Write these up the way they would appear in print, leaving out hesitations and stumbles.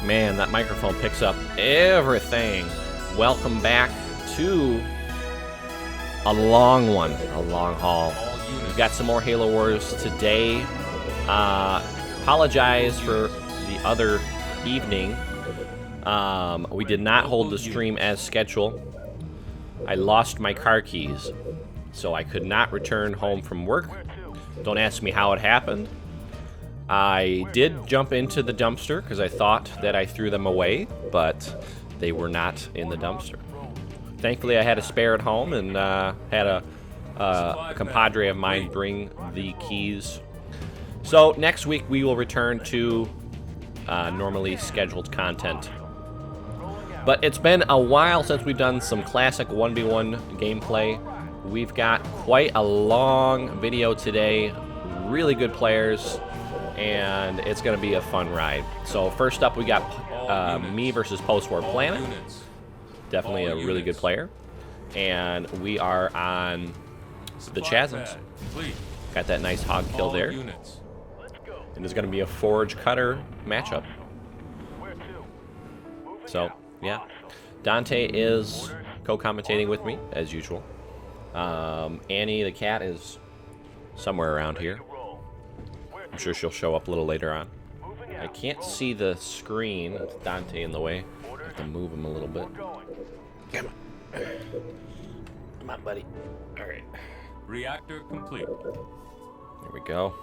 Man, that microphone picks up everything. Welcome back to a long one, a long haul. We've got some more Halo Wars today. Apologize for the other evening. We did not hold the stream as scheduled. I lost my car keys, so I could not return home from work. Don't ask me how it happened. I did jump into the dumpster because I thought that I threw them away, but they were not in the dumpster. Thankfully, I had a spare at home and had a compadre of mine bring the keys. So next week we will return to normally scheduled content. But it's been a while since we've done some classic 1v1 gameplay. We've got quite a long video today, really good players, and it's going to be a fun ride. So first up, we got me versus Post-War Planet. Definitely a really good player. And we are on the Chasms. Got that nice hog kill there. And there's going to be a Forge Cutter matchup. So, yeah. Dante is co-commentating with me, as usual. Annie the cat is somewhere around here. I'm sure she'll show up a little later on. I can't see the screen. It's Dante in the way. I have to move him a little bit. Come on. Come on, buddy. All right. Reactor complete. There we go.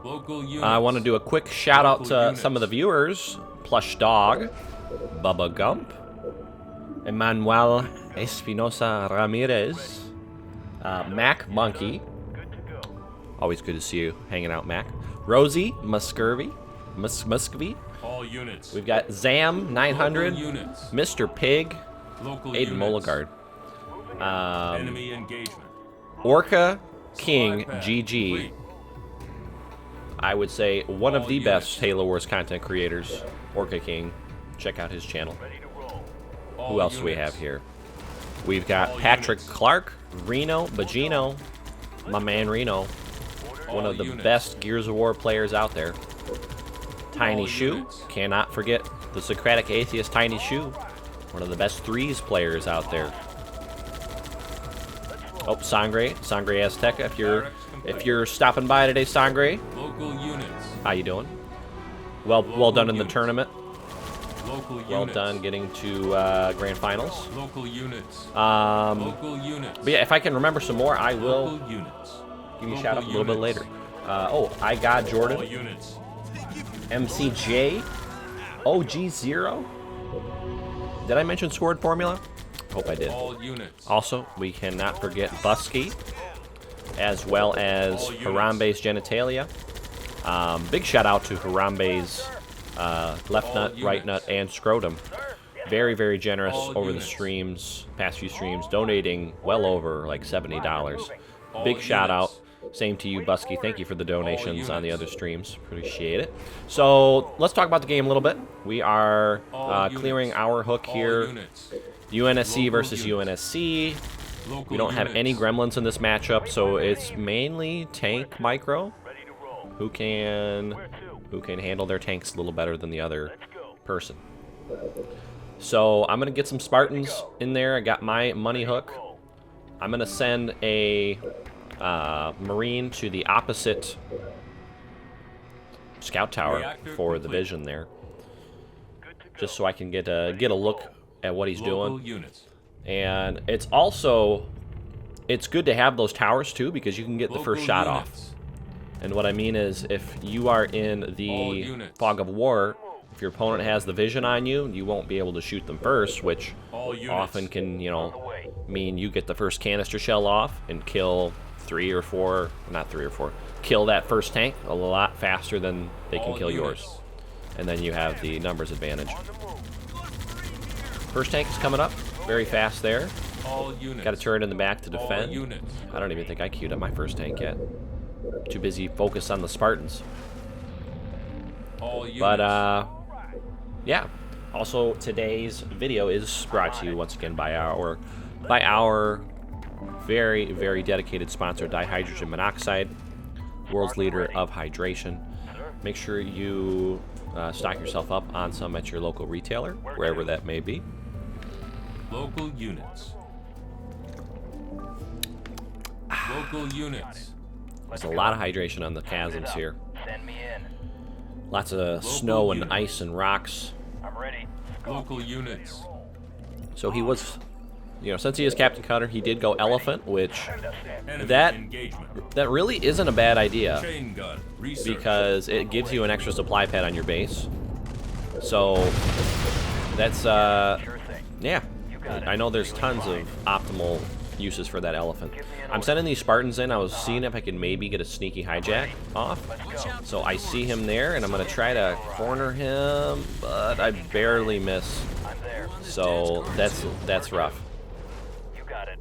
Local units. I want to do a quick shout out to some of the viewers. Plush Dog, Bubba Gump, Emmanuel Espinosa Ramirez, Mac Monkey. Always good to see you hanging out, Mac. Rosie Muscovy. All units. We've got Zam 900, units. Mr. Pig, Local Aiden units. Molagard, Enemy engagement. Orca King Supply pad GG. complete. I would say one of All the units. best Halo Wars content creators, Orca King. Check out his channel. All Who else do we units. have here? We've got All Patrick units. Clark, Reno Bagino, my man Reno, one All of the units. best Gears of War players out there. Tiny All Shoe, units. cannot forget the Socratic Atheist Tiny Shoe, one of the best threes players out there. Oh, Sangre Azteca, if you're stopping by today, Sangre, Local units. how you doing? Well done in the units. tournament. Local units. Well done getting to grand finals. Local units. Um, Local units. but yeah, if I can remember some more, I will Local units. give you a Local shout out a little bit units. later. Oh, I got All Jordan, units. MCJ, OG0. Did I mention scored formula? Hope I did. All units. Also, we cannot forget Busky, as well as All units. Harambe's Genitalia. Big shout out to Harambe's left All nut, right units. nut, and scrotum. Very, very generous All over units. the streams, past few streams, donating well over like $70. All Big shout out. units. Same to you, Busky. Thank you for the donations on the units. other streams. Appreciate it. So let's talk about the game a little bit. We are All clearing units. our hook All here. units. UNSC Local versus units. UNSC. Local We don't have units. any gremlins in this matchup, so it's mainly tank micro who can handle their tanks a little better than the other person. So I'm gonna get some Spartans in there. I got my money hook. I'm gonna send a Marine to the opposite scout tower Reactor for the complete. vision there, just so I can get a look at what he's Local doing. units. And it's good to have those towers too, because you can get the first Local shot units. off. And what I mean is, if you are in All the units. fog of war, if your opponent has the vision on you, you won't be able to shoot them first, which All units. often can, mean you get the first canister shell off and kill kill that first tank a lot faster than they can All kill units. yours. And then you have the numbers advantage. First tank is coming up very fast there. All units. Got a turret in the back to All defend. units. I don't even think I queued up my first tank yet. Too busy focused on the Spartans. All units. But, yeah. Also, today's video is brought to you once again by our very, very dedicated sponsor, dihydrogen monoxide, world's leader of hydration. Make sure you stock yourself up on some at your local retailer, wherever that may be. Local units. Local units. There's a lot of hydration on the chasms here. Send me in. Lots of snow and ice and rocks. I'm ready. Local units. So he was, you know, since he is Captain Cutter, he did go elephant, which Enemy that engagement. really isn't a bad idea Chain gun. Research. because it gives you an extra supply pad on your base. So that's Sure thing. yeah. I know there's tons of optimal uses for that elephant. I'm sending these Spartans in. I was seeing if I could maybe get a sneaky hijack off. So I see him there, and I'm going to try to corner him, but I barely miss. I'm there. So that's rough. You got it.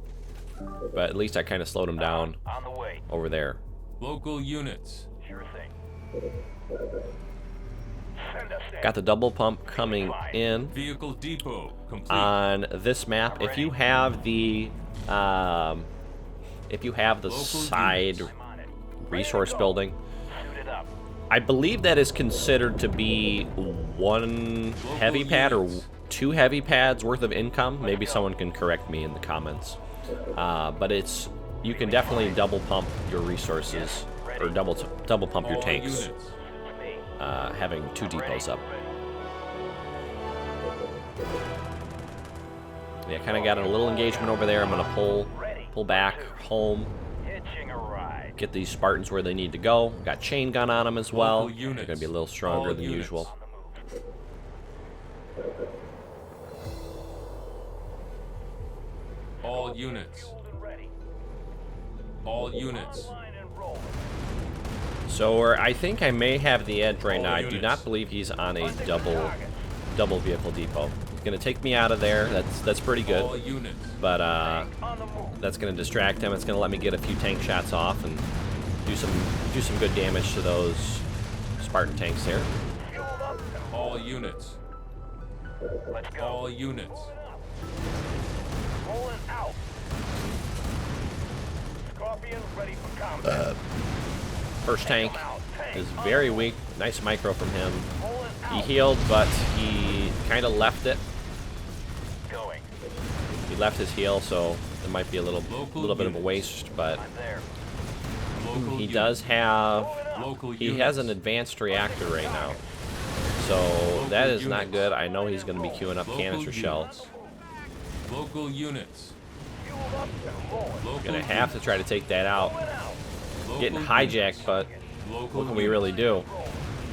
But at least I kind of slowed him down On the way. over there. Local units. Sure thing. Send us in. Got the double pump coming in Vehicle depot complete. on this map. If you have the side I'm on it. resource building, Suit it up. I believe that is considered to be one heavy pad or two heavy pads worth of income. Maybe someone can correct me in the comments. But you can definitely double pump your resources or double pump your All tanks, units. Me. having two depots up. Yeah, kind of got a little engagement over there. I'm gonna pull back home, Hitching a ride. get these Spartans where they need to go. Got chain gun on them as well. Local They're units. gonna be a little stronger All than units. usual. On the move. All units. Fueled and ready. All units. Line and roll. So I think I may have the edge right All now. I do units. not believe he's on a double vehicle depot. He's gonna take me out of there. That's pretty All good. units. But On the move. that's gonna distract him. It's gonna let me get a few tank shots off and do some good damage to those Spartan tanks there. Fueled up and All units. let's go. All units. Rolling out. Scorpion ready for combat. First tank is very weak. Nice micro from him. Rolling He out. healed, but he kind of left it. Going. He left his heal, so it might be a little bit of a waste. But I'm there. Local he units. does have. Local He units. has an advanced reactor right now, so that is not good. I know he's going to be queuing up Local canister shells. units. Local units. Fueled up and rolling. Local Gonna have to try to take that out. Local Getting units. hijacked, but Local what can we units. really do?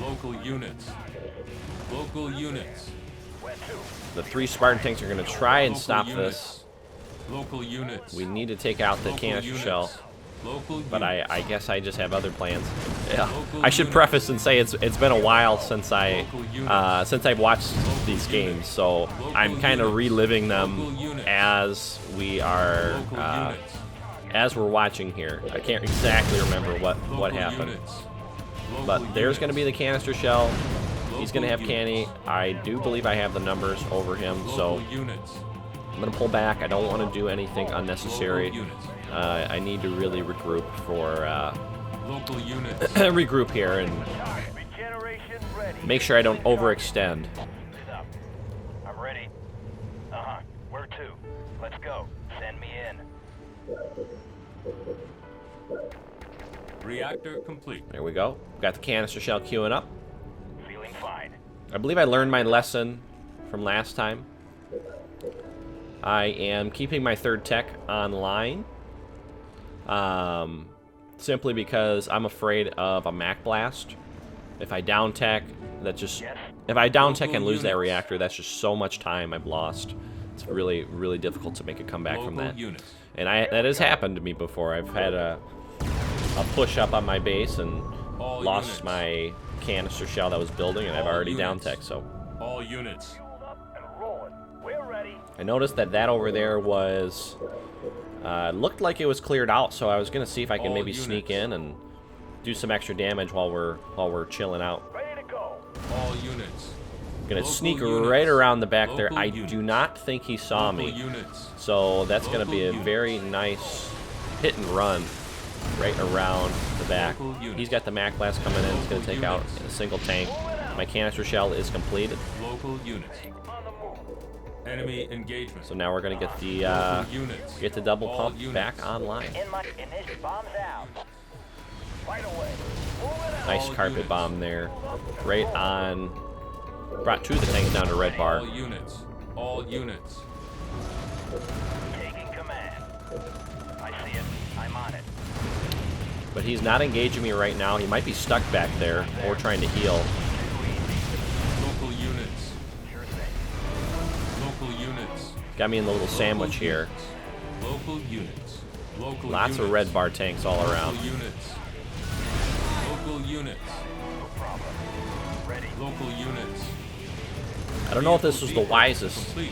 Local units. Local units. Where to? The 3 Spartan tanks are going to try and Local stop units. this. Local units. We need to take out the Local canister units. shell, Local but units. I guess I just have other plans. Yeah, Local I should units. preface and say it's been a while since Local units. since I've watched these units. games, so Local I'm kind of units. reliving them Local units. as we are Local units. as we're watching here. I can't exactly remember what Local happened, units. Local but there's going to be the units. canister shell. He's going to have Local canny. units. I do believe I have the numbers over him, so Local units. I'm going to pull back. I don't want to do anything unnecessary. Local units. I need to really regroup for Local units. regroup here and Regeneration ready. make sure I don't overextend. It up. I'm ready. Uh-huh. Where to? Let's go. Send me in. Reactor complete. There we go. Got the canister shell queuing up. Feeling fine. I believe I learned my lesson from last time. I am keeping my 3rd tech online. Simply because I'm afraid of a Mac blast. If I down tech, if I down tech and lose that units. reactor, that's just so much time I've lost. It's really, really difficult to make a comeback from Local that. units. And that has happened to me before. I've had a push up on my base and All lost units. my canister shell that was building, and I've All already down units. tech. So All units. Fueled up and rolling. We're ready. I noticed that over there was looked like it was cleared out. So I was gonna see if I can All maybe sneak units. in and do some extra damage while we're chilling out. Ready to go. All units. Gonna Local sneak units. right around the back there. Local I units. do not think he saw Local me. units. So that's going to be a Local very nice hit and run right around the back. Local units. He's got the Mac blast coming in. He's going to take out Units. a single tank. Moving My canister shell is completed. Local units. Enemy engagement. So now we're gonna get the double All pump units. back online. Initial bombs out. Right away. Move it out. Nice All carpet units. bomb there. Right on. Brought two of the tanks down to red bar. All units. All units. Taking command. I see it. I'm on it. But he's not engaging me right now. He might be stuck back there or trying to heal. Local units. Sure thing. Local units. Got me in the little sandwich here. Local units. Local Lots units. of red bar tanks all around. Local units. Local units. No problem. Ready. Local units. I don't know if this was the wisest Complete.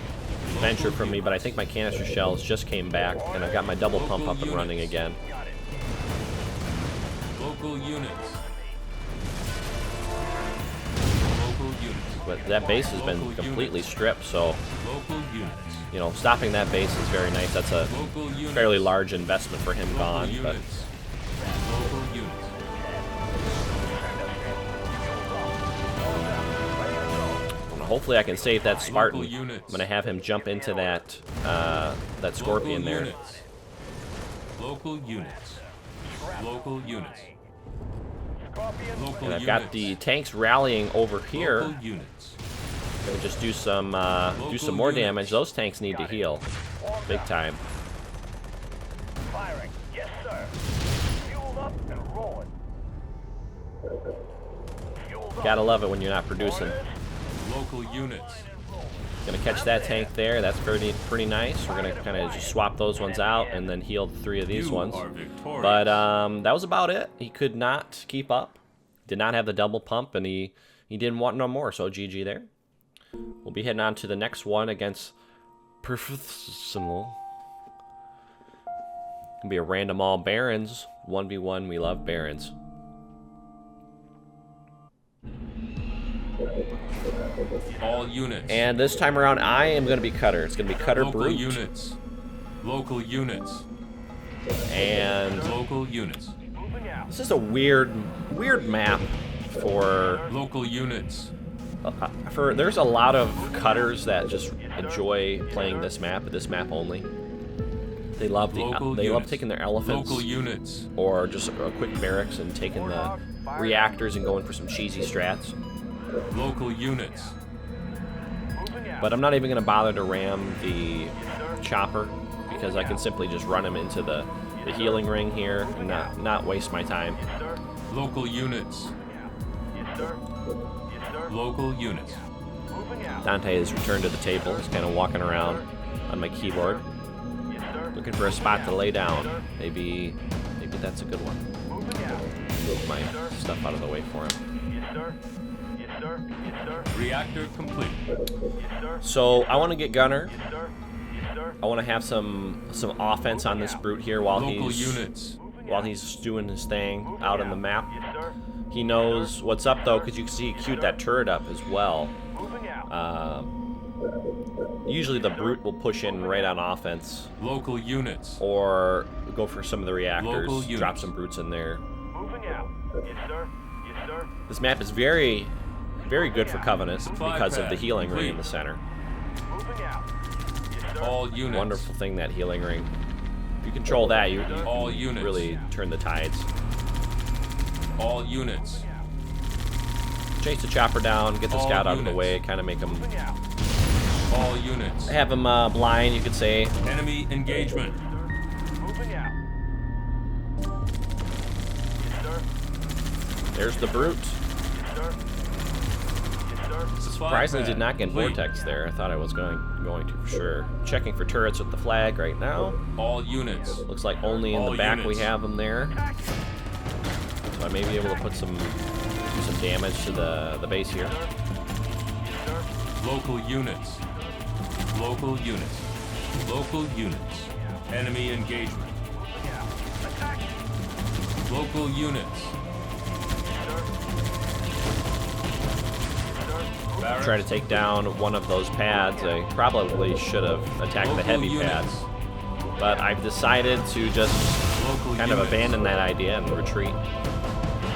venture from me, but I think my canister shells just came back, and I've got my double pump up and running again. Got it. Local units. Local units. But that base has been completely stripped, so, Local units. you know, stopping that base is very nice. That's a Local units. fairly large investment for him Local gone, but units. Local units. hopefully I can save that Spartan. Local units. I'm gonna have him jump into that Scorpion Local there. Units. Local units. Local units. Local And I've units. got the tanks rallying over here. Local units. Gonna just do some more damage. Those tanks need to heal, big time. Firing. Yes, sir. Fueled up and rolling. Fueled up. Gotta love it when you're not producing. Local units. Gonna catch that tank there. That's pretty nice. We're gonna kind of just swap those ones out and then heal the three of these You ones. are victorious. But that was about it. He could not keep up. Did not have the double pump, and he didn't want no more. So GG there. We'll be heading on to the next one against Professional. Gonna be a random all Barons 1v1. We love Barons. All units. And this time around, I am gonna be Cutter. It's gonna be Cutter Local Brute. units. Local units. And Local units. Moving out. this is a weird map for Local units. there's a lot of cutters that just enjoy playing this map only. They love Local they love units. taking their elephants Local units. or just a quick barracks and taking the reactors and going for some cheesy strats. Local units. Moving out. But I'm not even gonna bother to ram the chopper because I can simply just run him into the healing ring here and not waste my time. Yes, sir. Local units. Yes, sir. Yes, sir. Local units. Moving out. Dante has returned to the table. He's kind of walking around on my keyboard, Yes, sir. looking for a spot to lay down. Maybe that's a good one. Moving out. Move my stuff out of the way for him. Yes, sir. Yes, sir. Yes, sir. Reactor complete. Yes, sir. So I want to get Gunner. Yes, sir. Yes, sir. I want to have some offense on this brute here while Local he's units. doing his thing out on the map. Yes, sir. He knows what's up though, because you can see he queued that turret up as well. Moving out. Usually the brute will push in right on offense Local units. or go for some of the reactors, Local units. drop some brutes in there. Moving out. Yes, sir. Yes, sir. This map is very good for Covenant because of the healing ring in the complete. center. Moving out. Yes, sir. All units. Wonderful thing, that healing ring. If you control that, you All units. really turn the tides. All units. Chase the chopper down, get the All scout out of the units. way, kind of make him, Moving out. All units. have him blind, you could say. Enemy engagement. Moving out. Yes, sir. There's the brute. Yes, sir. Yes, sir. Surprisingly, did not get Complete. vortex there. I thought I was going to for sure. Checking for turrets with the flag right now. All units. Looks like only in All the back we units. have them there. So I may be able to put do some damage to the base here. Local units. Local units. Local units. Enemy engagement. Local units. Barracks. Try to take down one of those pads. I probably should have attacked the Local heavy units. pads, but I've decided to just Local kind of units. abandon that idea and retreat.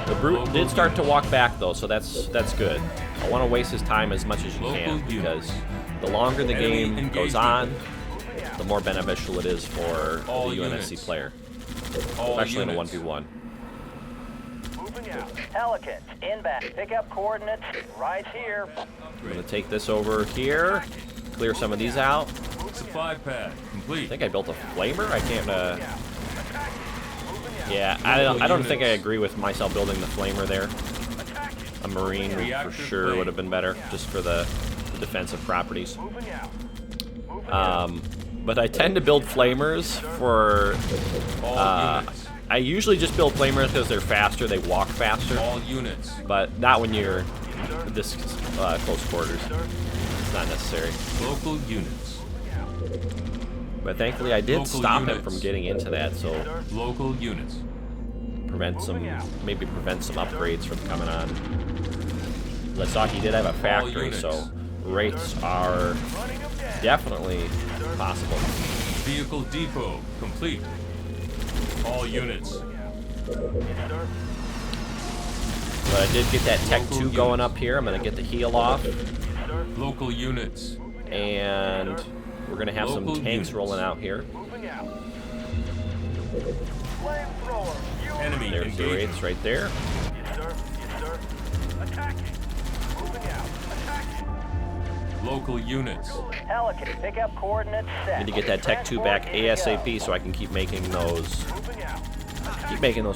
The brute Local did start to units. walk back though, so that's good. I want to waste his time as much as you can, because the longer the game goes on, the more beneficial it is for the UNSC player, especially in a 1v1. Pelicans, inbound. Pick up coordinates right here. I'm going to take this over here, clear some of these out. Supply pad I complete. think I built a flamer. I can't. Yeah, I don't think I agree with myself building the flamer there. A marine for sure would have been better, just for the defensive properties. But I tend to build flamers for. I usually just build flamers because they're faster. They walk faster. All units. But not when you're this close quarters. It's not necessary. Local units. But thankfully, I did stop him from getting into that, so Local units. maybe prevent some upgrades from coming on. I saw he did have a factory, so rates are definitely possible. Vehicle depot complete. All units. But I did get that Tech 2 going up here. I'm going to get the heal off. Local units. And we're going to have some tanks rolling out here. Enemy There's the engagement. rates right there. Local units. Pelican, pick up coordinates set. Need to get that Tech 2 back ASAP so I can keep making those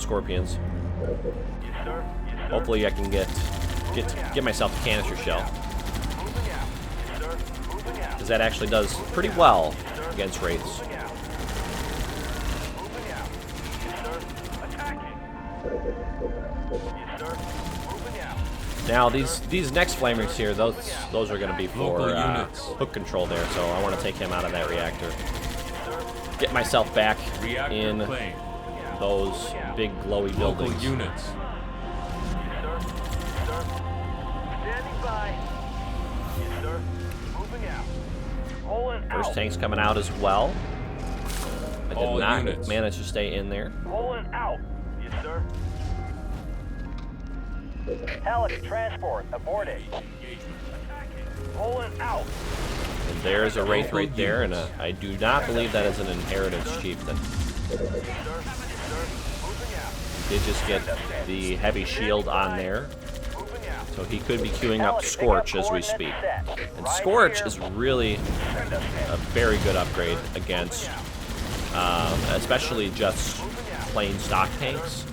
scorpions. Hopefully I can get myself a canister shell, because that actually does pretty well against wraiths. Now these next flamers here, those are going to be for hook control there, so I want to take him out of that reactor. Get myself back in those big glowy buildings. Local units. First tank's coming out as well. I did All not units. manage to stay in there. Pulling out. Yes, sir. Pelican transport aborted. Pulling out. And there's a wraith right there, and I do not believe that is an inheritance chieftain. He did just get the heavy shield on there, so he could be queuing up Scorch as we speak. And Scorch is really a very good upgrade against, especially just plain stock tanks.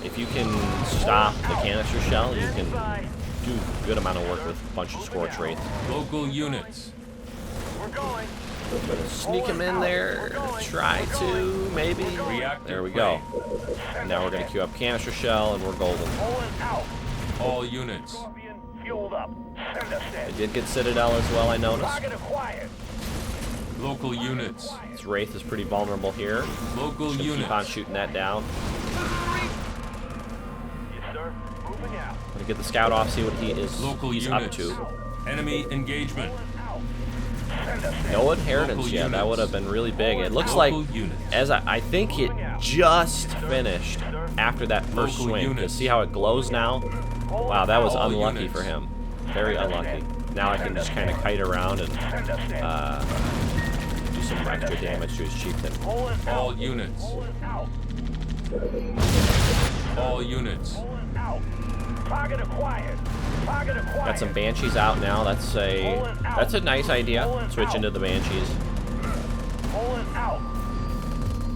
If you can stop the canister shell, you can do a good amount of work with a bunch of Scorch Wraiths. Local units. Sneak him in there, try to, maybe. There we go. And now we're going to queue up canister shell, and we're golden. All units. I did get Citadel as well, I noticed. Local units. This Wraith is pretty vulnerable here. Local Should units. keep on shooting that down. I'm going to get the scout off, see what Local he's units. up to. Enemy engagement. No inheritance Local yet. That units. would have been really big. It looks like, Local units. as I think it just finished after that first Local swing. You units. see how it glows now? Wow, that was All unlucky units. for him. Very unlucky. Now I can just kind of kite around and do some extra damage to his chieftain. All units. All units. Target acquired. Target acquired. Got some Banshees out now. That's a nice idea. Switch into the Banshees. Pulling out.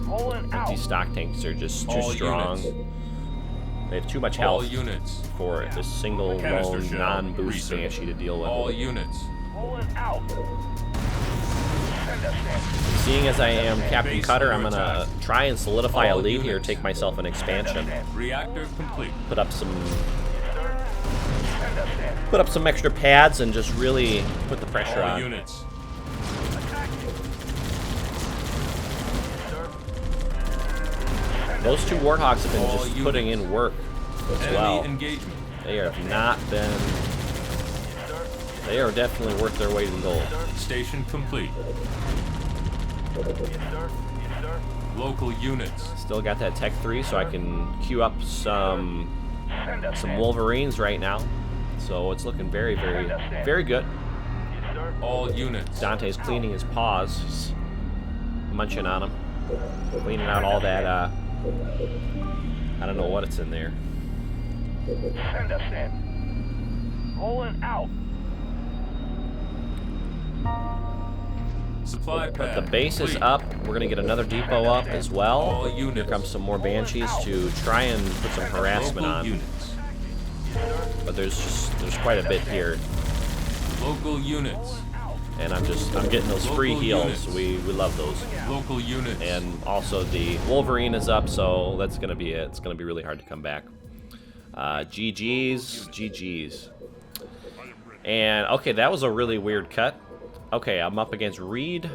Pulling out. These stock tanks are just too All strong. units. They have too much All health units. for this single Canister lone shell. non-boost Reset. Banshee to deal All with. units. Pulling out. Seeing as I am Captain Base Cutter, under I'm gonna attack. try and solidify a All lead here, units. take myself an expansion, Reactor complete. put up some extra pads, and just really put the pressure All on. units. Those two Warthogs have been All just units. putting in work as Enemy well. engagement. They have not been. They are definitely worth their weight in gold. Station complete. Local units. Still got that Tech 3, so I can queue up some Wolverines right now. So it's looking very, very, very good. Yes, sir. All units. Dante's cleaning his paws, just munching on them, cleaning out all that, I don't know what it's in there. Send us in. Rolling out. Supply But pad. the base is complete. up. We're gonna get another depot up as well. All Here units. comes some more banshees to try and put some harassment Local on. units. But there's quite a bit here, Local units. and I'm getting those free Local heals. units. We love those. Local units. And also the Wolverine is up, so that's gonna be it. It's gonna be really hard to come back. GG's. And okay, that was a really weird cut. Okay, I'm up against Reed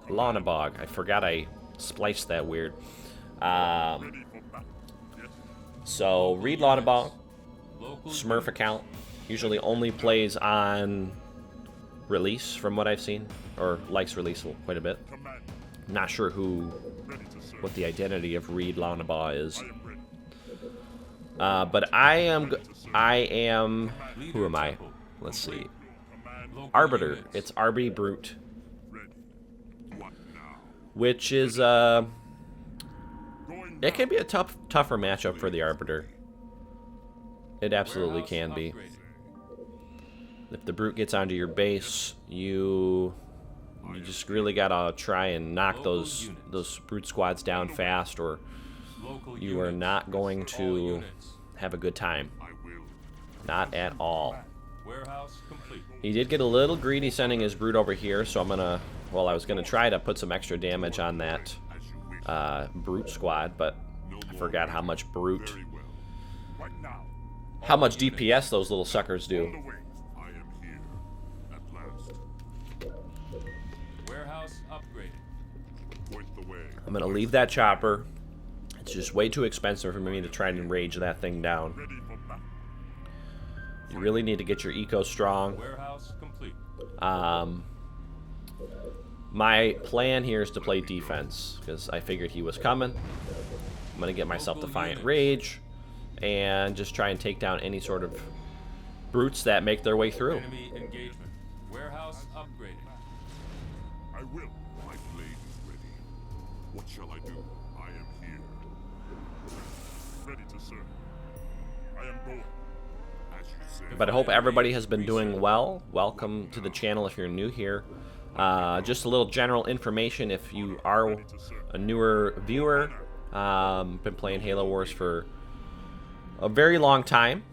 Lawnabog. I forgot I spliced that weird. So Reed Lawnabog, Local Smurf account, usually only plays on release from what I've seen, or likes release quite a bit. Not sure what the identity of Reed Lawnabog is. But I am, who am I? Let's see. Local Arbiter. units. It's RB Brute. Which is, it can be a tougher matchup for the Arbiter. It absolutely Warehouse can be. upgraded. If the Brute gets onto your base, you just really gotta try and knock Local those units. Brute squads down fast, or Local you are units. not going All to units. have a good time. Not at all. Warehouse complete. He did get a little greedy sending his Brute over here, so I'm gonna, well, I was gonna try to put some extra damage on that Brute squad, but I forgot how much DPS those little suckers do. Warehouse upgraded. I'm gonna leave that chopper. It's just way too expensive for me to try and rage that thing down. You really need to get your eco strong. Warehouse complete. My plan here is to play defense, because I figured he was coming. I'm going to get myself Defiant Rage, and just try and take down any sort of brutes that make their way through. Enemy engagement. Warehouse upgraded. I will. My blade is ready. What shall I do? I am here. Ready to serve. I am going. As you say. But I hope everybody has been doing well. Welcome to the channel if you're new here. Just a little general information if you are a newer viewer. Been playing Halo Wars for a very long time.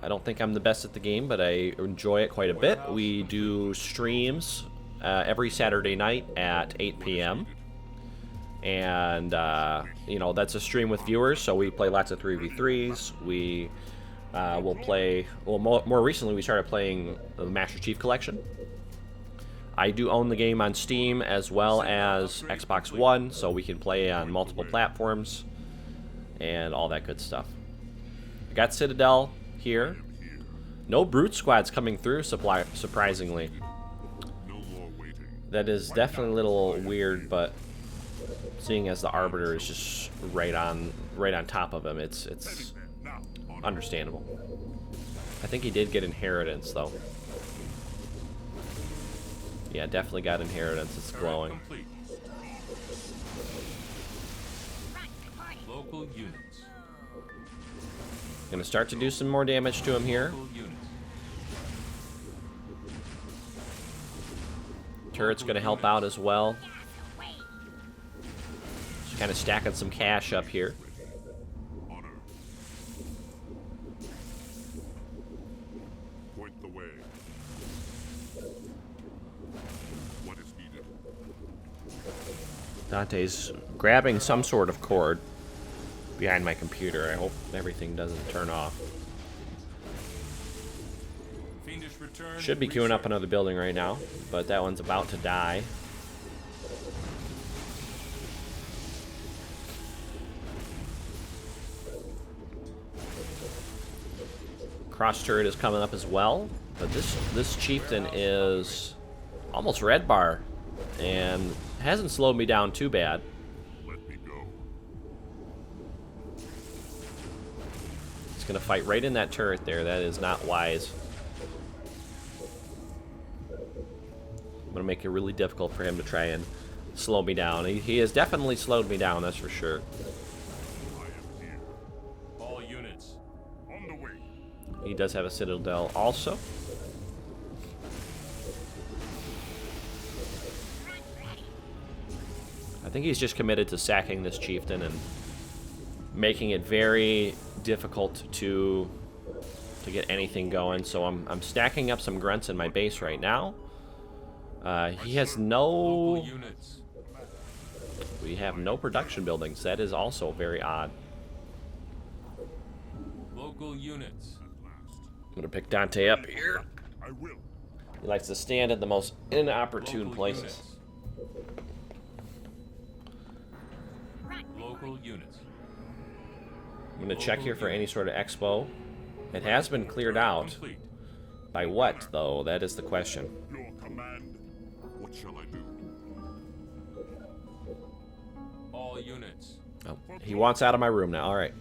I don't think I'm the best at the game, but I enjoy it quite a bit. We do streams every Saturday night at 8 p.m. And, you know, that's a stream with viewers, so we play lots of 3v3s. We will play, well, more recently we started playing the Master Chief Collection. I do own the game on Steam as well as Xbox One, so we can play on multiple platforms and all that good stuff. I got Citadel here. No Brute squads coming through, surprisingly. No more waiting. That is definitely a little weird, but seeing as the Arbiter is just right on top of him, it's Now, on understandable. I think he did get inheritance though. Yeah, definitely got inheritance. It's glowing. Complete. Local units. Gonna start to do some more damage to him here. Local units. Turret's gonna help out as well. Just kind of stacking some cash up here. honor. Point the way. What is needed? Dante's grabbing some sort of cord behind my computer. I hope everything doesn't turn off. Fiendish return. Should be queuing up another building right now, but that one's about to die. Cross turret is coming up as well, but this chieftain is almost red bar and hasn't slowed me down too bad. Let me go. He's gonna fight right in that turret there. That is not wise. I'm gonna make it really difficult for him to try and slow me down. He has definitely slowed me down, that's for sure. I am here. All units. On the way. He does have a citadel also. I think he's just committed to sacking this chieftain and making it very difficult to get anything going. So I'm stacking up some grunts in my base right now. He has Local no... units. We have no production buildings. That is also very odd. Local units. I'm gonna pick Dante up here. I will. He likes to stand at the most inopportune Local places. units. Local units. I'm gonna check here for any sort of expo. It has been cleared out. Complete. By what, though? That is the question. Your command. What shall I do? All units. Oh, he wants out of my room now. All right,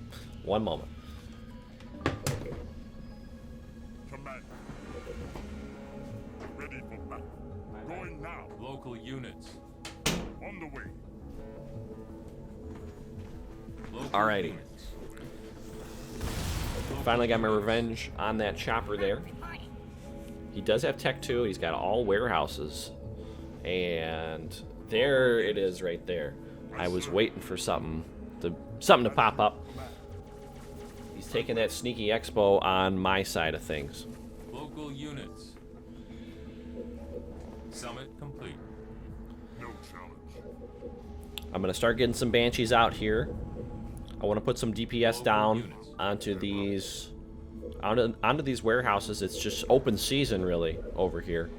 one moment. Command. Ready for battle. Going now. Local units. On the way. Local Alrighty. units. Finally got my revenge on that chopper there. He does have Tech 2. He's got all warehouses. And there it is right there. I was waiting for something to pop up. He's taking that sneaky expo on my side of things. Local units. Summit complete. No challenge. I'm going to start getting some Banshees out here. I want to put some DPS down onto these warehouses. It's just open season really over here.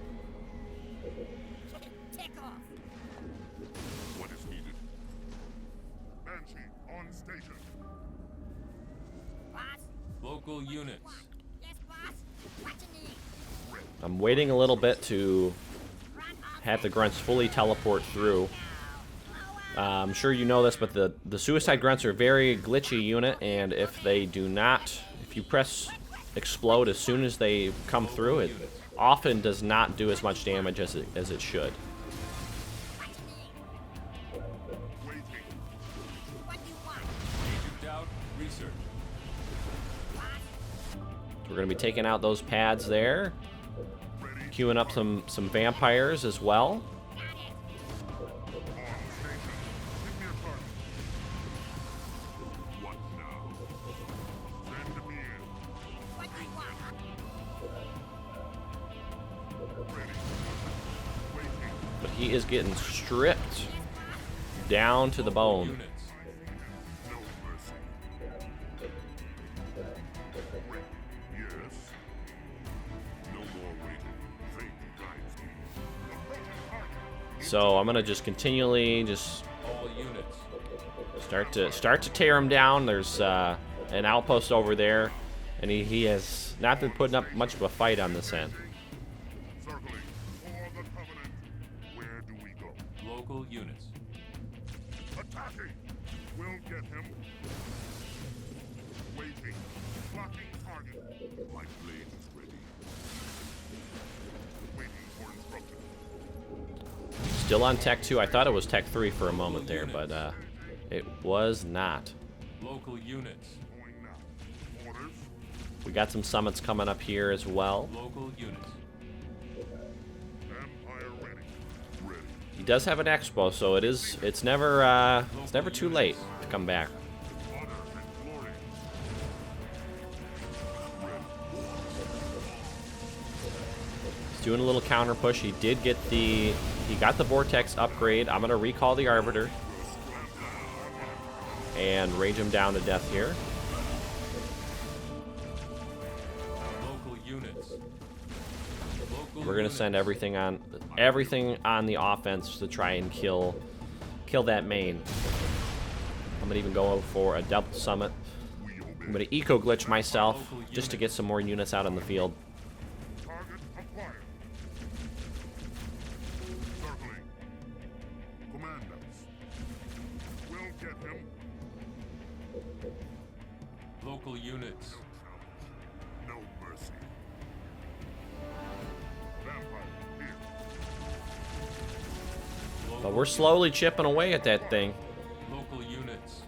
What is needed? Banshee on station. Local units. I'm waiting a little bit to have the grunts fully teleport through. I'm sure you know this, but the suicide grunts are a very glitchy unit, and if you press explode as soon as they come through, it often does not do as much damage as it should. Agent out. Research. We're going to be taking out those pads there, queuing up some vampires as well. Give me a target. What now? Send me in. Ready. Waiting. But he is getting stripped down to the bone. Units. No mercy. Wait. Yes. No more waiting. Fate guides me. Approaching target. So I'm going to just continually just All units. start to tear him down. There's an outpost over there, and he has not been putting up much of a fight on this end. Circling. For the Covenant. Where do we go? Local units. Attacking! We'll get him. Waiting. Blocking target. My blade is ready. Waiting for instruction. Still on Tech 2. I thought it was Tech 3 for a moment there, but it was not. Local units. Going now. Orders. We got some summits coming up here as well. Local units. Empire ready. Ready. He does have an expo, so it's never too late to come back. Honor and glory. He's doing a little counter push. He got the Vortex upgrade. I'm gonna recall the Arbiter and rage him down to death here. Local units. Local We're gonna units. send everything on the offense to try and kill that main. I'm gonna even go for a double summit. I'm gonna eco glitch myself just to get some more units out on the field. Target acquired. Circling. Commandos. We'll get him. Local units. No mercy. Vampire, here. But we're slowly chipping away at that thing. Local units.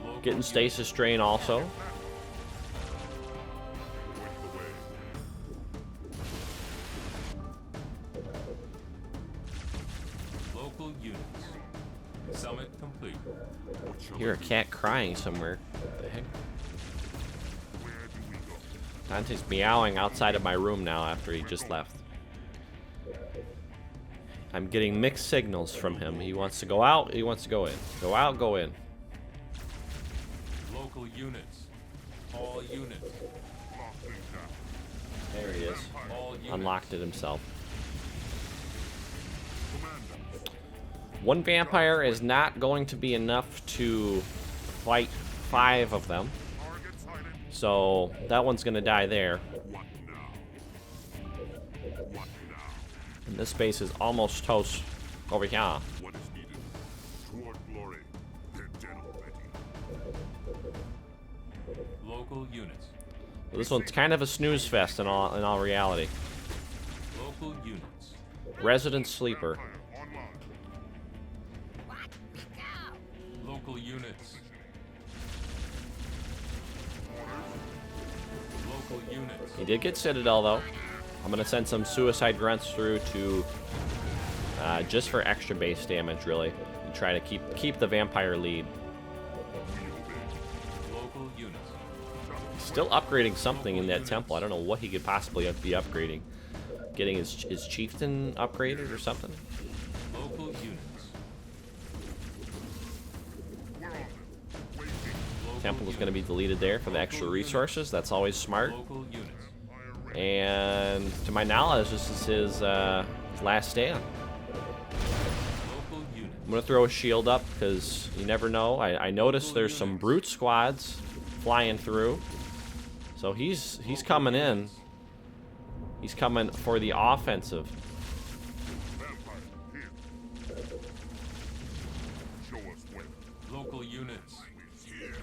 Local Getting stasis drain also. Point the way. Local units. Summit complete. What shall Hear I a do? cat crying somewhere. What the heck? Where do we go? Dante's meowing outside of my room now after he just left. I'm getting mixed signals from him. He wants to go out, he wants to go in. Go out, go in. Local units. All units. Lock things down. There he is. All units. Unlocked it himself. Commander. One vampire is not going to be enough to fight 5 of them. Target sighted. So that one's gonna die there. What now? What now? And this base is almost toast over here. What is needed? Toward glory. They're dead already. Local units. Well, this one's kind of a snooze fest in all reality. Local units. Resident sleeper. Fire online. Local units. Local units. He did get Citadel though. I'm gonna send some suicide grunts through to just for extra base damage, really, and try to keep the vampire lead. Local units. Still upgrading something in that temple. I don't know what he could possibly be upgrading. Getting his chieftain upgraded or something. Local units. We're on it. Waiting. Local Temple is units. going to be deleted there for the extra resources. That's always smart. Local units. Fire ready. And to my knowledge, this is his last stand. Local units. I'm gonna throw a shield up because you never know. I noticed there's some brute squads flying through, so he's coming in. He's coming for the offensive. Vampire, here. Show us where. Local units. Here.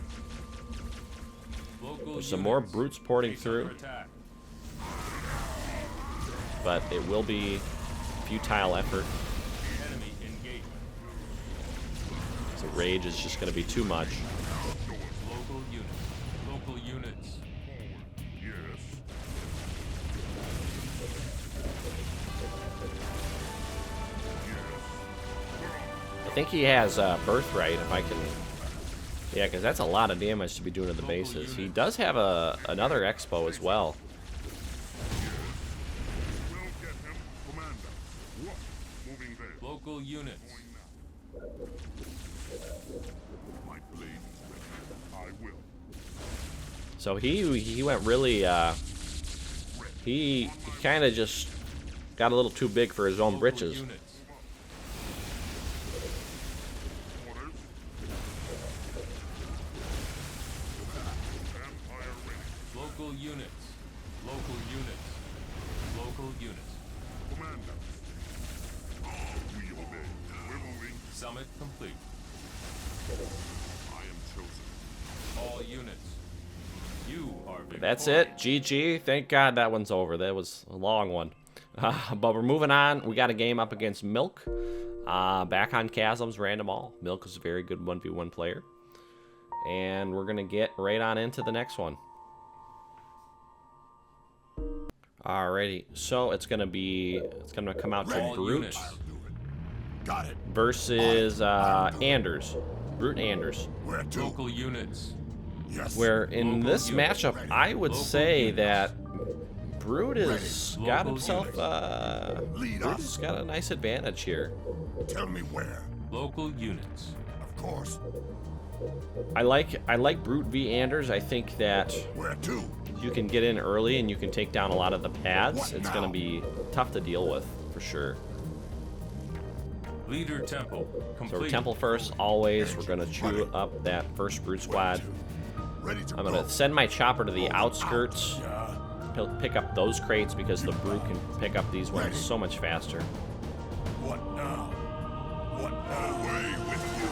Local There's some more units. brutes porting Base through, under attack. but it will be futile effort. Enemy engagement. So rage is just gonna be too much. Local units. Local units. Yes. I think he has birthright if I can. Yeah, because that's a lot of damage to be doing to the bases. He does have another expo as well. We'll get him. Commander. What? Moving there. Local units. My blade is ready. I will. So he went really he kind of just got a little too big for his own Local britches. units. Orders. Vampire ready. Local units. Local units. Local units. Commander. We obey. We're moving. Summit complete. I am chosen. All units. You are victorious. That's it. GG. Thank God that one's over. That was a long one. But we're moving on. We got a game up against Milk. Back on Chasms Random All. Milk is a very good 1v1 player. And we're going to get right on into the next one. Alrighty. So it's going to come out to All Brute units. Got it. versus Anders. Brute Anders. Where to? Local units. Yes. Where in Local this units. matchup, I would Local say units. that Brute has Ready. got Local himself Lead Brute us. has got a nice advantage here. Tell me where. Local units. Of course. I like Brute v Anders. I think that Where to? you can get in early and you can take down a lot of the pads. What It's now? going to be tough to deal with for sure. Leader temple. So Complete. Temple first, always. We're going to chew up that first Brute squad. Ready to I'm go. going to send my chopper to the outskirts. Yeah. Pick up those crates because the Brute can pick up these ones so much faster. What now? What now? Away with you.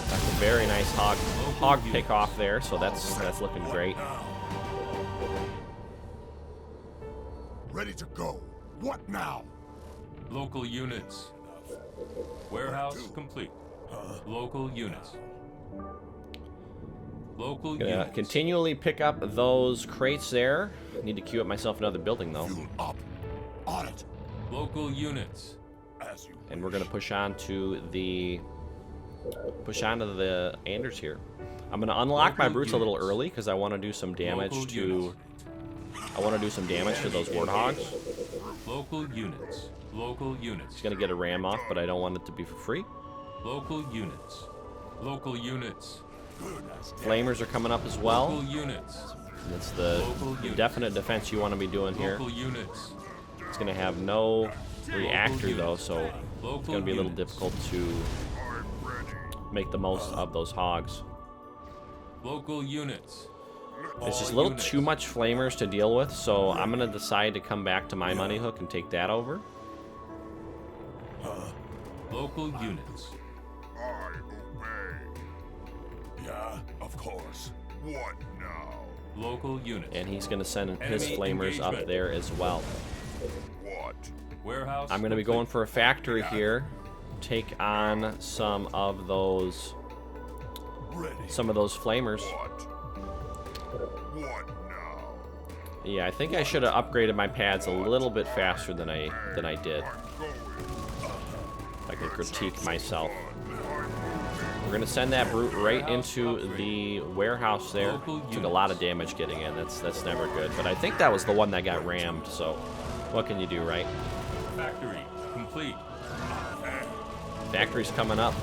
That's a very nice hog units. pick off there, so that's looking What great. now? Ready to go. What now? Local units. Warehouse complete. Local units. Local Gonna units. continually pick up those crates there. Need to queue up myself another building though. Fuel up. On it. Local units. As you And we're gonna push on to the Anders here. I'm gonna unlock my Local brutes a little units. early because I want to do some damage Local to. units. I want to do some damage to those warthogs. Local units. Local units. Just gonna get a ram off, but I don't want it to be for free. Local units. Local units. Flamers are coming up as well. Local units. That's the Local units. definite defense you want to be doing here. Local units. It's gonna have no reactor though, so it's Local gonna be a little units. difficult to make the most of those hogs. Local units. It's just a All little units. too much flamers to deal with, so I'm gonna decide to come back to my money hook and take that over. Local units. I obey. Yeah, of course. What now? Local units. And he's gonna send his Enemy flamers up engagement. there as well. What? Warehouse. I'm gonna be going for a factory here. Take on some of those Ready. flamers. What? What now? Yeah, I think I should have upgraded my pads a little bit faster than I did. I'm going. If I could critique myself. We're gonna send that brute right into the warehouse there. Local Took a lot of damage getting in. That's never good. But I think that was the one that got rammed. So, what can you do, right? Factory complete. Factory's coming up,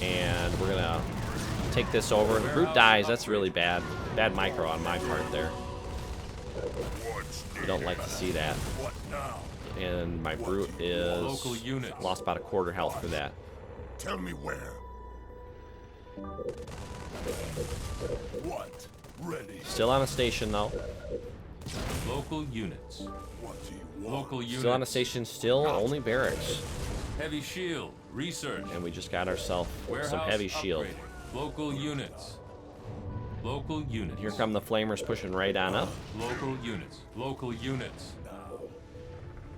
and we're gonna take this over. The brute dies. That's really bad. Bad micro on my part there. What's I don't like to see that. What now? And my brute Local is units. lost about a quarter health for that. Tell me where. What? Ready. Still on a station though. Local units. What do you want? Local units. Still on a station. Still only barracks. Heavy shield. Research. And we just got ourselves Warehouse some heavy shield. upgraded. Local units. Local units. Here come the flamers pushing right on up. Local units. Local units.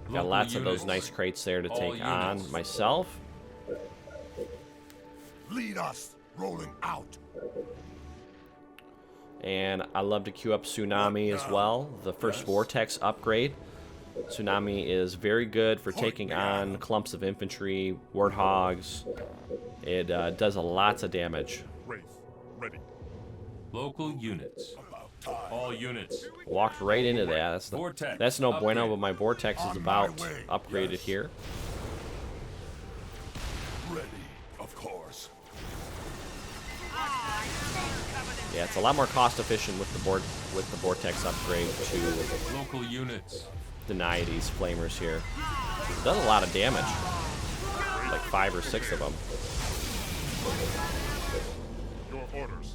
Got Local lots of those units. nice crates there to All take on units. myself. Lead us. Rolling out. And I love to queue up Tsunami as well, the first Vortex upgrade. Tsunami is very good for taking on clumps of infantry, warthogs. It does lots of damage. Wraith, ready. Local units. All units. Walked right into that. Vortex That's no bueno, upgrade. but my Vortex is On about my way, upgraded yes. here. Ready. Of course. Yeah, it's a lot more cost efficient with the Vortex upgrade to Local units. deny these flamers here. It does a lot of damage, like 5 or 6 of them. Your orders.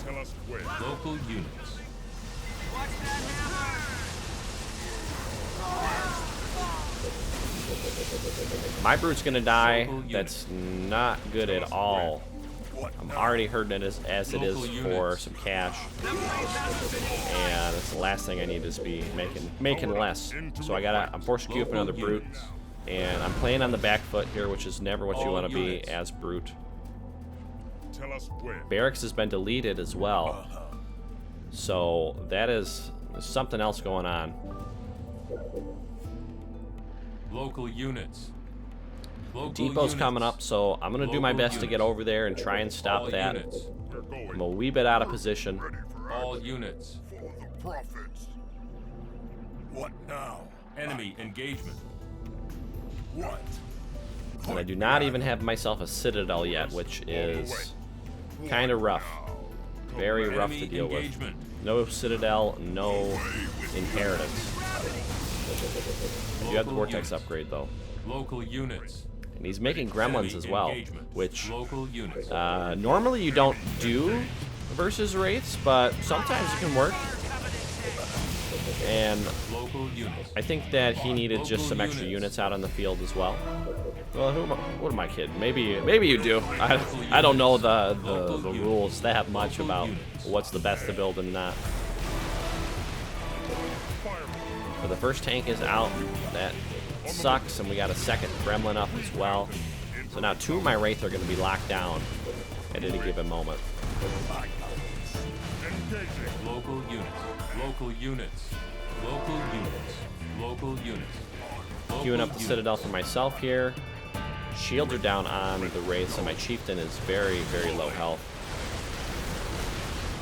Tell us where. Local units. My brute's gonna die. Local unit. That's not good at all. What I'm now? already hurting it as it is Local for units. some cash, and it's the last thing I need is be making less. So I'm forced to queue up another Local brute, units. and I'm playing on the back foot here, which is never what you All want to be units. as brute. Tell us where. Barracks has been deleted as well, so that is something else going on. Local units. Local Depot's units. coming up, so I'm gonna do my Local best to get units. over there and try and stop All that. units. We're going. I'm a wee bit out of position. Ready for All action. units. For the profits. What now? Enemy engagement. What? And I do not even have myself a citadel yet, which is kind of rough. Very rough Enemy to deal with. engagement. No citadel, no inheritance. You have the Local Vortex units. upgrade though. Local units. And he's making gremlins Enemy as well, engagement. which Local units. normally you don't do versus wraiths, but sometimes it can work. And Local units. I think that he needed just Local some extra units. units out on the field as well. Well, what am I kidding? Maybe you do. I don't know the rules that much about what's the best to build and not. But the first tank is out. That sucks, and we got a second gremlin up as well. So now 2 of my wraith are going to be locked down at any given moment. Local units. Local units. Local units. Local units. Queuing up the citadel for myself here. Shields are down on the wraiths, and my chieftain is very, very low health.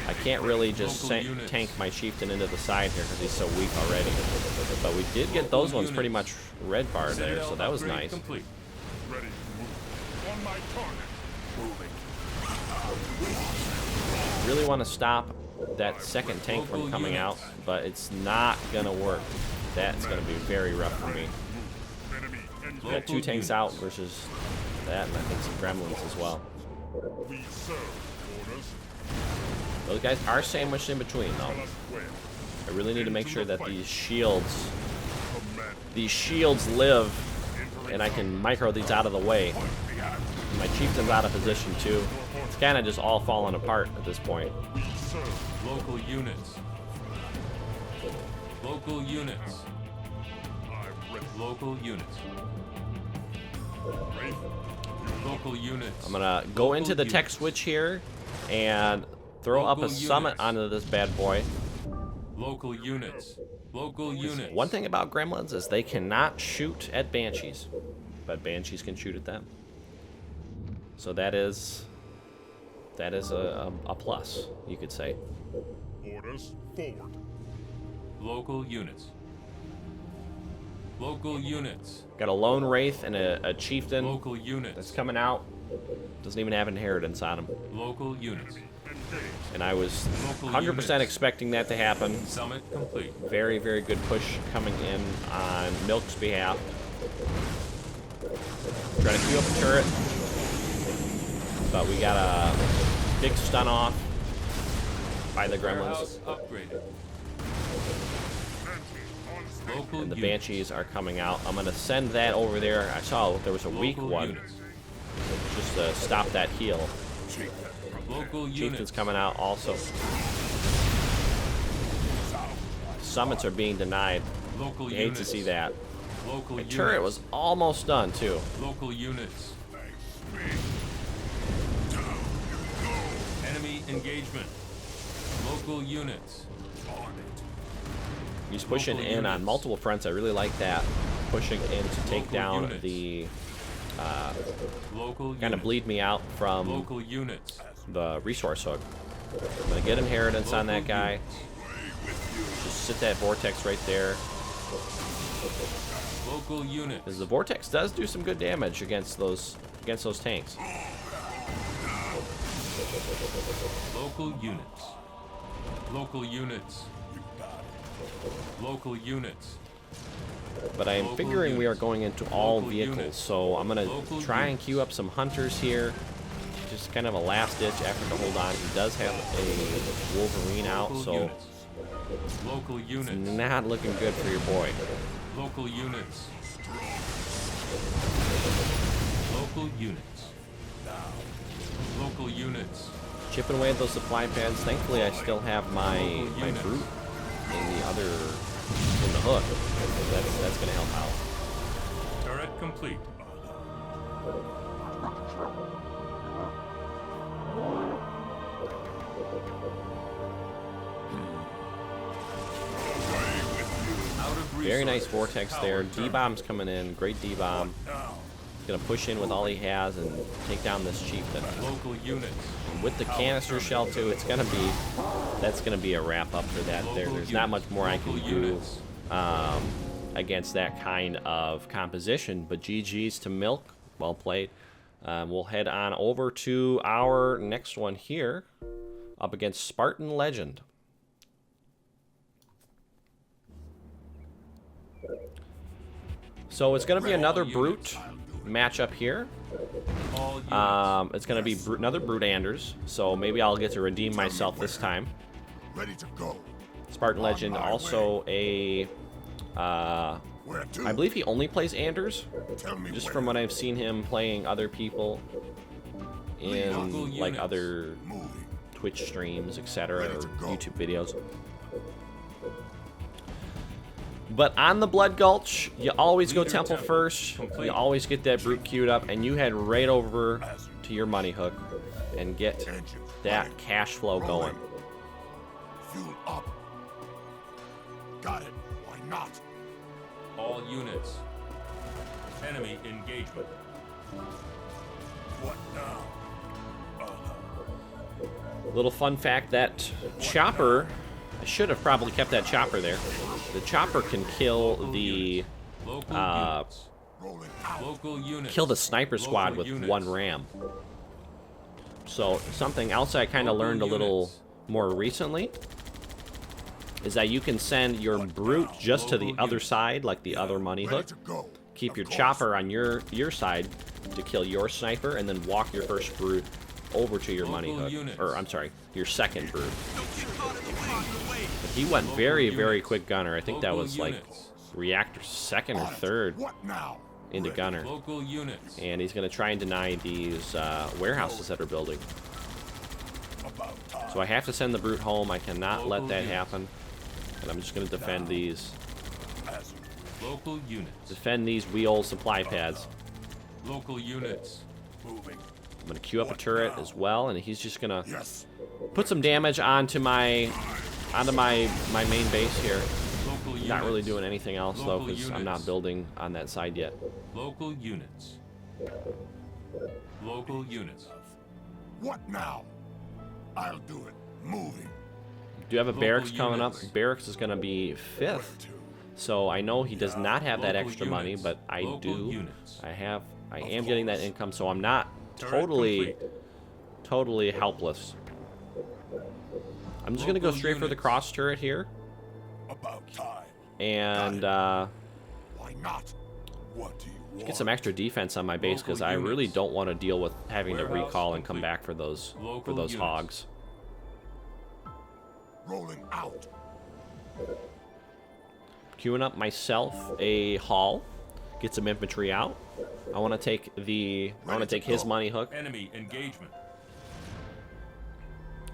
I can't really just tank my chieftain into the side here because he's so weak already. But we did get those ones pretty much red barred there, so that was nice. Complete. Ready to move. On my target. Moving. Really want to stop that second tank from coming out, but it's not gonna work. That's gonna be very rough for me. Enemy We got 2 tanks out versus that, and I think some gremlins as well. we serve. Orders. Those guys are sandwiched in between, though. Tell us where. I really need to make sure that these shields live, and I can micro these out of the way. And my chieftain's out of position too. It's kind of just all falling apart at this point. We serve. Local units. Local units. I'm ready. Local units. Wraith. Local units. I'm gonna go into the tech switch here and throw up a summit onto this bad boy. Local units. Local units. One thing about gremlins is they cannot shoot at banshees, but banshees can shoot at them. So that is a plus, you could say. Orders. Forward. Local units. Local units. Got a lone wraith and a chieftain Local units. that's coming out. Doesn't even have inheritance on him. Local units. And I was Local 100% units. expecting that to happen. Summit complete. Very, very good push coming in on Milk's behalf. Trying to queue up a turret. But we got a big stun off by the gremlins. Warehouse upgraded. Local And the units. banshees are coming out. I'm going to send that over there. I saw there was a weak Local one. units. Just to stop that heal. Local Chieftain's units. coming out also. Summits are being denied. Local You hate units. to see that. Local My units. turret was almost done too. Local units. Enemy engagement. Local units. He's pushing Local in on units. multiple fronts. I really like that. Pushing in to take Local down units. the Local kind of units. bleed me out from Local units. the resource hook. I'm gonna get inheritance on that Local guy. units. Just sit that vortex right there. Local units. Because the vortex does do some good damage against those tanks. Local units. Local units. Local units. But I am Local figuring we are units. going into all Local vehicles, units. so I'm gonna Local try and units. queue up some hunters here. Just kind of a last ditch effort to hold on. He does have a Wolverine out, Local so units. Local units. not looking good for your boy. Local units. Local units. Local units. Chipping away at those supply pads. Thankfully, I still have my Local units. brute in the hook. That's gonna help out. Turret complete. Out of Very nice resources. vortex Power there. turn. D-bomb's coming in. Great D-bomb. He's gonna push in with all he has and take down this chieftain. Local units. With the canister shell too, that's gonna be a wrap up for that. There's not much more I can Local do units. against that kind of composition. But GG's to Milk. Well played. We'll head on over to our next one here, up against Spartan Legend. So it's gonna be another brute matchup here. All units. It's gonna be another Brute Anders, so maybe I'll get to redeem myself this time. Ready to go. Spartan Legend also a, Where to? I believe he only plays Anders, Tell me just where. from what I've seen him playing other people in Local like units. other Moving. Twitch streams, etc., Ready or to go. YouTube videos. But on the Blood Gulch, you always go Leader temple temple first. complete. You always get that brute queued up, and you head right over to your money hook and get that cash flow going. Fuel up. Got it. Why not? All units. Enemy engagement. What now? Little fun fact, that chopper, I should have probably kept that chopper there. The chopper can kill the Local units. Rolling out. Local units. kill the sniper squad Local with units. one ram. So something else I kind of Local learned a little units. more recently is that you can send your brute just to the Local other units. side, like the other money Ready hook. to go. Keep Of your course. chopper on your side to kill your sniper, and then walk your first brute over to your money Local hook. units. Or I'm sorry, your second brute. But he went very, very units. quick gunner. I think that Local was like units. reactor second or On it. third What now? into Ready. gunner. Local units. And he's going to try and deny these warehouses that are building. About time. So I have to send the brute home. I cannot let Local that units. happen. And I'm just going to defend these. As Local units. Defend these wheel supply pads. Local units. moving. I'm going to queue up a turret as well, and he's just going to Yes. put some damage onto my main base here. Local units. Not really doing anything else though, Local because I'm not units. building on that side yet. Local units. Local units. What now? I'll do it. Moving. Do you have a Local barracks coming up? units. Barracks is going to be Where 5th. to? So I know he does not have that Local extra money, units. but I Local do. units. I Of am getting that course. income, so I'm not Turret totally complete. helpless. I'm just gonna go Local straight for the units. cross turret here, About time. and Why not? What do you want? get some extra defense on my base, because Local I really units. don't want to deal with having to Warehouse recall and come complete. back for those Local units. hogs. Rolling out. Queuing up myself a haul, get some infantry out. I want to take his money hook. Enemy engagement.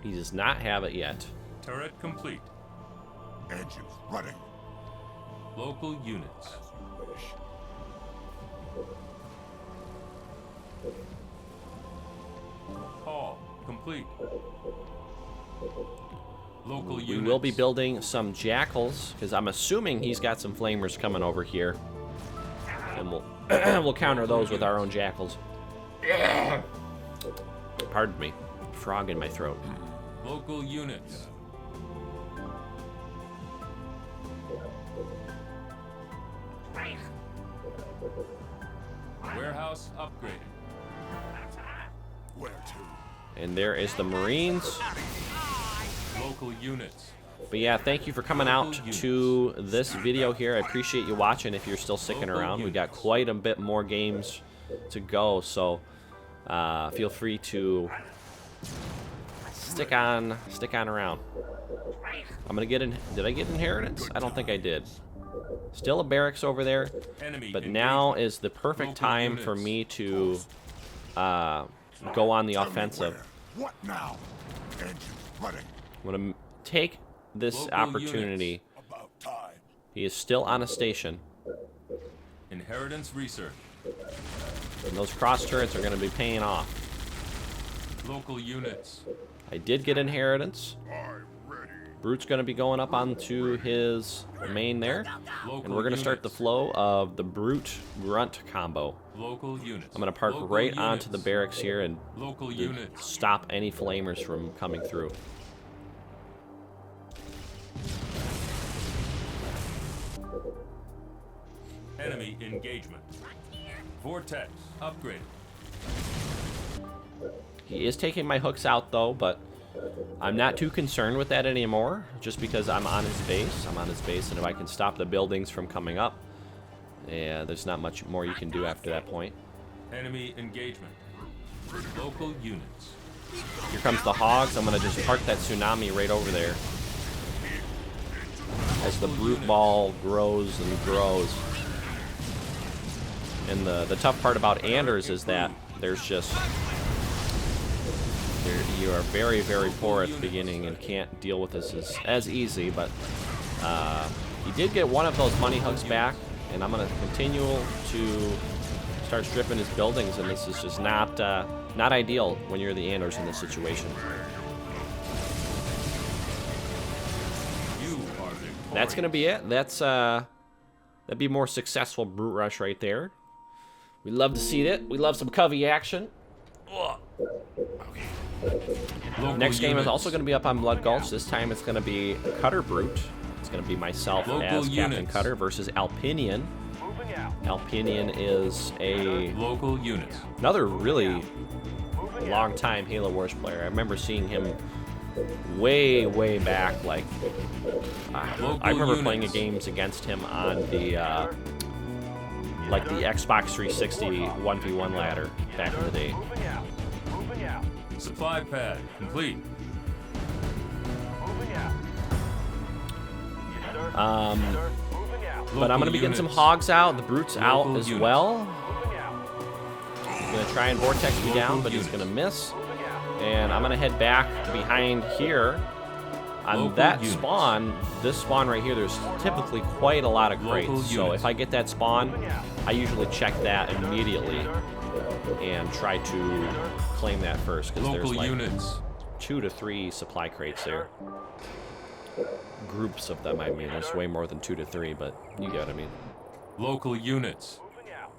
He does not have it yet. Turret complete. Engines running. Local units. Wish. Hall complete. Local We units. will be building some jackals, because I'm assuming he's got some flamers coming over here, and we'll we'll counter those with our own jackals. Pardon me, frog in my throat. Local units. Warehouse upgraded. Where to? And there is the Marines. Local units. But yeah, thank you for coming out to this video here. I appreciate you watching. If you're still sticking around, we got quite a bit more games to go, so feel free to stick on around. I'm gonna get in. Did I get inheritance? I don't think I did. Still a barracks over there, Enemy but engagement. now is the perfect Local time for units. me to go on the Tell me offensive. where. What now? Engines running. I'm gonna take this Local opportunity. About time. He is still on a station, Inheritance research. and those cross turrets are gonna be paying off. Local units. I did get inheritance. I'm ready. Brute's gonna be going up onto his main there, Local and we're gonna start the units. flow of the Brute Grunt combo. Local units. I'm gonna park Local right units. onto the barracks here and Local units. stop any flamers from coming through. Enemy engagement. Vortex upgraded. He is taking my hooks out though, but I'm not too concerned with that anymore, just because I'm on his base. I'm on his base, and if I can stop the buildings from coming up, yeah, there's not much more you can do after that point. Enemy engagement. Local units. Here comes the hogs. I'm gonna just park that tsunami right over there as the brute ball grows and grows. And the tough part about Anders is that there's just you are very, very poor at the beginning and can't deal with this as easy, but He did get one of those money hooks back, and I'm going to continue to start stripping his buildings, and this is just not ideal when you're the Anders in this situation. You are victorious. That's going to be it. That'd be more successful brute rush right there. We love to see it. We love some covey action. Local Next game is units. also going to be up on Blood Gulch. This time it's going to be Cutter Brute. It's going to be myself Local as Captain units. Cutter versus Alpinian. Moving out. Alpinian is Local units. another really long-time Halo Wars player. I remember seeing him way back. Like, I remember playing games against him on the like the Xbox 360 1v1 ladder back in the day. Moving out. Moving out. Supply pad complete. Moving out. Yes, sir. Um, Yes, sir. Moving out. But I'm gonna be getting some units. hogs out. The brute's out Local as units. well. Moving out. I'm gonna try and vortex me down, Local but he's units. gonna miss. Moving out. And I'm gonna head back behind here. On Local that units. spawn, this spawn right here, there's typically quite a lot of crates. Local So units. if I get that spawn, I usually check that immediately and try to claim that first, because there's Local like units. 2 to 3 supply crates there. Groups of them, I mean. There's way more than 2 to 3, but you get what I mean. Local units. Moving out.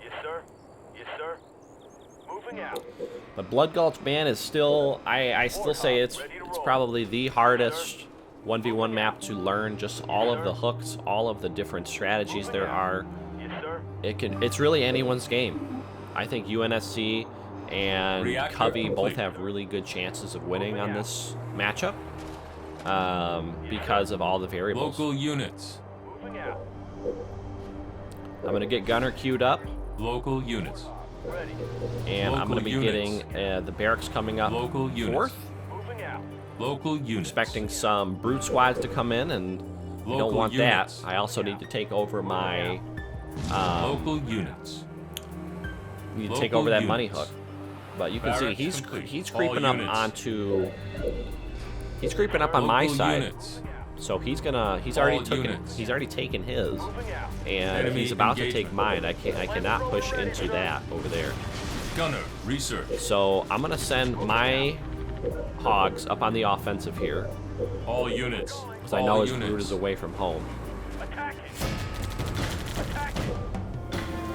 Yes, sir. Yes, sir. Moving out. But Blood Gulch, man, is still, I still say it's probably the hardest 1v1 map to learn. Just all of the hooks, all of the different strategies there are. Yes, sir. It's really anyone's game. I think UNSC and Reactor Covey both complete. have really good chances of winning on this matchup because of all the variables. Local units. Moving out. I'm going to get Gunner queued up, Local units. Ready. and I'm going to be Local units. getting the barracks coming up Local units. fourth. Moving out. Local units. Expecting some brute squads to come in, and we don't Local want units. that. I also need to take over my Local units. need to Local take over that units. money hook. But you can see Barracks he's complete. All creeping up units. onto. He's creeping up on my Local side, units. so he's already units. taken his, Moving out. and Enemy he's about to take engagement. mine. I cannot push into that over there. Gunner. Research. So I'm gonna send my hogs up on the offensive here, All units. because I All know his units. brute is away from home. Attacking. Attacking.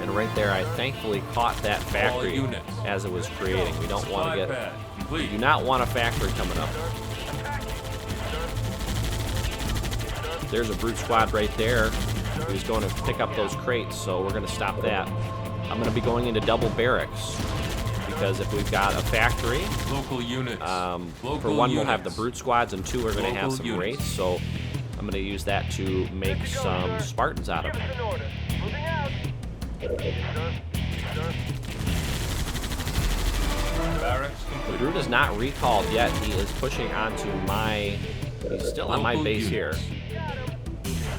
And right there, I thankfully caught that factory units. as it was creating. We don't want Supply to get, pad complete. do not want a factory coming up. There's a brute squad right there who's going to pick up those crates, so we're going to stop that. I'm going to be going into double barracks, because if we've got a factory, Local units. Local for one, units. we'll have the brute squads, and two, we're going to have Local some units. wraiths, so I'm going to use that to make some Spartans out of it. In order. Moving out. Yes, sir. Yes, sir. Barracks The complete. brute is not recalled yet. He is pushing onto my... He's still on my Local base units. here.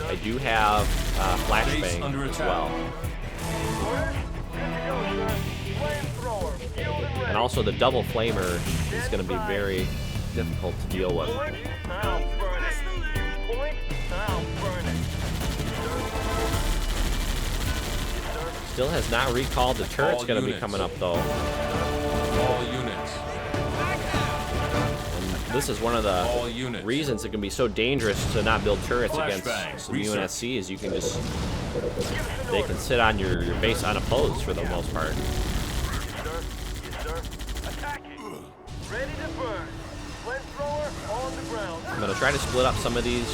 I do have Base flashbang under as attack. well. Orders. Good to go, sir. Flamethrower. Fueled and ready. And also the double flamer is going to be very difficult to deal with. Point. I'll burn it. Point. I'll burn it. Still has not recalled. The turret's All going to be units. coming up though. All units. And this is one of the All units. reasons it can be so dangerous to not build turrets Flashbang. against some Research. UNSC is you can just... They can sit on your base unopposed for the most part. Yes, sir. Yes, sir. Attacking. Ready to burn. Flamethrower on the ground. I'm going to try to split up some of these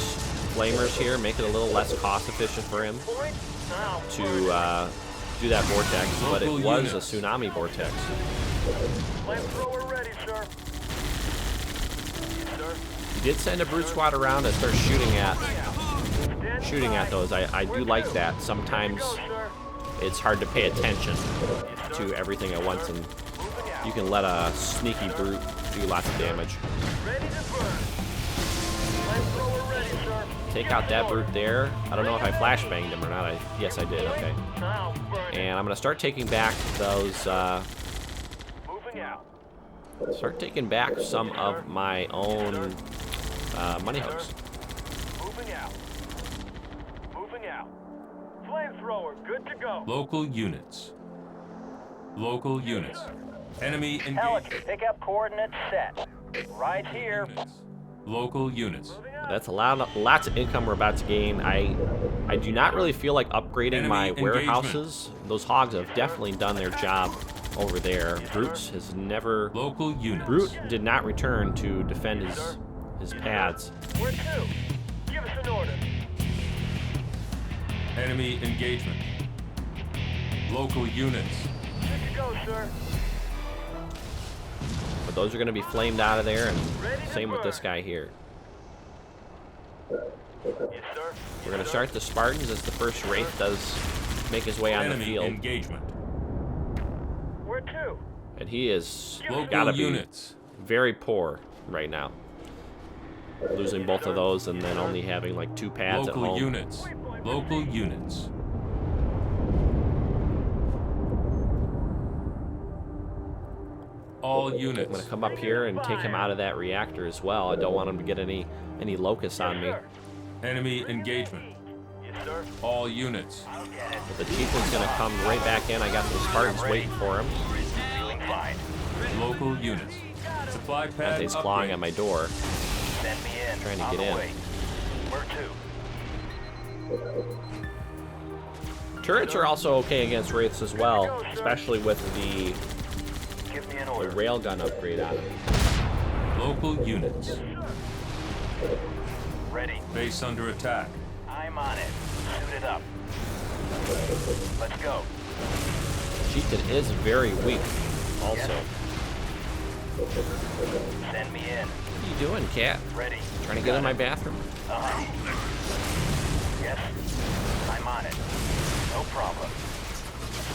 flamers here, make it a little less cost efficient for him Point. I'll burn to it. do that vortex, but it Local was units. a tsunami vortex. Flamethrower ready, sir. Yes, sir. He did send a brute squad around and start shooting at Standing by. those. I do like that. Sometimes Go, sir. it's hard to pay attention to everything at once, and Moving out. you can let a sneaky brute do lots of damage. Ready to burn. Flamethrower ready, sir. Take out that brute there. I don't know if I flashbanged him or not. Yes, I did. Okay. I'll burn it. And I'm gonna start taking back those. Moving out. Start taking back some of my own money hooks. Moving out. Good to go. Local units. Local units. Enemy Alex, engagement. pick up coordinates set. Right here. Units. Local units. That's lots of income we're about to gain. I do not really feel like upgrading Enemy my engagement. warehouses. Those hogs have definitely done their job over there. Brutes has never... Local units. Brute did not return to defend his pads. Where to? Give us an order. Enemy engagement. Local units. Good to go, sir. But those are going to be flamed out of there, and Ready to same with burn. this guy here. Yes, sir. We're going to start the Spartans as the first Wraith does make his way on the Enemy field. engagement. Where to? And he is Local got to be units. very poor right now. Losing both of those and then only having like 2 pads at Local home. units. Local units. All I'm units. going to come up here and take him out of that reactor as well. I don't want him to get any locusts on me. Enemy engagement. Yes, sir. All units. I'll get it. But the Tiefling's going to come right back in. I got the Spartans waiting for him Feeling fine. Local units. Supply as pad he's clawing at my door. Send me in. Trying to On get the in. way. Where to? Turrets are also okay against Wraiths as well, especially with the Give me an the order. railgun upgrade on him. Local units. Ready. Base under attack. I'm on it. Suit it up. Let's go. Chieftain is very weak, also. Send me in. What are you doing, cat? Ready. Trying to get in my bathroom? Uh-huh. Yes. I'm on it. No problem.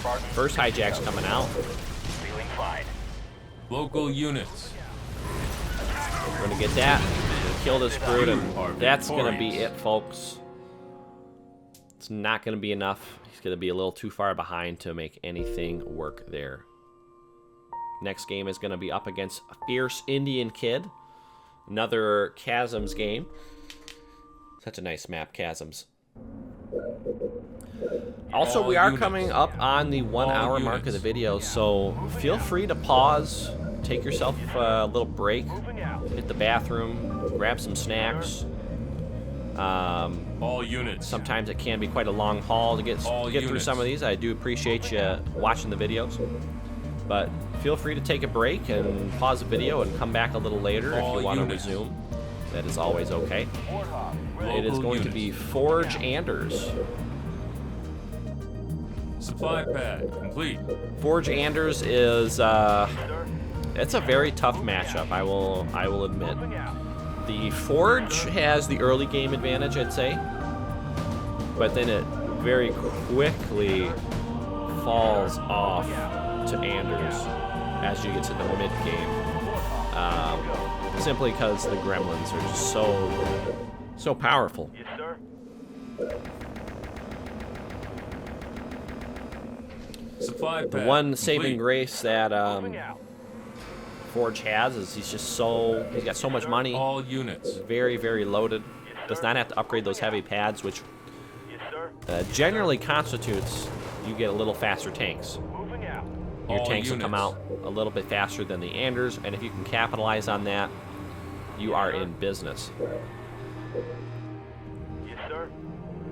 Spartan. First hijack's coming out. Feeling fine. Local units. We're gonna get that. Gonna kill this brute, and Are that's gonna be victorious. it, folks. It's not gonna be enough. He's gonna be a little too far behind to make anything work there. Next game is gonna be up against a Fierce Indian Kid. Another Chasms game. Such a nice map, Chasms. Also, we All are units. coming up on the 1 hour mark of the units. video, so feel free to pause, take yourself a little break, Moving out. hit the bathroom, grab some snacks. All units. Sometimes it can be quite a long haul to get All through units. some of these. I do appreciate you watching the videos, but feel free to take a break and pause the video and come back a little later if All you want to units. resume. That is always okay. Warthog. It is Local going to units. be Forge Anders. Supply pad complete. Forge Anders is Sir. it's a very tough matchup. I will admit. Moving out. The Forge has the early game advantage, I'd say, but then it very quickly falls off to Anders as you get to the mid game. Simply because the gremlins are just so powerful. Yes, sir. Supply pad The one complete. saving grace that Moving out. Forge has is he's got so much money, All units. very loaded. Does not have to upgrade those heavy pads, which Yes, sir. generally constitutes you get a little faster tanks. Moving out. Your All tanks will come units. out a little bit faster than the Anders, and if you can capitalize on that, you are in business. Yes, sir.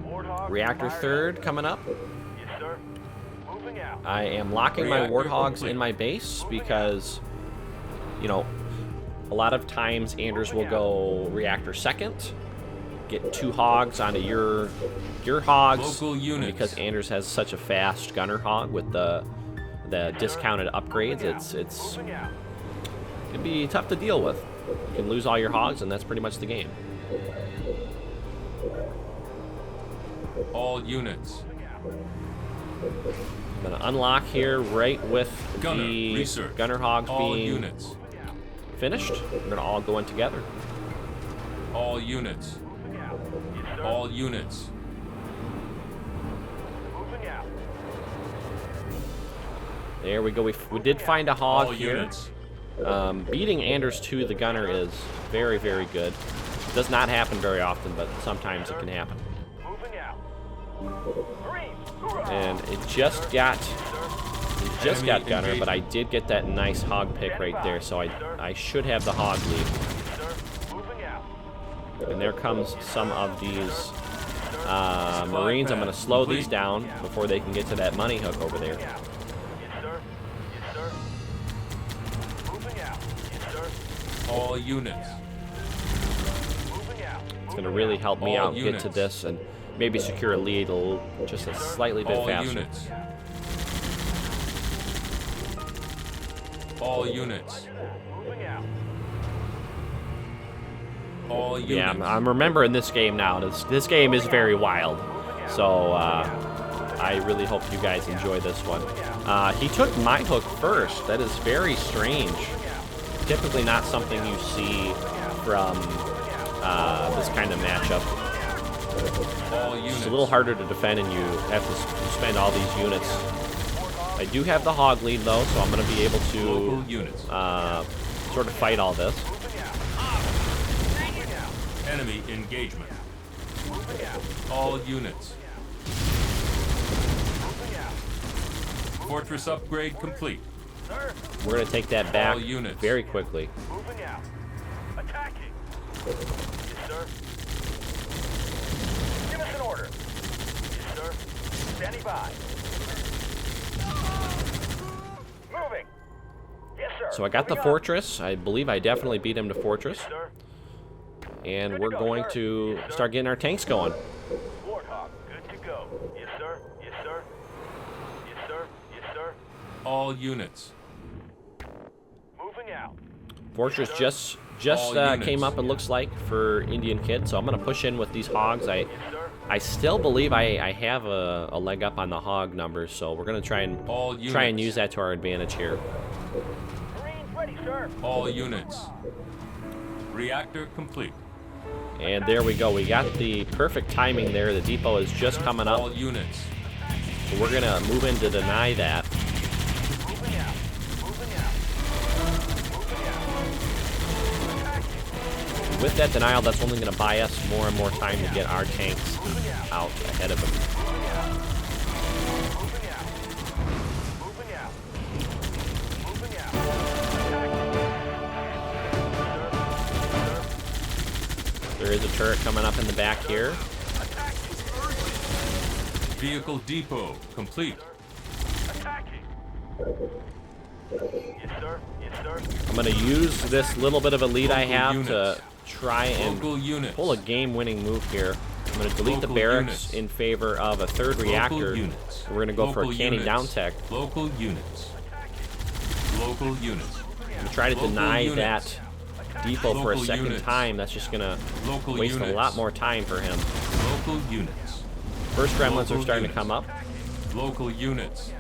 Warthog. Reactor fired third up. coming up. Yes, sir. Moving out. I am locking my Reactor Warthogs complete. in my base because, you know, a lot of times Anders will go reactor second, get 2 hogs onto your hogs, Local and units. because Anders has such a fast gunner hog with the discounted upgrades. It's Moving out. it'd be tough to deal with. You can lose all your hogs, and that's pretty much the game. All units. I'm gonna unlock here right with Gunner, the research. gunner hogs All being units. finished. We're gonna all go in together. All units. Moving out. Yes, sir. All units. Moving out. There we go. We did find a hog All here. units. Beating Anders to the gunner is very good. Does not happen very often, but sometimes it can happen. Moving out. Marines, who And it just got Gunner, but I did get that nice hog pick right there, so I should have the hog lead. And there comes some of these Marines. I'm going to slow these down before they can get to that money hook over there. All units. It's going to really help me All out units. get to this and maybe secure a lead just a slightly bit All faster. units. All units. All units. Yeah, I'm remembering this game now. This game is very wild. So I really hope you guys enjoy this one. He took my hook first. That is very strange. Typically not something you see from this kind of matchup. All units. It's a little harder to defend, and you have to spend all these units. I do have the hog lead, though, so I'm going to be able Local to units. sort of fight all this. Enemy engagement. All units. Fortress upgrade complete. We're going to take that back All units. very quickly. Moving out. Attacking. Yes, sir. Give us an order. Yes, sir. Standing by. Moving. Yes, sir. So I got the Moving up. fortress. I believe I definitely beat him to fortress. Yes, sir. And Good we're to go, going sir. to Yes, sir. start getting our tanks going. Warthog, good to go. Yes, sir. Yes, sir. Yes, sir. Yes, sir. All units. Moving out. Fortress just All units. came up, it looks like, for Indian Kid. So I'm going to push in with these hogs. Yes, sir. I still believe I have a leg up on the hog numbers, so we're going to try and All use units. that to our advantage here. Marines ready, sir. All units. Reactor complete. And there we go. We got the perfect timing there. The depot is just coming up. All units. So we're going to move in to deny that. Moving out. Moving out. Moving out. Attacking. With that denial, that's only going to buy us more and more time to get our tanks out ahead of them. Moving out. Moving out. Moving out. Moving out. Attacking. There is a turret coming up in the back here. Vehicle depot complete. Attacking. Yes, sir. Yes, sir. I'm going to use this little bit of a lead I Local have units. to try and Local units. pull a game-winning move here. I'm going to delete the Local barracks units. in favor of a third Local reactor. units. We're going to go for a Local canny units. down tech. Local units. Local units. I'm going to try to Local deny units. that depot for a Local second units. time. That's just going to Local waste units. a lot more time for him. Local units. First gremlins Local are starting units. to come up. Local units.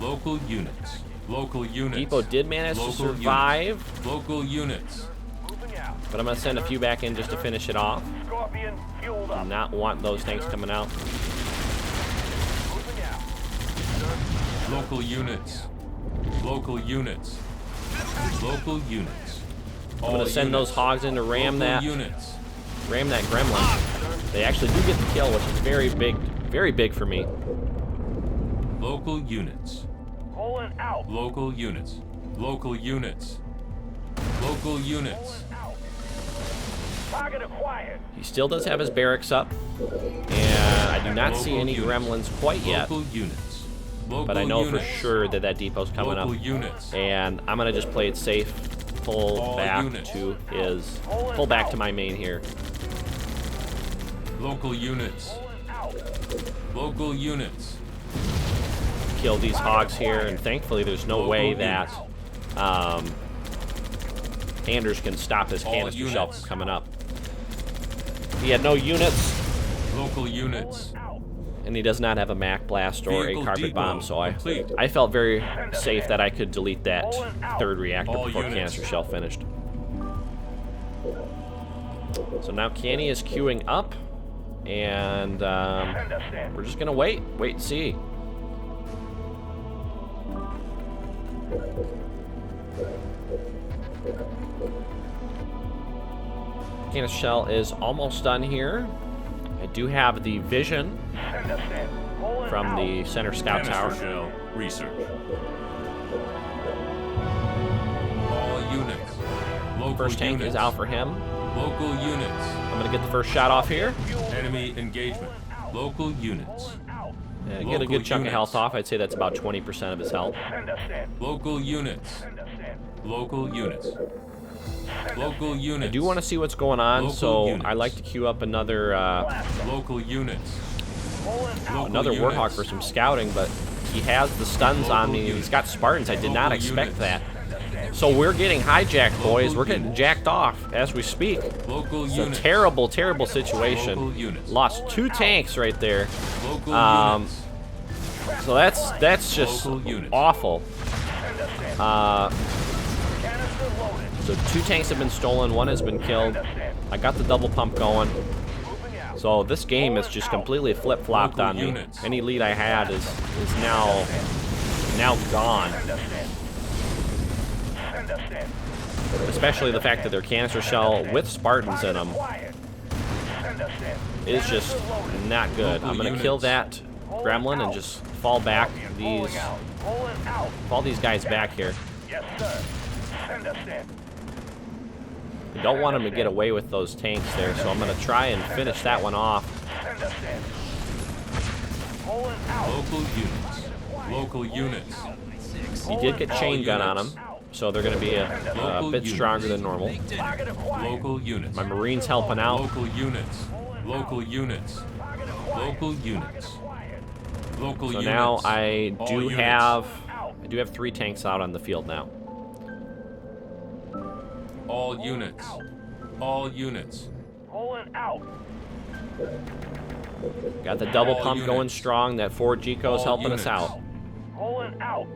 Local units. Local units. Depot did manage to Local survive, units. Local units. Moving out. but I'm going to send a few back in just to finish it off. Scorpion fueled Do up. not want those tanks coming out. Moving out. Local units. Local units. Local units. I'm going to send those hogs in to ram that Units. gremlin. They actually do get the kill, which is very big for me. Local units. Rolling out. Local units. Local units. Local units. Out. Target acquired. He still does have his barracks up, and I do not see Local any units. gremlins quite yet, Local units. Local but I know for units. sure that that depot's coming up. Local units. And I'm going to just play it safe, pull All back units. pull back to my main here. Local units. Rolling out. Local units. Kill these hogs here, and thankfully there's no Local way that units. Anders can stop his All canister shell units. from coming up. He had no units, Local units. and he does not have a Mac Blast or a Vehicle Carpet depot Bomb, so complete. I felt very safe that I could delete that third reactor All before units. canister shell finished. So now Canny is queuing up, and Send us in. we're just gonna wait and see. Canister shell is almost done here, I do have the vision Send us in. Pulling from out. the center scout Canister tower. shell research. All units. Local First tank units. is out for him. Local units. I'm gonna get the first shot off here. Enemy engagement. Local units. Yeah, get a Local good chunk of units. health off. I'd say that's about 20% of his health. Send us in. Local units. Send us in. Local units. Local units. I do want to see what's going on, Local so units. I like to queue up another Local units. Pulling out. another Local Warthog units. for some scouting, but he has the stuns on me. He's got Spartans. I did not Local expect units. that. So we're getting hijacked, boys. Local We're getting units. jacked off as we speak. Local It's a units. terrible, terrible situation. Local units. Lost 2 tanks right there. Local Um, units. So that's just Local units. awful. Canister loaded. So 2 tanks have been stolen. 1 has been killed. I got the double pump going. Moving out. So this game is just completely flip-flopped Local on me. units. Any lead I had is now gone. Send us in. Send us in. Especially the fact that their canister shell with Spartans in them Quiet. Send us in. is just not good. Local I'm gonna units. kill that gremlin and just fall back these Pulling out. Pulling out. fall these guys back here. Yes, sir. Send us in. I don't want them to get away with those tanks there, so I'm gonna try and finish that one off. Send us in. Pulling out. Local units. Local units. He did get chain gun on him, so they're gonna be a Local bit units. stronger than normal. Target acquired. Local units. My Marines helping out. Local units. Local units. Local units. Local So units. now I All do units. have 3 tanks out on the field now. All units. All units. Pulling out. Got the double All pump units. going strong. That 4 G-Co's All helping us units. out. Pulling out.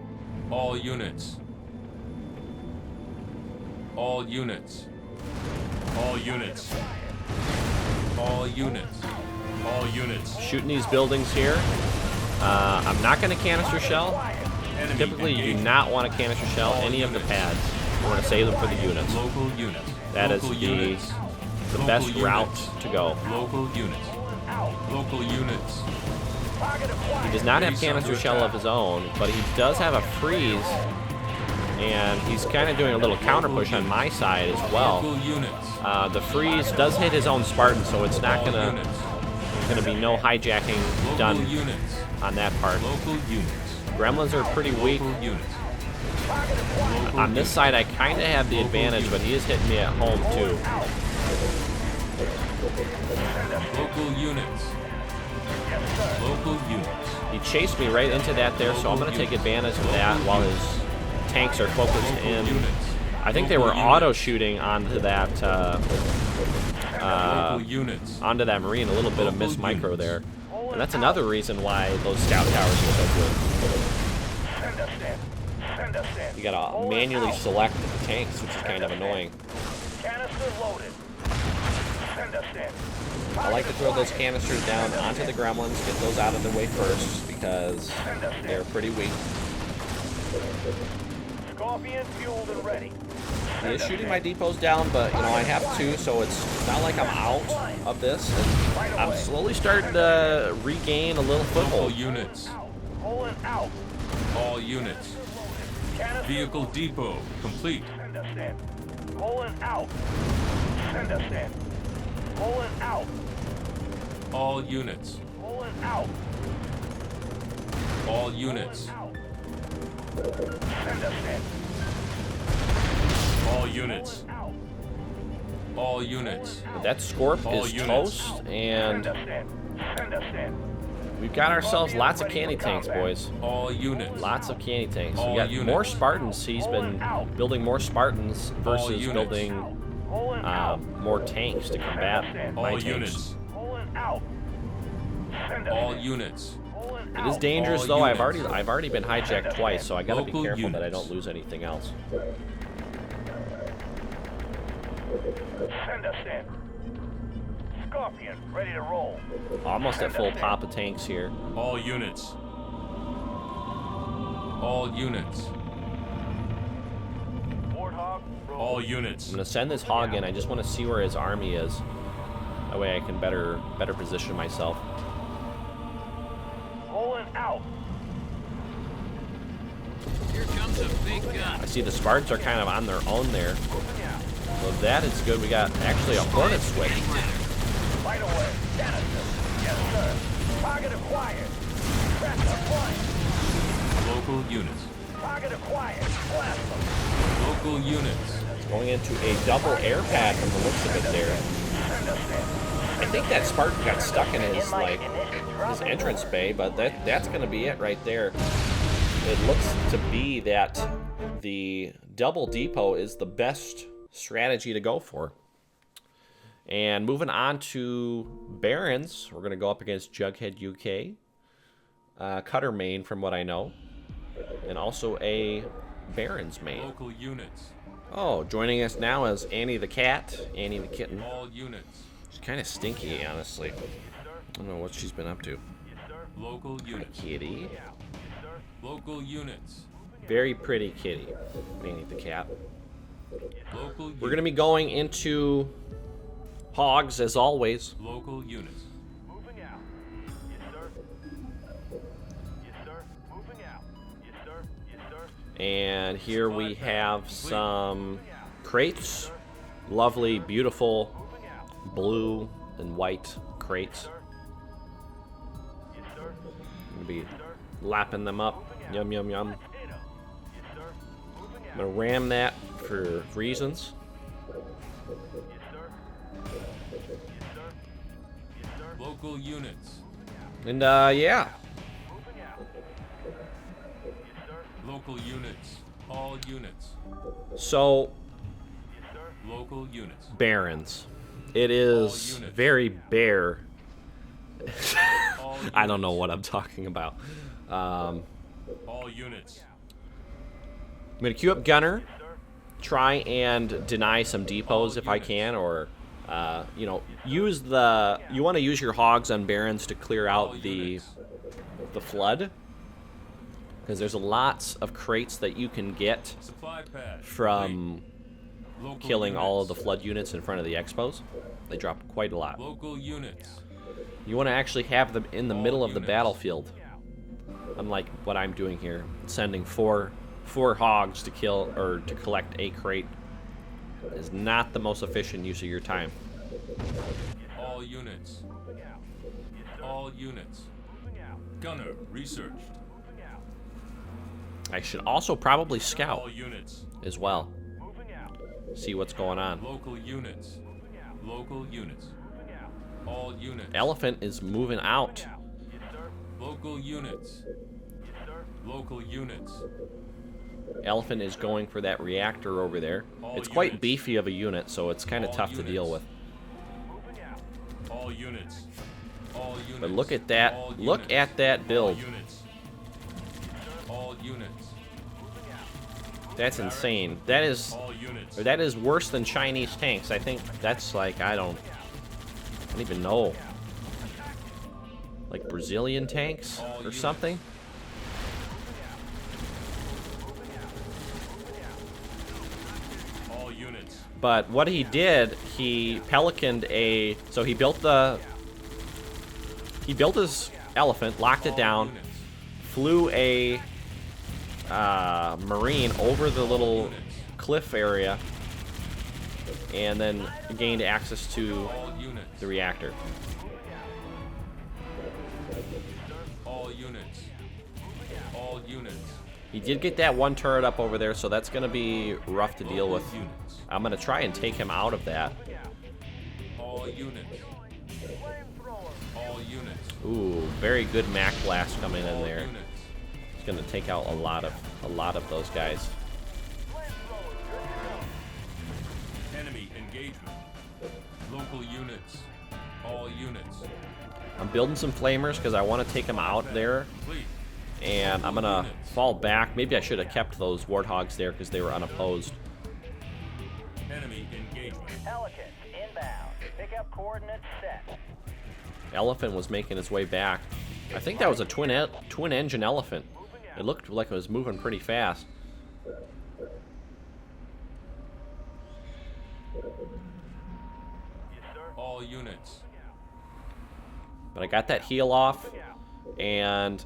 All units. All units. All units. All units. All units. Shooting these buildings here. I'm not going to canister shell. Enemy Typically, you do engagement. not want to canister shell All any of the units. pads. You want to save them for the units. Local units. That is Local the units. the Local best units. route to go. Local units. Local units. Target acquired. He does not have Freeze canister under shell attack. of his own, but he does have a freeze, and he's kind of doing a little counter push on my side as well. Local units. The freeze does hit his own Spartan, so it's not All gonna units. be no hijacking Local done units. on that part. Local units. Gremlins are pretty weak. Local units. On this side, I kind of have the advantage, but he is hitting me at home too. Local units. Local units. He chased me right into that there, so I'm going to take advantage of that while his tanks are focused Local in. units. I think they were Local auto units. shooting onto that Local units. onto that Marine. A little bit of Local miss micro units. there, and that's another reason why those scout towers are so good. Send us in. Send us in. You got to manually select the tanks, which is kind of annoying. Canister loaded. Send us in. I like to throw those canisters down onto the gremlins, get those out of the way first because they're pretty weak. Scorpion fueled and ready. He is shooting my depots down, but you know I have 2, so it's not like I'm out of this. And I'm slowly starting to regain a little Local foothold. units. Pulling out. All units. Canister Vehicle depot complete. Send us in. Pulling out. Send us in. Pulling out. All units. Pulling out. All units. Out. Send us in. All units. Out. All units. That Scorp All is units. toast, and Send us in. Send us in. we've got ourselves lots of candy tanks, boys. All units. Lots of candy tanks. We All got units. more Spartans. He's been building more Spartans versus units. building Pulling out. more tanks to combat my All tanks. units. Pulling out. Send us All in. units. Pulling It is out. dangerous All though. I've units. already been hijacked twice, so I gotta be Local careful that I units. don't lose anything else. Send us in. Scorpion ready to roll. Almost at full pop of tanks here. All units. All units. Warthog roll. All units. I'm gonna send this hog in. I just want to see where his army is. That way I can better position myself. Rolling out. Here comes a big gun. I see the Spartans are kind of on their own there. So that is good. We got actually a Hornet switch. Right away. Genesis. Yes, sir. Target acquired. Track applied. Local units. Target acquired. Blast them. Local units. Going into a double air pad from the looks of it there. I think that Spartan got stuck in his his entrance bay, but that's going to be it right there. It looks to be that the double depot is the best strategy to go for. And moving on to Barons, we're going to go up against Jughead UK, Cutter main from what I know, and also a Barons main. Local units. Oh, joining us now is Annie the cat, Annie the kitten. All units. She's kind of stinky, honestly. I don't know what she's been up to. Local units. Kitty. Local units. Very pretty kitty, Annie the cat. Local units. We're going to be going into hogs, as always. Local units. Moving out. Yes, sir. Yes, sir. Moving out. Yes, sir. Yes, sir. And here we have some crates. Lovely, beautiful blue and white crates. Yes, sir. I'm going to be lapping them up. Yum, yum, yum. Yes, sir. Moving I'm out. going to ram that for reasons. Yes, sir. Yes, sir. Yes, sir. Local units. And, yeah. Moving out. Yes, sir. Local units. All units. So, Yes, sir. Local units. Barons. It is units. very bare. All I don't know units. what I'm talking about. All units. I'm going to queue up Gunner, try and deny some depots if I can, or, you know, use the... You want to use your hogs on Barons to clear All out the units. flood, because there's lots of crates that you can get Supply pad. from Local killing all of the units. flood units in front of the expos. They drop quite a lot. Local units. You want to actually have them in the All middle of the units. battlefield, unlike what I'm doing here, sending four hogs to kill or to collect a crate is not the most efficient use of your time. All units. All units. Gunner researched. I should also probably scout All units. as well, see what's going on. Local units. Local units. All units. Elephant is moving out. Local units. Local units. Elephant is going for that reactor over there. All It's quite units. beefy of a unit, so it's kind of All tough to deal with. units. All units. All units. But look at that. All Look units. at that build. All units. All units. That's insane. That is... All units. Or that is worse than Chinese tanks. I think that's like, I don't even know. Like Brazilian tanks All or units. something. All units. But what he did, he pelicaned a... So he built his elephant, locked it All down, units. flew a marine over the little Units. cliff area, and then gained access to All units. the reactor. All units. All units. He did get that one turret up over there, so that's going to be rough to deal with. Local units. I'm going to try and take him out of that. All units. All units. Ooh, very good Mac blast coming in All there. units. It's going to take out a lot of those guys. Enemy engagement. Local units. All units. I'm building some flamers because I want to take him out there, Complete. and I'm going to fall back. Maybe I should have kept those warthogs there because they were unopposed. Enemy engagement. Pelicans inbound. Pick up coordinates set. Elephant was making his way back. I think that was a twin engine elephant. It looked like it was moving pretty fast. All All units. But I got that heal off, and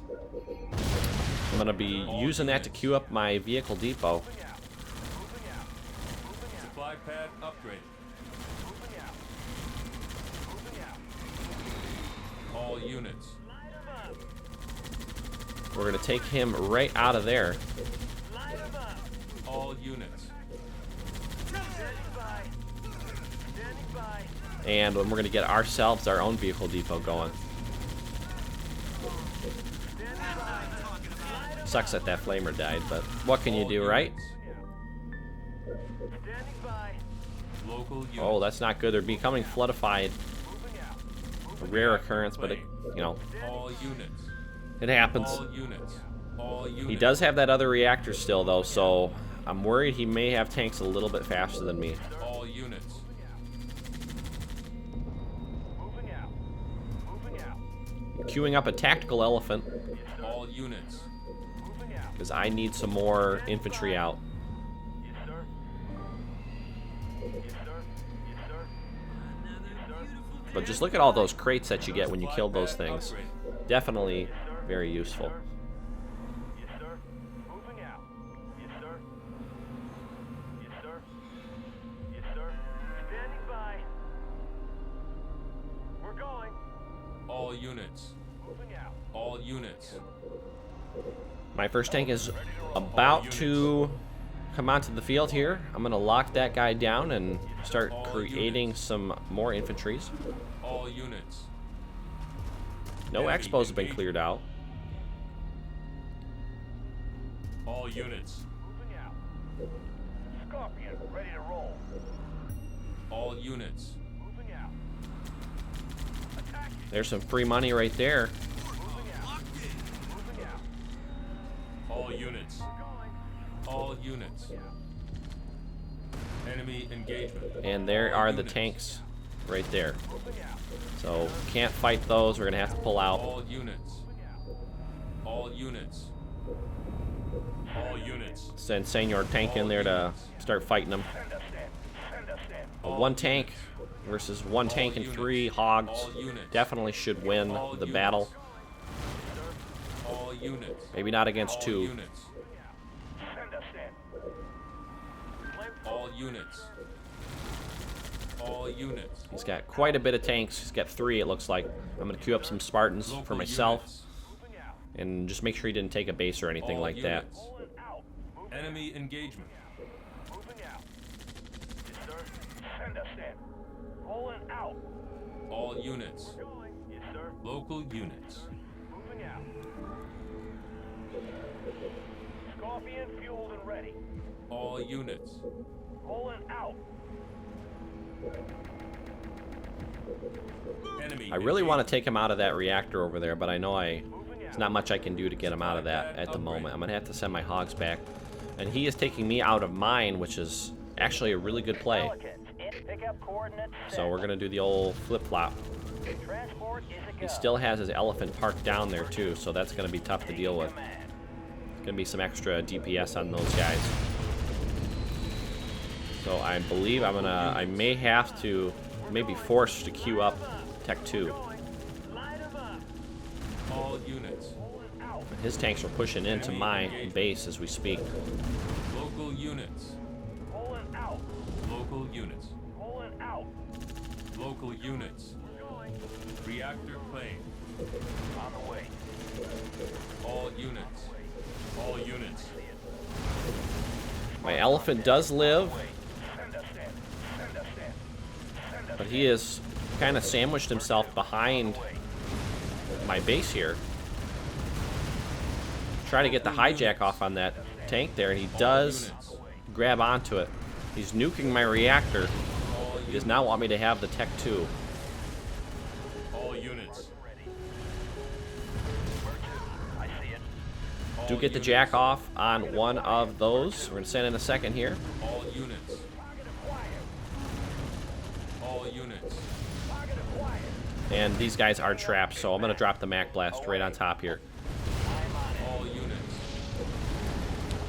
I'm going to be using that to queue up my vehicle depot. Supply pad upgraded. All units. We're going to take him right out of there. All units. And we're going to get ourselves our own vehicle depot going. Sucks that that flamer died, but what can you do, right? Local units. Oh, that's not good. They're becoming floodified. A rare occurrence, but it, you know, All units. it happens. All units. All units. He does have that other reactor still, though, so I'm worried he may have tanks a little bit faster than me. All units. Queuing up a tactical elephant, All units. because I need some more infantry out. But just look at all those crates that you get when you kill those things. Definitely very useful. All units. All units. My first tank is about to come onto the field here. I'm going to lock that guy down and start creating some more infantries. All units. No expos have been cleared out. All units. Scorpion, ready to roll. All units. There's some free money right there. All units. All units. Enemy engagement. And there are the tanks right there. So can't fight those. We're going to have to pull out. All units. All units. All units. Send Senor Tank in there to start fighting them. One tank versus one tank and 3 hogs definitely should win the battle. All units. Maybe not against All 2. units. All units. All units. He's got quite a bit of tanks. He's got 3, it looks like. I'm going to queue up some Spartans for Local myself. units. And just make sure he didn't take a base or anything All like that. units. Enemy engagement. All units. Local units. Scorpion fueled and ready. All units. Pulling out. Enemy I really want to take him out of that reactor over there, but I know there's not much I can do to get him out of that at the moment. I'm going to have to send my hogs back. And he is taking me out of mine, which is actually a really good play. So we're going to do the old flip-flop. He still has his elephant parked down there too, so that's going to be tough to deal with. Going to be some extra DPS on those guys. So I believe I may have to, maybe forced to queue up Tech 2. All units. His tanks are pushing into my base as we speak. Local units. Local units. Local units. Reactor claim. On the way. All units. All units. My elephant does live, but he has kind of sandwiched himself behind my base here. Try to get the hijack off on that tank there, and he does grab onto it. He's nuking my reactor. He does not want me to have the Tech 2. All units. Do get the jack off on one of those. We're going to send in a second here. All units. All units. And these guys are trapped, so I'm going to drop the Mac Blast right on top here. All units.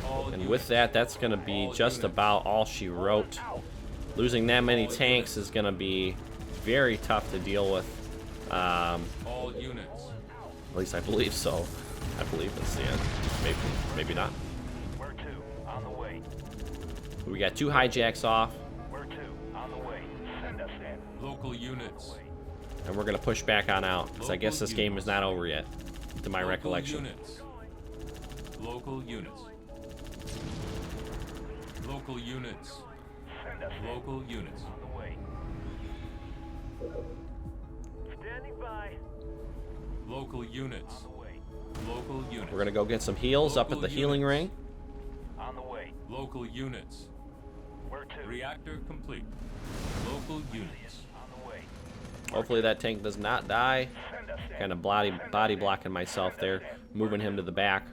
All And with that, that's going to be just about all she wrote. Losing that many tanks is going to be very tough to deal with. All units. At least I believe so. I believe it's the end. Maybe not. Where to? On the way. We got 2 hijacks off, Where to? On the way. Send us in. Local units. and we're gonna push back on out because I guess this game is not over yet, to my recollection. Units. Local units. Local units. Send us in. Local units. On the way. Standing by. Local units. On the way. Local units. We're gonna go get some heals up at the healing ring. On the way. Local units. Where to? Reactor complete. Local units. On the way. Hopefully that tank does not die. Send us in. Kind of body blocking myself there, moving him to the back.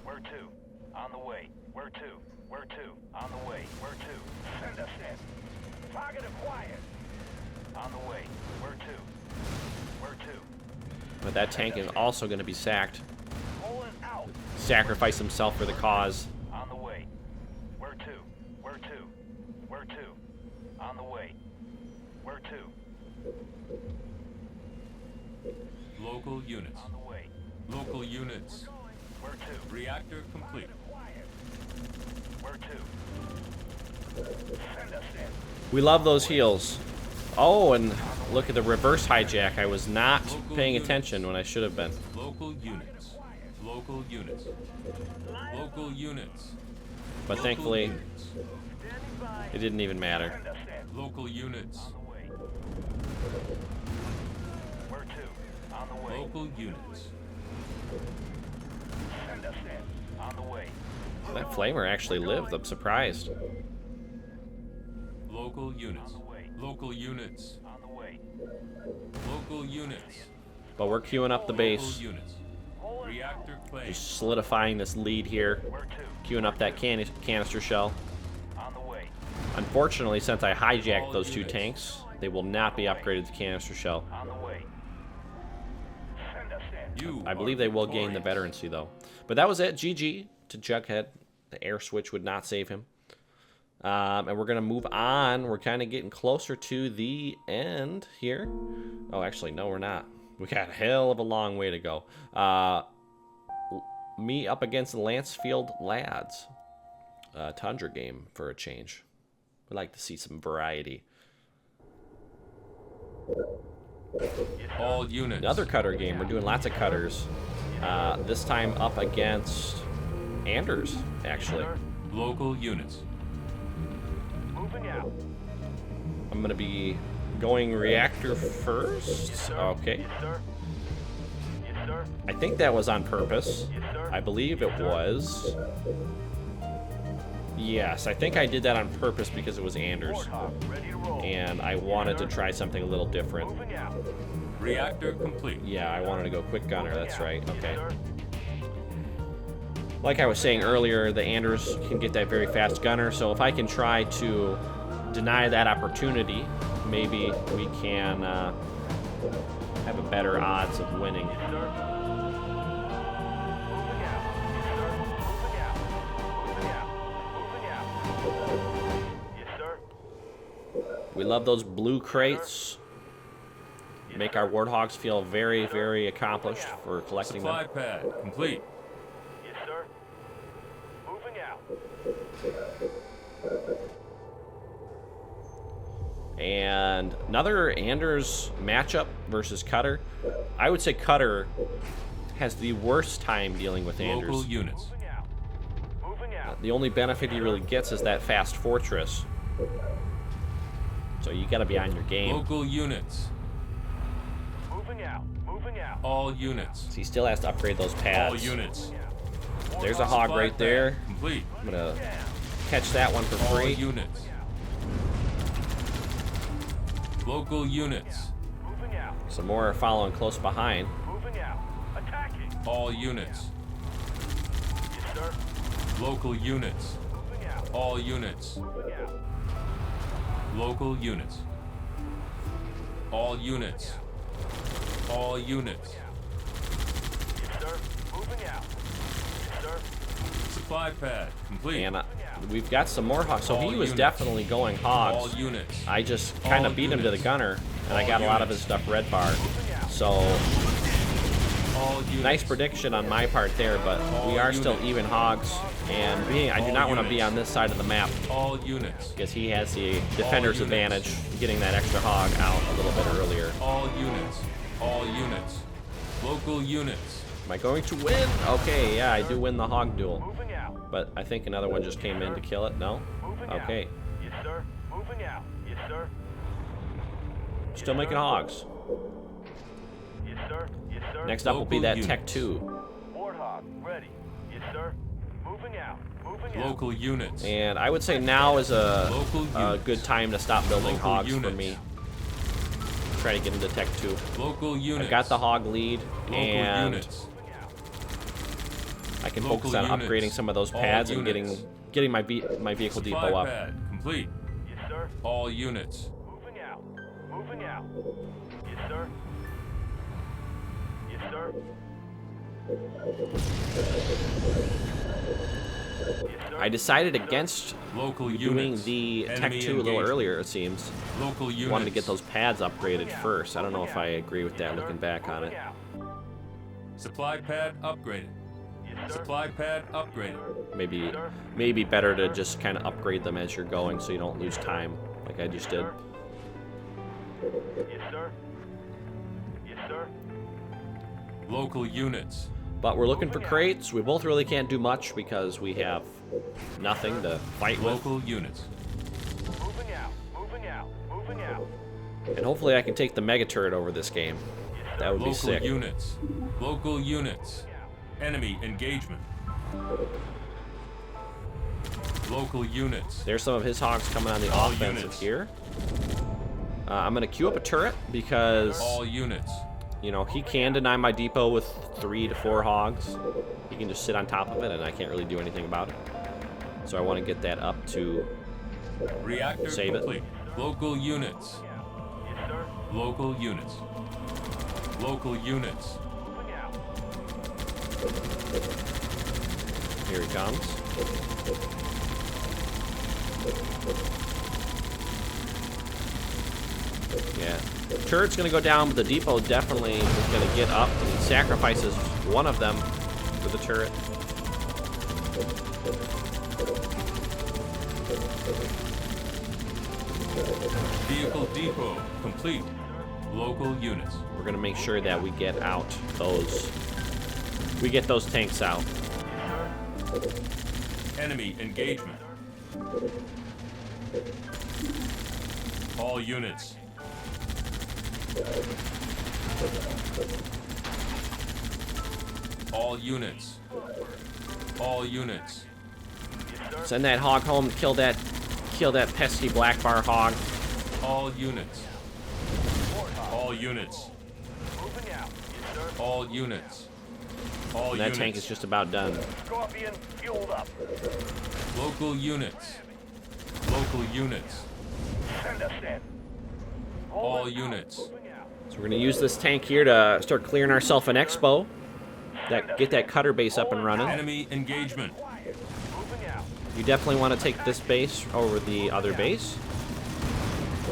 Where to? On the way. Where to? Where to? On the way. Where to? Send us in. Target acquired. On the way. Where to? Where to? But that tank is also going to be sacked. Pulling out. Sacrifice himself for the cause. On the way. Where to? Where to? Where to? On the way. Where to? Local units. On the way. Local units. Where to? Reactor complete. Where to? Send us in. We love those heals. Oh, and look at the reverse hijack. I was not paying attention when I should have been. Local units. Local units. Local units. But thankfully, it didn't even matter. Send us in. Local units. On the way. Where to? On the way. Local units. Send us in. On the way. That flamer actually lived. I'm surprised. Local units. Local units. On the way. Local units. But we're queuing up the base. Local units. Reactor claimed. Just solidifying this lead here. Where to? Queuing up that canister shell. On the way. Unfortunately, since I hijacked those 2 tanks, they will not be upgraded to canister shell. On the way. Send us in. You I believe are they will gain the victorious. veterancy, though. But that was it. GG to Jughead. The air switch would not save him. And we're going to move on. We're kind of getting closer to the end here. Oh, actually, no, we're not. We got a hell of a long way to go. Me up against the Lancefield Lads. Tundra game for a change. We'd like to see some variety. All units. Another cutter game. We're doing lots of cutters. This time up against Anders, actually. Local units. Moving out. I'm going to be going reactor first. Okay. Yes, sir. Yes, sir. I think that was on purpose. Yes, sir. I believe it was. Yes, I think I did that on purpose because it was Anders. Warthog, ready to roll. And I wanted to try something a little different. Moving out. Reactor complete. Yeah, I wanted to go quick gunner. That's right. Yes, Okay. sir. Like I was saying earlier, the Anders can get that very fast gunner. So if I can try to deny that opportunity, maybe we can have a better odds of winning. Yes, sir. Moving out. Yes, sir. Moving out. Moving out. Moving out. Yes, sir. We love those blue crates. Make our Warthogs feel very, very accomplished for collecting Supply them. pad complete. Yes, sir. Moving out. And another Anders matchup versus Cutter. I would say Cutter has the worst time dealing with Local Anders. units. Moving out. Moving out. The only benefit he really gets is that fast fortress. So you got to be on your game. Local units. Moving out. Moving out. All units. So he still has to upgrade those All pads. units. There's a hog Supply right pad there. Complete. I'm gonna catch that one for All free. units. Local units. Moving out. Some more are following close behind. Moving out. Attacking. All units. Yes, sir. Local units. Moving out. All units. Moving out. Local units. All units. All units. Yes, sir. Moving out. Yes, sir. Supply pad complete. And we've got some more hogs. So he was definitely going All hogs. units. I just kind All of beat him to the units. gunner, and I All got a lot of his units. stuff red bar. So All units. nice prediction on my part there, but we are still even hogs. And I do not want to be on this side of the map All units. because he has the defender's units. advantage, getting that extra hog out a little bit earlier. All units. All units. Local units. Am I going to win? Okay, yeah, I do win the hog duel. Moving out. But I think another one just came in to kill it. No? Moving out. Okay. Yes, sir. Moving out. Yes, sir. Still making hogs. Yes, sir. Yes, sir. Next up will be Local that Tech units. 2. Warthog, ready. Yes, sir. Moving out. Moving out. Local units. And I would say now is a Local units. good time to stop building Local hogs for units. me. Try to get into Tech 2. Local units. I got the hog lead, Local and units. I can Local focus on units. upgrading some of those All pads and units. getting my vehicle Supply depot up. pad complete. Yes, sir. All units. Moving out. Moving out. Yes, sir. Yes, sir. Yes, sir. I decided against Local doing units. the Tech Enemy 2 a little engagement. earlier, it seems. Local units. Wanted to get those pads upgraded first. I don't know if I agree with that looking back on it. Moving out. Supply pad upgraded. Yes, sir. Supply pad upgraded. Maybe better to just kind of upgrade them as you're going so you don't lose time like I just did. Yes, sir. Yes, sir. Local units. But we're looking for crates. We both really can't do much because we have nothing to fight with. Local units. Moving out. Moving out. Moving out. And hopefully I can take the mega turret over this game. That would be Local sick. units. Local units. Enemy engagement. Local units. There's some of his hogs coming on the All offensive units. here. I'm going to queue up a turret because, All units. you know, he can deny my depot with 3 to 4 hogs. He can just sit on top of it and I can't really do anything about it. So I want to get that up to Reactor Save it. complete. Local units. Yes, sir. Local units. Local units. Moving out. Here he comes. Yeah. Turret's going to go down, but the depot definitely is going to get up. And he sacrifices one of them for the turret. Vehicle depot complete. Local units. We're going to make sure that we get out those... We get those tanks out. Enemy engagement. All units. All units. All units. Send that hog home to kill that pesky black bar hog. All units. All units. Moving out. Yes, sir. All units. All And that units. tank is just about done. Scorpion fueled up. Local units. Local units. Send us in. All units. Moving out. So we're going to use this tank here to start clearing ourselves an expo. Get that cutter base up and running. Enemy engagement. Moving out. You definitely want to take this base over the other base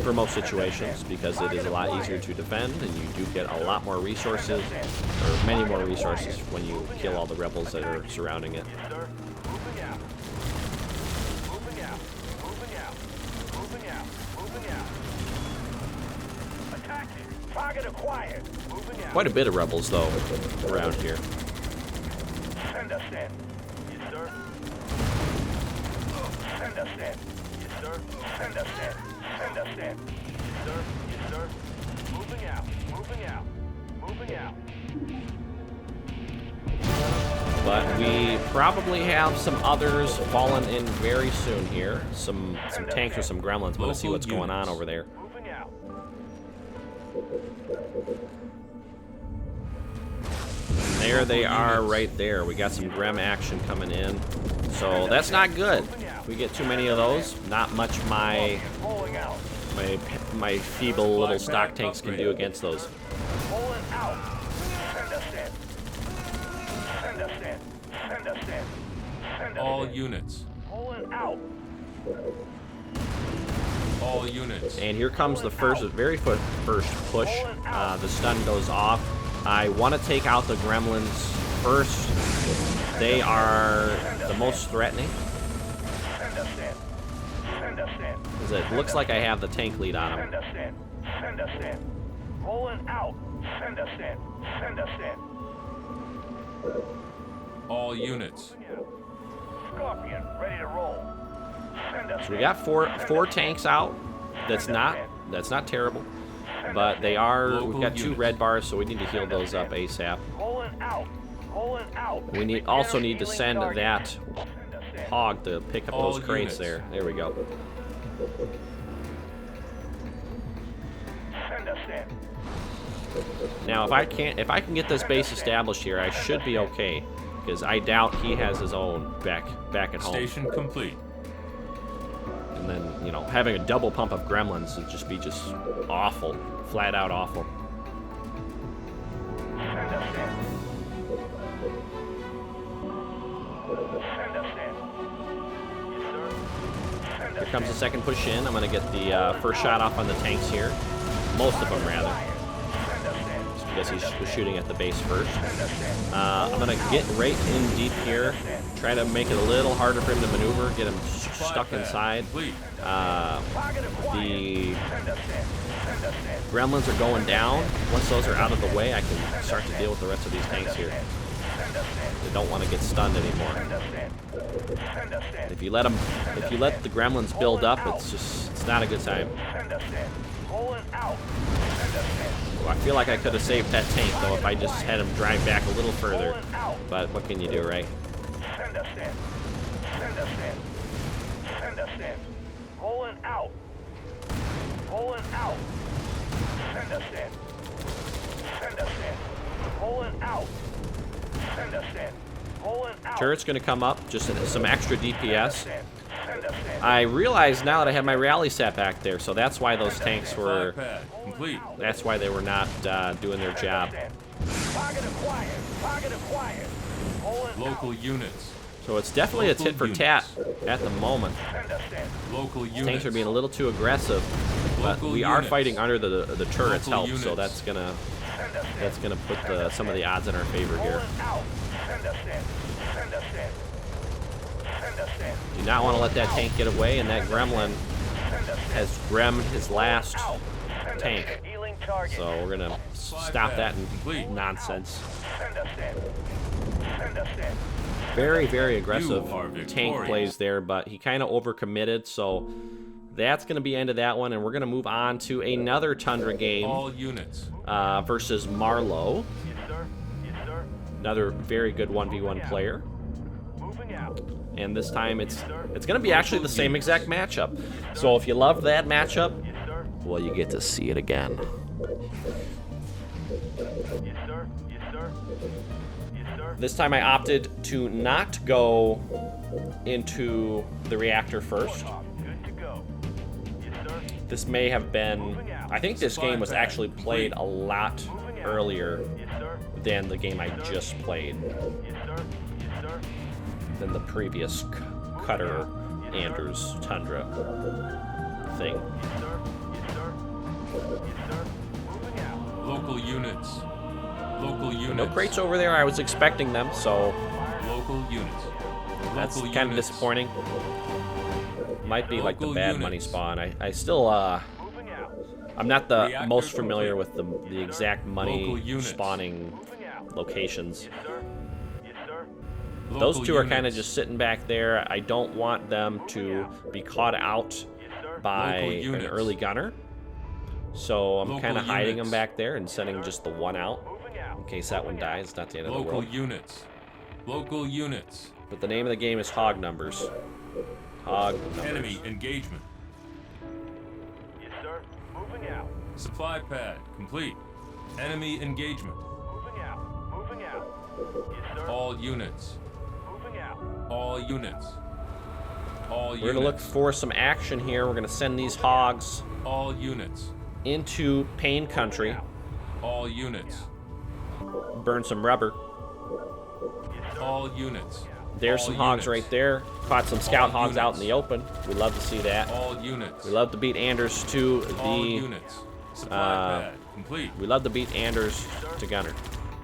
for most situations because it is a lot easier to defend and you do get a lot more resources, or many more resources when you kill all the rebels that are surrounding it. Yes, sir. Moving out. Moving out. Moving out. Moving out. Moving out. Attacking. Target acquired. Moving out. Quite a bit of rebels though around here. Send us in. Yes, sir. Send us in. Yes, sir. Send us in. Send us in. Yes, sir. Yes, sir. Moving out. Moving out. Moving out. But we probably have some others falling in very soon here. Some tanks or some gremlins. I'm gonna see what's going on over there. Moving out. There they are right there. We got some Grem action coming in. So that's not good. If we get too many of those, not much my Rolling out. feeble little stock tanks can do against those. Rolling out. Send us in. Send us in. Send us in. Send us All in. units. Rolling Rolling out. All units. And here comes the very first push. The stun goes off. I want to take out the gremlins first. They are the most threatening. Send us in. Send us in. Because it looks like I have the tank lead on Send them. us in. Send us in. Rolling out. Send us in. Send us in. All units. Scorpion, ready to roll. Send us So we in. got four Send us tanks in. out. That's not terrible. But they are. We've Local got 2 units. red bars, so we need to heal those up ASAP. Rolling out. Rolling out. We also need to send Target. that Send us in. hog to pick up All those crates units. there. There we go. Send us in. Now, if I can get this base established here, I should be okay. Because I doubt he has his own back at home. Station complete. And then, you know, having a double pump of gremlins would just be awful. Flat out awful. Send us in. Send us in. Yes, sir. Send Here us comes in. the second push in. I'm going to get the first shot off on the tanks here. Most of them, rather. Send us in. Just because he was shooting at the base first. Send us in. I'm going to get right in deep here. Try to make it a little harder for him to maneuver. Get him stuck Pad inside. Complete. Target acquired. The Send us in. Send us in. gremlins are going down. Once those are out of the way, I can start to deal with the rest of these tanks here. Send us in. They don't want to get stunned anymore. Send us in. Send us in. If you let the gremlins build up, it's not a good time. Send us in. Rolling out. Send us in. Well, I feel like I could have saved that tank though if I just had him drive back a little further. Rolling out. But what can you do, right? Send us in. Send us in. Send us in. Rolling out. Rolling out. Send us in. Send us in. Rolling out. Send us in. Rolling out. Turret's gonna come up, just some extra DPS. Send us in. I realize now that I have my rally set back there, so that's why those tanks Supply were. pad complete. That's why they were not doing their job. Target acquired. Target acquired. Rolling out. Local units. So it's definitely a Local tit for tat at the moment. Send us in. Local units. Tanks are being a little too aggressive, but Local we are units. fighting under the turret's Local help, so units. that's gonna Send us in. put some of the odds in our favor here. Rolling out. Send us in. Send us in. Send us in. Do not want to let that tank get away, and that gremlin Send us in. has gremmed his last Out. Send us tank. in. Healing target. So we're gonna stop that nonsense. Send us in. Send us in. Very, very aggressive You are tank victorious. plays there, but he kind of overcommitted, so that's going to be end of that one, and we're going to move on to another Tundra game All units. versus Marlowe, Yes, sir. Yes, sir. another very good 1v1 player. Moving out. And this time it's going to be actually the same exact matchup. So if you loved that matchup, Yes, sir. well, you get to see it again. Yes, sir. Yes, sir. Yes, sir. This time I opted to not go into the reactor first. Good to go. Yes, sir. This may have been, I think this game was actually played a lot earlier Yes, sir. than the game I just played, Yes, sir. Yes, sir. than the previous Cutter Anders Tundra thing. Yes, sir. Yes, sir. Yes, sir. Moving out. Local units. Local units. No crates over there, I was expecting them, so Local units. that's Local kind of units. disappointing. Might be like the Local bad units. money spawn. I still, Moving out. I'm not the Reactor most familiar complete. with the exact money Local units. spawning Moving out. locations. Yes, sir. Yes, sir. Those Local two are kind of units. just sitting back there. I don't want them to be caught out Yes, sir. by Local an units. early gunner. So I'm Local kind of hiding units. them back there and sending just the one out Moving out. in case that one dies. It's not the end of the Local world. units. Local units. But the name of the game is Hog Numbers. Hog Numbers. Enemy engagement. Yes, sir. Moving out. Supply pad complete. Enemy engagement. Moving out. Moving out. Yes, sir. All units. Moving out. All units. All We're units. gonna look for some action here. We're gonna send these hogs All units. into Pain Country, All units. burn some rubber. All units. There's All some hogs units. right there. Caught some scout All hogs out in units. the open. We love to see that. All units. We love to beat Anders to All the. units. Supply pad complete. We love to beat Anders to Gunner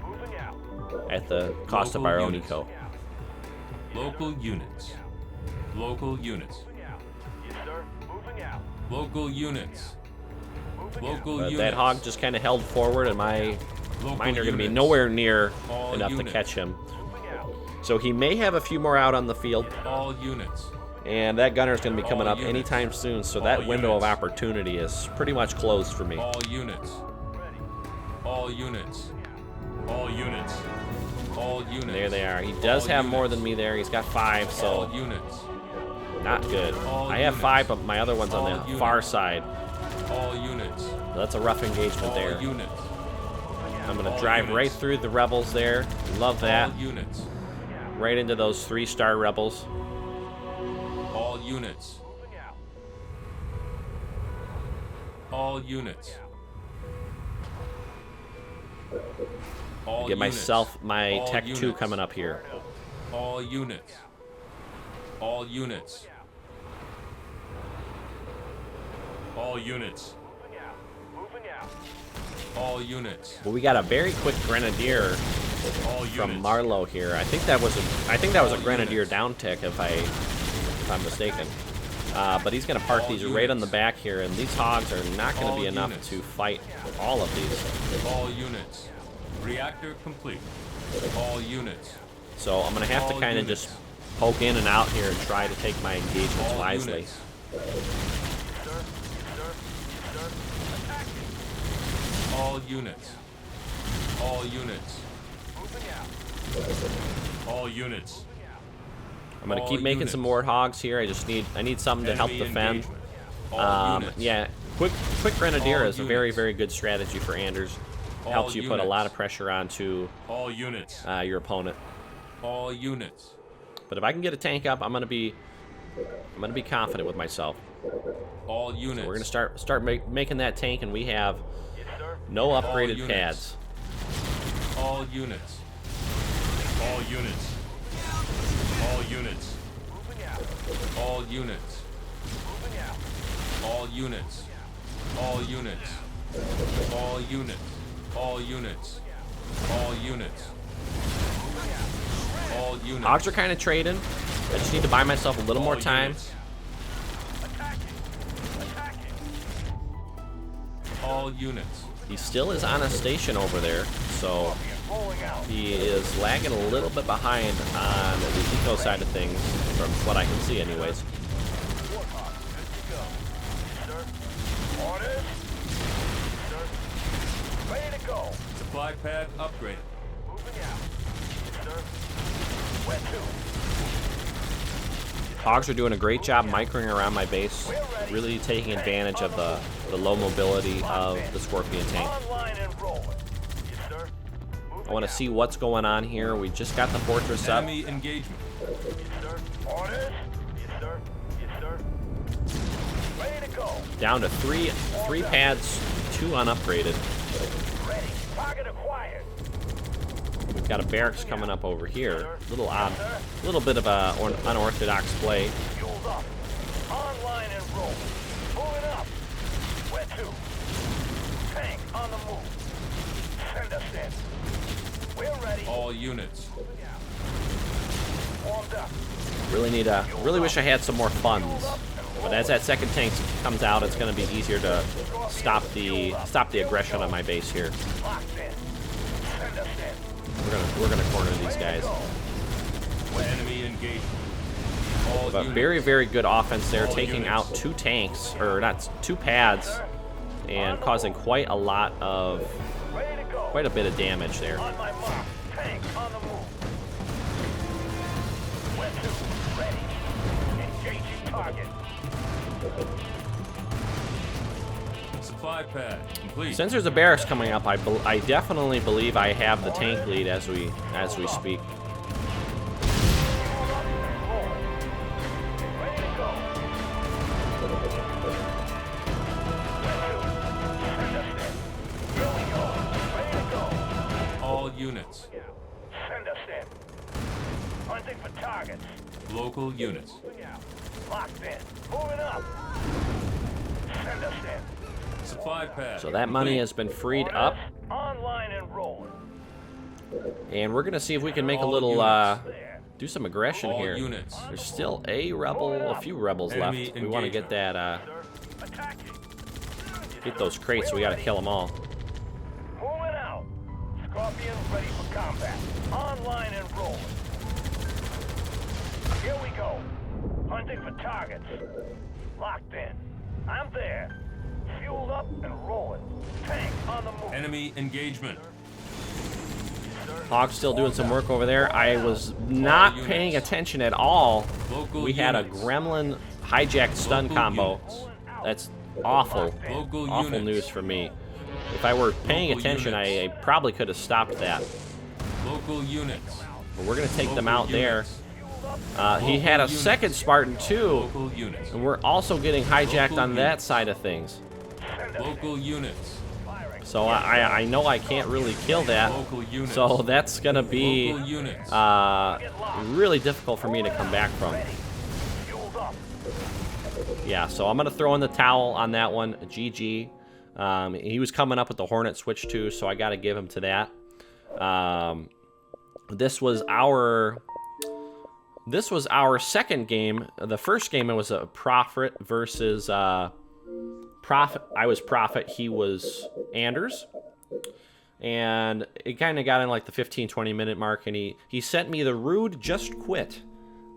Moving out. at the cost of Local our own units. eco. Local units. Local units. Moving out. Yes, sir. Moving out. Local units. Moving Local But units. that hog just kind of held forward, and mine Local are going to be units. nowhere near All enough units. to catch him. Moving out. So he may have a few more out on the field, All units. and that gunner is going to be coming All up units. anytime soon. So All that window of units. opportunity is pretty much closed for me. All units. All units. All units. All units. There they are. He does All have more units. than me there. He's got 5, so All units. not good. All I have units. 5, but my other one's on All the units. far side. All units. That's a rough engagement All there. units. I'm going to all drive units. right through the rebels there. Love that. All units. Right into those 3-star rebels. All units. Moving out. All units. All Get units. myself my All Tech 2 units. coming up here. All units. All units. All units. Moving out. Moving out. All units. Well, we got a very quick grenadier All from units. Marlowe here. I think that was a All grenadier units. down tick if I'm mistaken. But he's going to park All these right on the units. back here, and these hogs are not going to All be enough units. to fight all of these. All units. Reactor complete. All units. So I'm going to have to All kind of units. just poke in and out here and try to take my engagements All wisely. units. Yes, sir. Yes, sir. Yes, sir. Attacking. All units. All units. Moving out. All units. I'm going to All keep making units. some more hogs here. I need something to help Enemy defend. engagement. All units. Yeah, quick grenadier All is a very, units. very good strategy for Anders. All Helps you put a lot units. of pressure onto All units. your opponent. All units. But if I can get a tank up, I'm gonna be confident with myself. All units. We're gonna start making that tank, and we have Yes, sir. no upgraded units. pads. All units. All units. All units. Moving out. All units. Moving out. All units. All units. All units. All units. All units. All units. Hogs are kind of trading. I just need to buy myself a little more All time. units. Attacking. Attacking. All units. He still is on a station over there, so Rolling out. he is lagging a little bit behind on the eco side of things, from what I can see, anyways. Warthog, good to go. Yes, sir. Orders. Yes, sir. Ready to go. Supply pad upgraded. Moving out. Yes, sir. Where to? Hogs are doing a great job microing around my base, really taking advantage of the low mobility of the Scorpion tank. Online and rolling. Yes, sir. I want to see what's going on here. We just got the fortress up. Enemy engagement. Yes, sir. Orders. Yes, sir. Yes, sir. Ready to go. Down to three pads, 2 unupgraded. Ready. Target acquired. We've got a barracks coming up over here. Little odd, little bit of a unorthodox play. Fueled up. Online and rolling. Moving up. Where to? Tank on the move. Send us in. We're ready. All units. Warmed up. Really wish I had some more funds. But as that second tank comes out, it's going to be easier to stop the aggression on my base here. Locked in. Send us in. We're gonna corner these guys. Enemy engagement. All But units. very, very good offense there, All taking units. out 2 tanks, or not 2 pads, and causing quite a Ready to go. quite a bit of damage there. On my mark. Tank on the move. Where to? Ready. Engaging target. Supply pad complete. Since there's a barracks coming up, I definitely believe I have the tank lead as we speak. Ready to go. Send us in. Here we go. Ready to go. All units. Send us in. Hunting for targets. Local units. Locked in. Moving up. Send us in. Supply pad. So that money has been freed up, Online and rolling. and we're gonna see if we can make a little do some aggression All here. units. There's still a few rebels Enemy left. We want to get engagement. that Attacking. get those crates. So we got to kill them all. Moving out. Scorpion ready for combat. Online and rolling. Here we go. Hunting for targets. Locked in. I'm there. Fueled up and rolling. Tank on the move. Enemy engagement. Hog's still doing some work over there. I was not paying attention at all. Local We had a units. gremlin hijacked stun Local combo. units. That's awful. Local Awful units. news for me. If I were paying Local attention, I units. probably could have stopped that. Local units. But we're going to take them Local out there. units. He had a Local second units. Spartan too, Local units. and we're also getting hijacked Local on that units. side of things. Local units. So I know I can't really kill that. Local units. So that's going to be Local units. really difficult for me to come back from. Fueled up. Yeah, so I'm going to throw in the towel on that one. GG. He was coming up with the Hornet switch too, so I got to give him to that. This was our second game. The first game, it was a Prophet versus Prophet. I was Prophet, he was Anders. And it kind of got in like the 15-20 minute mark, and he sent me the Rude Just Quit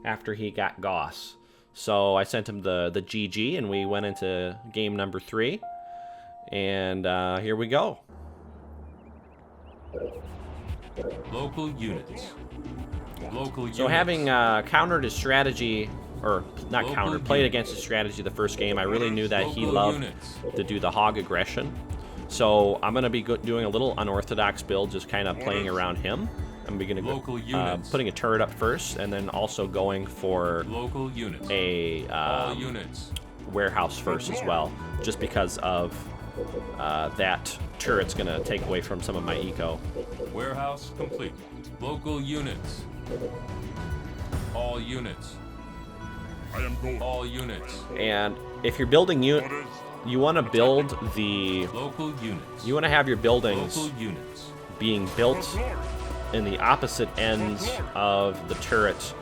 after he got Goss. So I sent him the GG, and we went into game number 3. And here we go. Local units. Local units. So having countered his strategy, or not Local countered, played units. against his strategy the first game, I really knew that he Local loved units. to do the hog aggression. So I'm going to be doing a little unorthodox build, just kind of playing around him. I'm going to Local go units. putting a turret up first, and then also going for Local units. a All units. warehouse first as well, just because of that turret's going to take away from some of my eco. Warehouse complete. Local units. All units. I am going. All units. And if you're building Orders. you want to build the, Local units. you want to have your buildings Local units. being built in the opposite ends of the turret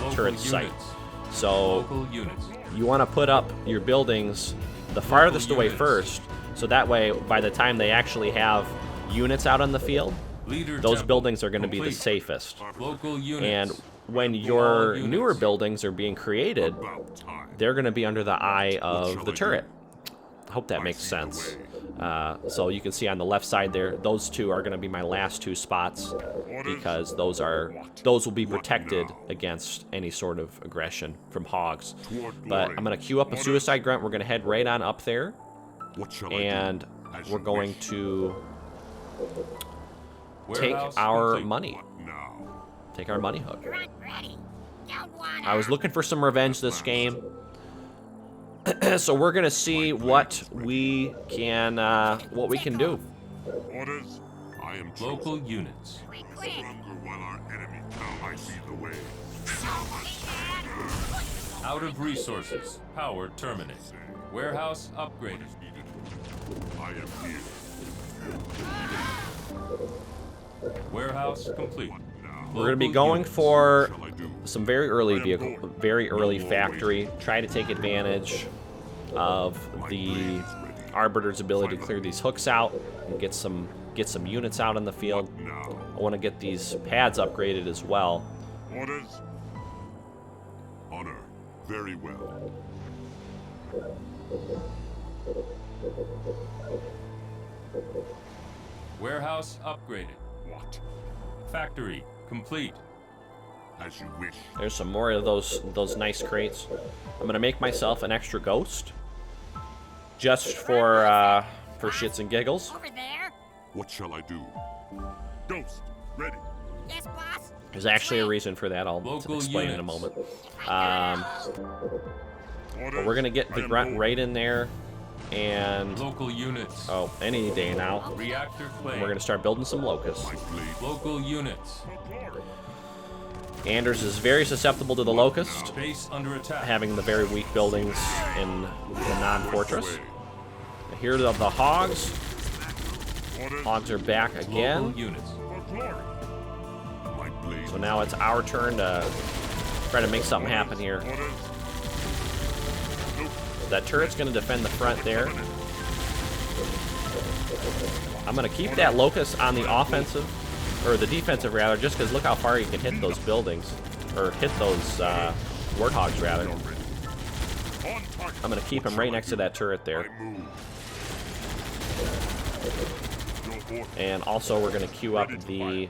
Local site. units. So Local units. you want to put up your buildings the farthest away units. first, so that way by the time they actually have units out on the field, Leader those temple. buildings are going to be the Complete. safest. Local units. And when All your units. newer buildings are being created, About time. they're going to be under the eye of shall the I turret. I hope that makes see the sense. So you can see on the left side there, those two are going to be my last two spots, because those will be protected against any sort of aggression from hogs. But I'm going to queue up a suicide grunt. We're going to head right on up there, What shall I and do? As we're you going wish. to take Warehouse our complete. money. Now. Take our money hook. Grunt ready. Don't want I was looking for some revenge this game. So we're gonna see what we can do. Orders. I am chosen. Local units. quick. Longer while our enemy now I see the way. Out of resources. Power terminate. Warehouse upgraded. I am here. Warehouse complete. Now. We're gonna be Local going units. for Shall I do? some very early vehicle, very early factory. Try to take advantage of the Arbiter's ability to clear these hooks out and get some units out in the field. Now. I want to get these pads upgraded as well. Orders. Honor. Very well. Warehouse upgraded. What? Factory complete. As you wish. There's some more of those nice crates. I'm gonna make myself an extra ghost, just for shits and giggles. Over there. What shall I do? Ghost. Ready. Yes, boss. There's actually a reason for that. I'll Local explain in a units. moment. Orders. But we're gonna get I the am grunt going. right in there, and Local units. any day now, Reactor claim. we're gonna start building some locusts. My blade. Local units. Anders is very susceptible to the locust, Base under attack. having the very weak buildings in the non-fortress. Here are the hogs. Hogs are back again. Local units. For glory. My blade. So now it's our turn to try to make something happen here. Orders. That turret's going to defend the front there. I'm going to keep that locust on the offensive, or the defensive rather, just because look how far you can hit those buildings, or hit those warthogs rather. On target. I'm going to keep him right next to that turret there. I move. Your order. And also we're going to queue up the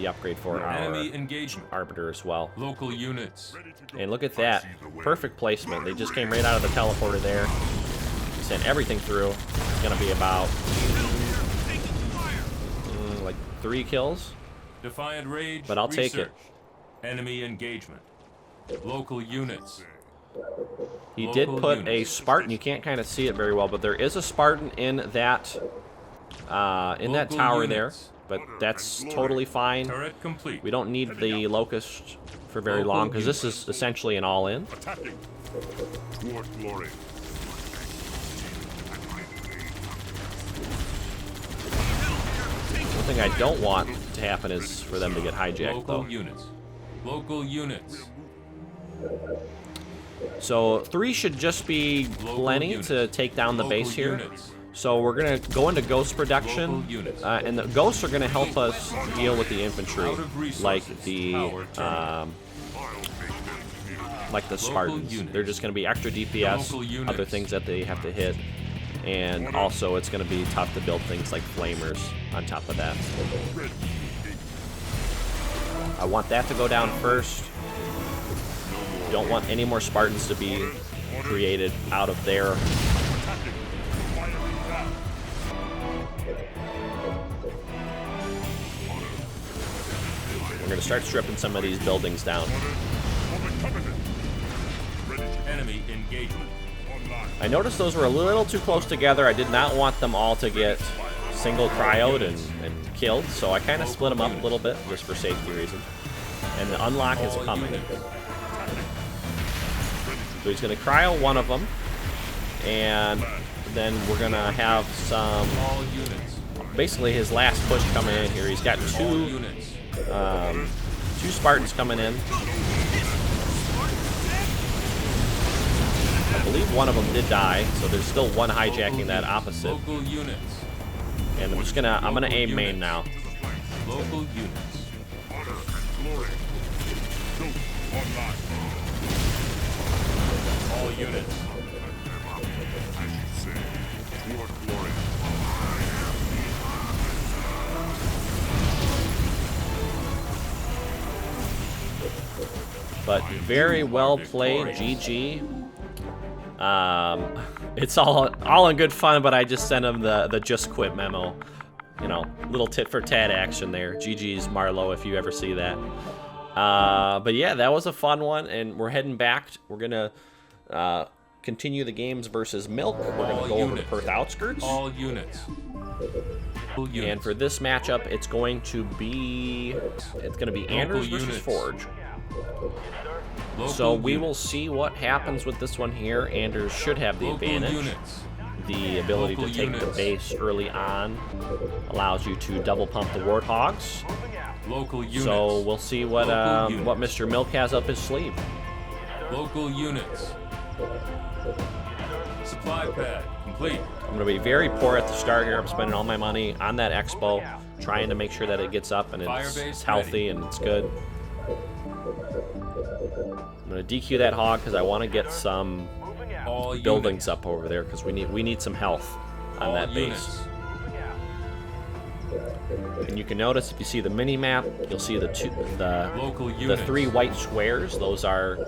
upgrade for our Enemy engagement. arbiter as well. Local units. Ready to go. And look at that. Perfect placement. They just came right out of the teleporter there. Sent everything through. It's going to be about like 3 kills. Defiant rage. But I'll take it. research. Enemy engagement. Local units. He did Local put a units. Spartan. You can't kind of see it very well, but there is a Spartan in that Local tower there. units. But that's totally fine. Turret complete. We don't need the locust for very Local long because this units. is essentially an all-in. Attacking. Toward glory. One thing I don't want to happen is for them to get hijacked, Local though. units. Local units. So 3 should just be Local plenty units. to take down the Local base here. units. So we're gonna go into ghost production, Local units. and the ghosts are gonna help us deal with the infantry, Out of resources. like the Power Spartans. units. They're just gonna be extra DPS, Local units. other things that they have to hit, and also it's gonna be tough to build things like flamers on top of that. I want that to go down first. Don't want any more Spartans to be created out of there. We're gonna start stripping some of these buildings down. Enemy engagement. I noticed those were a little too close together. I did not want them all to get single cryoed and killed, so I kind of split them up a little bit just for safety reasons. And the unlock is All coming. units. So he's gonna cryo one of them, and then we're gonna have some, All units. basically his last push coming in here. He's got All two units. two Spartans coming in. I believe one of them did die, so there's still one hijacking that opposite. Local units. And I'm gonna aim main now. Local units. All units. Toward glory. But very well played, GG. It's all in good fun, but I just sent him the just quit memo. You know, little tit for tat action there. GG's Marlowe, if you ever see that. But yeah, that was a fun one, and we're heading back. We're gonna continue the games versus Milk. We're gonna All go over to units. Perth Outskirts. All units. All units. And for this matchup, it's going to be Anders versus units. Forge. Local So we will units. see what happens with this one here. Anders should have the Local advantage. units. The ability to Local take the units. base early on allows you to double pump the Warthogs. Local units. So we'll see what Local what units. Mr. Milk has up his sleeve. Local units. Supply pad complete. I'm going to be very poor at the start here. I'm spending all my money on that Expo, trying to make sure that it gets up and it's Firebase healthy ready. and it's good. I'm going to DQ that hog because I want to get some All buildings units. up over there because we need some health on All that base. units. And you can notice if you see the mini map, you'll see Local the units. 3 white squares. Those are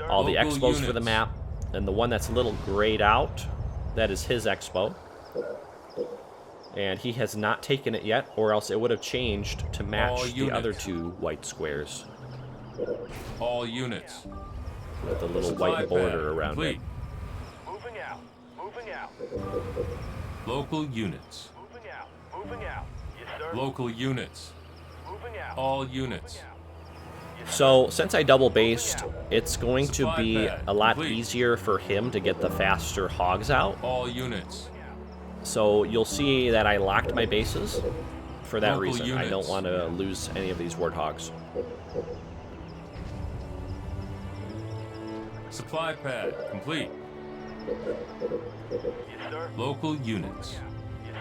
all the Local expos for the units. map, and the one that's a little grayed out, that is his expo. And he has not taken it yet, or else it would have changed to All match the units. other 2 white squares All units. with the little Supply white pad border around complete. it. Moving out. Moving out. Local units. Moving out. Moving out. Yes, sir. Local units. All units. So, since I double based, it's going to Supply be pad a lot complete. easier for him to get the faster hogs out. All units. So, you'll see that I locked my bases for that Local reason. I don't units. want to lose any of these warthogs. Supply pad complete. Local units.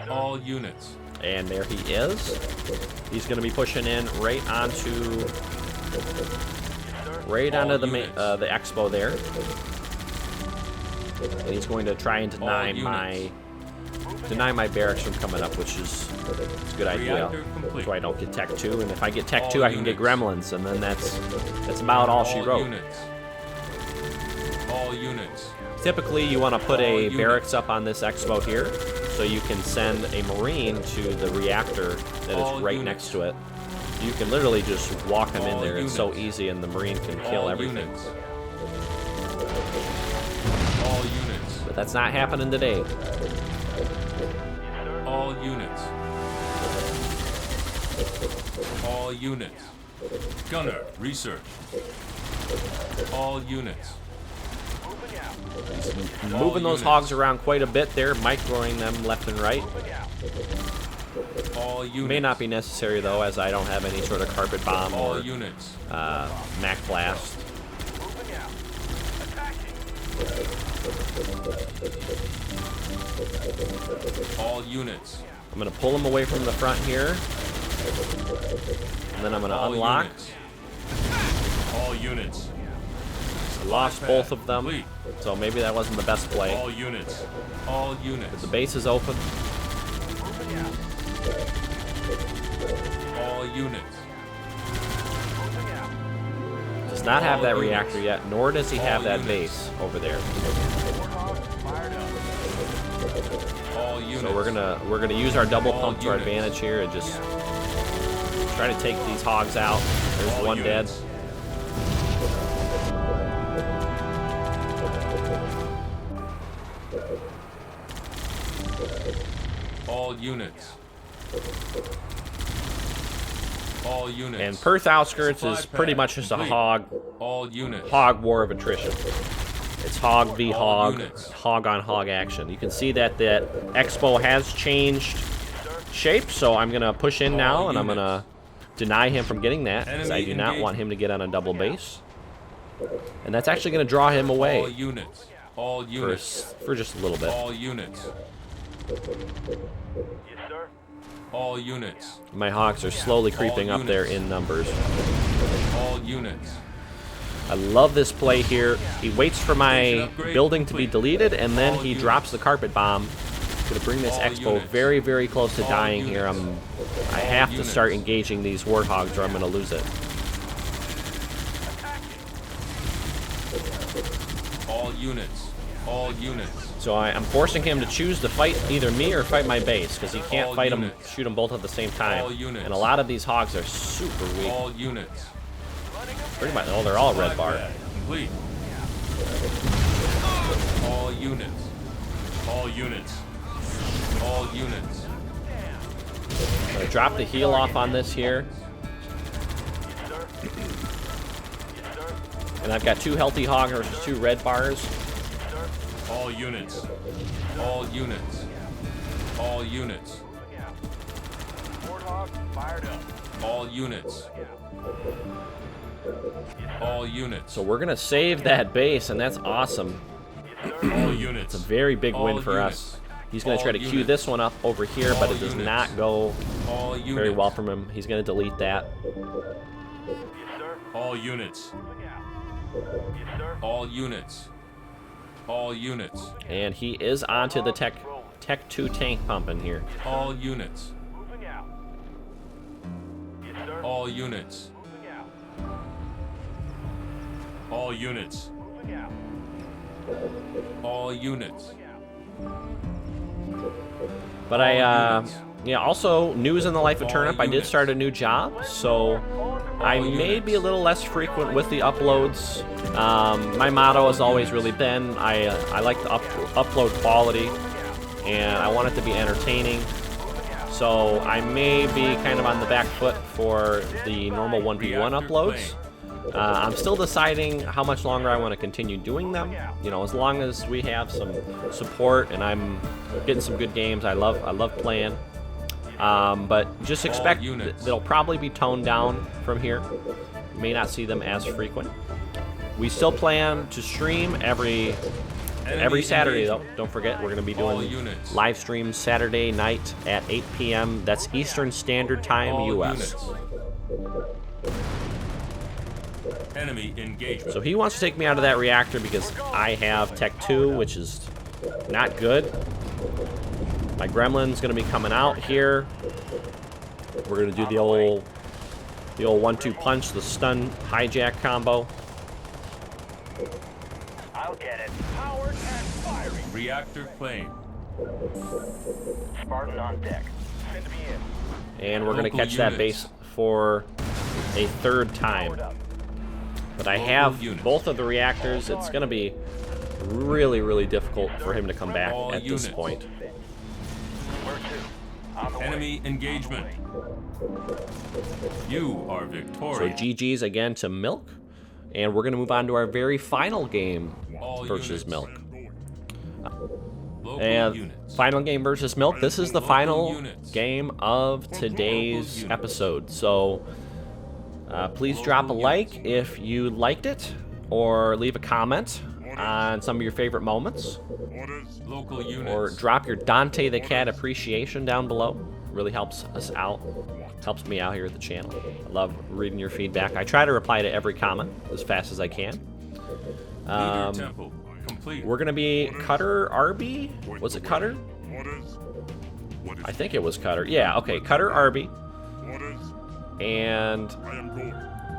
All units. And there he is. He's going to be pushing in right onto the units. the expo there. And he's going to try and deny my barracks from coming up, which is a good idea. Reactor complete. So I don't get Tech 2, and if I get Tech All 2, I can get units. Gremlins, and then that's about all she wrote. Units. All units. Typically, you want to put All a units. barracks up on this expo here, so you can send a Marine to the reactor that All is right units. next to it. You can literally just walk them in All there. It's so units. easy, and the Marine can kill All everything. units. All units. But that's not happening today. All units. All units. Gunner, research. All units. Moving those units. hogs around quite a bit there, microing them left and right. All units. May not be necessary, though, as I don't have any sort of carpet bomb All or units. Mac blast. All units. I'm going to pull them away from the front here. And then I'm going to All unlock. units. All units. I lost both of them, Complete. so maybe that wasn't the best play. All units. All units. The base is open. All units. Does not have All that units. reactor yet, nor does he have All that units. base over there. All units. So we're gonna use our double All pump to our units. advantage here and just try to take these hogs out. There's All one units. dead. All units. All units. And Perth Outskirts Supply is pretty pad much just a complete. All units. hog war of attrition. It's hog v All hog, units. hog on hog action. You can see that the expo has changed shape, so I'm gonna push in now, All and I'm gonna deny him from getting that because I Enemy do not want engagement. him to get on a double base, and that's actually gonna draw him All away units. All for, units. for just a little bit. All units. All units. My hogs are slowly creeping All up there units. in numbers. All units. I love this play here. He waits for my Station upgrade building to be complete. deleted, and then All he units. drops the carpet bomb. Gonna bring this All expo units. very, very close to All dying here. units. I All have to units. start engaging these warthogs, or I'm gonna lose it. All units. All units. So I'm forcing him to choose to fight either me or fight my base, because he can't All fight them, units. shoot them both at the same time. All units. And a lot of these hogs are super weak. All units. Pretty much, oh, they're all red bar. Supply pad complete. All units. All units. All units. I'm gonna drop the heal off on this here. And I've got 2 healthy hogs versus 2 red bars. All units. All units. All units. All units. All units. So we're gonna save that base, and that's awesome. All units. It's a very big win All for units. us. He's gonna All try to queue units. this one up over here, but All it does units. not go All units. very well from him. He's gonna delete that. All units. All units. All units. And he is onto the Tech 2 tank pumping here. All units. All units. All units. All units. But yeah, also news in the life of All Turnip. I did units. start a new job, so I may units. be a little less frequent with the uploads. My motto has always really been I like the upload quality, and I want it to be entertaining. So I may be kind of on the back foot for the normal 1v1 uploads. I'm still deciding how much longer I want to continue doing them. You know, as long as we have some support and I'm getting some good games, I love playing. But just expect they'll probably be toned down from here. You may not see them as frequent. We still plan to stream every Saturday, though. Don't forget, we're going to be doing live streams Saturday night at 8 p.m. That's Eastern Standard Time, U.S. Enemy engagement. So he wants to take me out of that reactor because I have Tech 2, which is not good. My gremlin's going to be coming out here. We're going to do the old 1-2 punch, the stun hijack combo. I'll get it. Powered and firing. Reactor claim. Spartan on deck. Send me in. And we're going to catch that base for a third time. But I have both of the reactors. It's going to be really, really difficult for him to come back at this point. Enemy engagement. You are So victorious. GG's again to Milk. And we're going to move on to our very final game versus Milk. And final game versus Milk. This is the final game of today's episode. So please drop a like if you liked it, or leave a comment on some of your favorite moments, Local units. or drop your Dante the Cat appreciation down below. Really helps us out. Helps me out here at the channel. I love reading your feedback. I try to reply to every comment as fast as I can. Leader temple complete. We're gonna be Cutter RB. Was it Cutter? I think it was Cutter. Yeah, okay, Cutter RB. And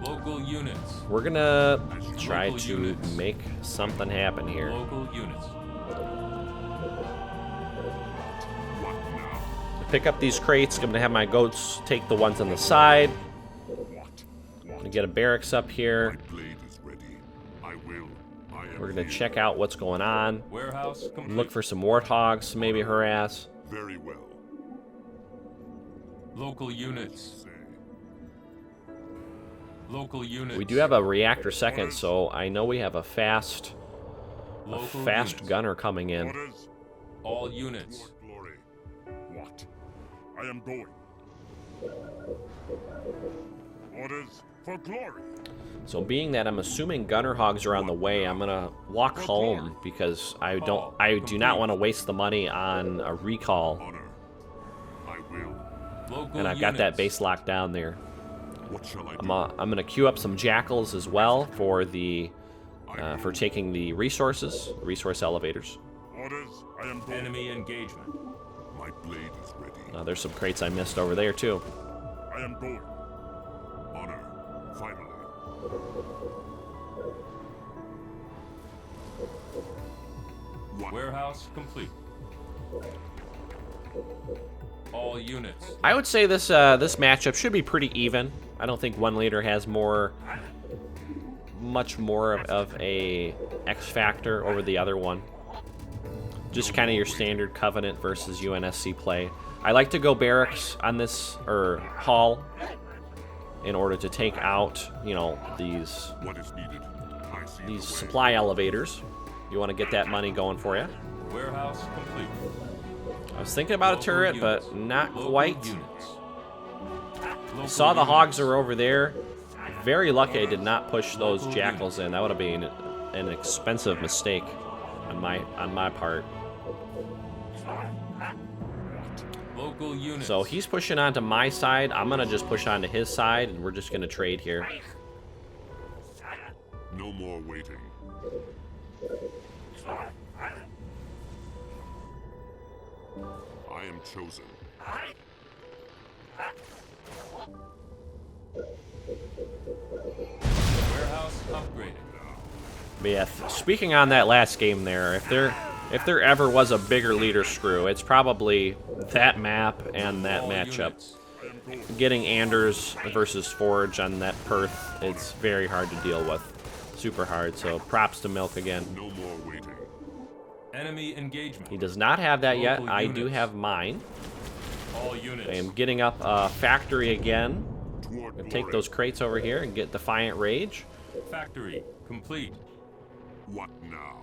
Local units. we're gonna try to make something happen here. Local units. Pick up these crates. I'm gonna have my goats take the ones on the side. Gonna get a barracks up here. We're gonna check out what's going on. Warehouse complete. Look for some warthogs to maybe harass. Very well. Local units. Local units. We do have a reactor second, so I know we have a fast units. gunner coming in. All units. Glory. What? I am going. Orders for glory. So being that I'm assuming gunner hogs are on the way, I'm gonna walk home because I do not want to waste the money on a recall. Honor. I will. Local And I've got that units. base locked down there. What shall I do? I'm gonna queue up some jackals as well for the for taking the resource elevators. Orders. I am going. Enemy engagement. My blade is ready. There's some crates I missed over there too. I am going. Honor. Finally. What? Warehouse complete. All units. I would say this this matchup should be pretty even. I don't think one leader has much more of a X factor over the other one. Just kind of your standard Covenant versus UNSC play. I like to go barracks on this, or hall, in order to take out, you know, these What is needed? I see the way. supply elevators. You want to get that money going for you. Warehouse complete. I was thinking about a turret, but not Local quite. units. I saw the hogs are over there. Very lucky I did not push those jackals in. That would have been an expensive mistake on my part. Local units. So he's pushing onto my side. I'm gonna just push onto his side, and we're just gonna trade here. No more waiting. I am chosen. Warehouse upgraded. But yeah, speaking on that last game there, if there ever was a bigger leader screw, it's probably that map and that All matchup. units. Getting Anders versus Forge on that Perth, it's very hard to deal with. Super hard, so props to Milk again. No more waiting. Enemy engagement. He does not have that yet. Local I do units. have mine. All units. I am getting up factory again. Toward Gonna take glory. those crates over here and get Defiant Rage. Factory complete. What now?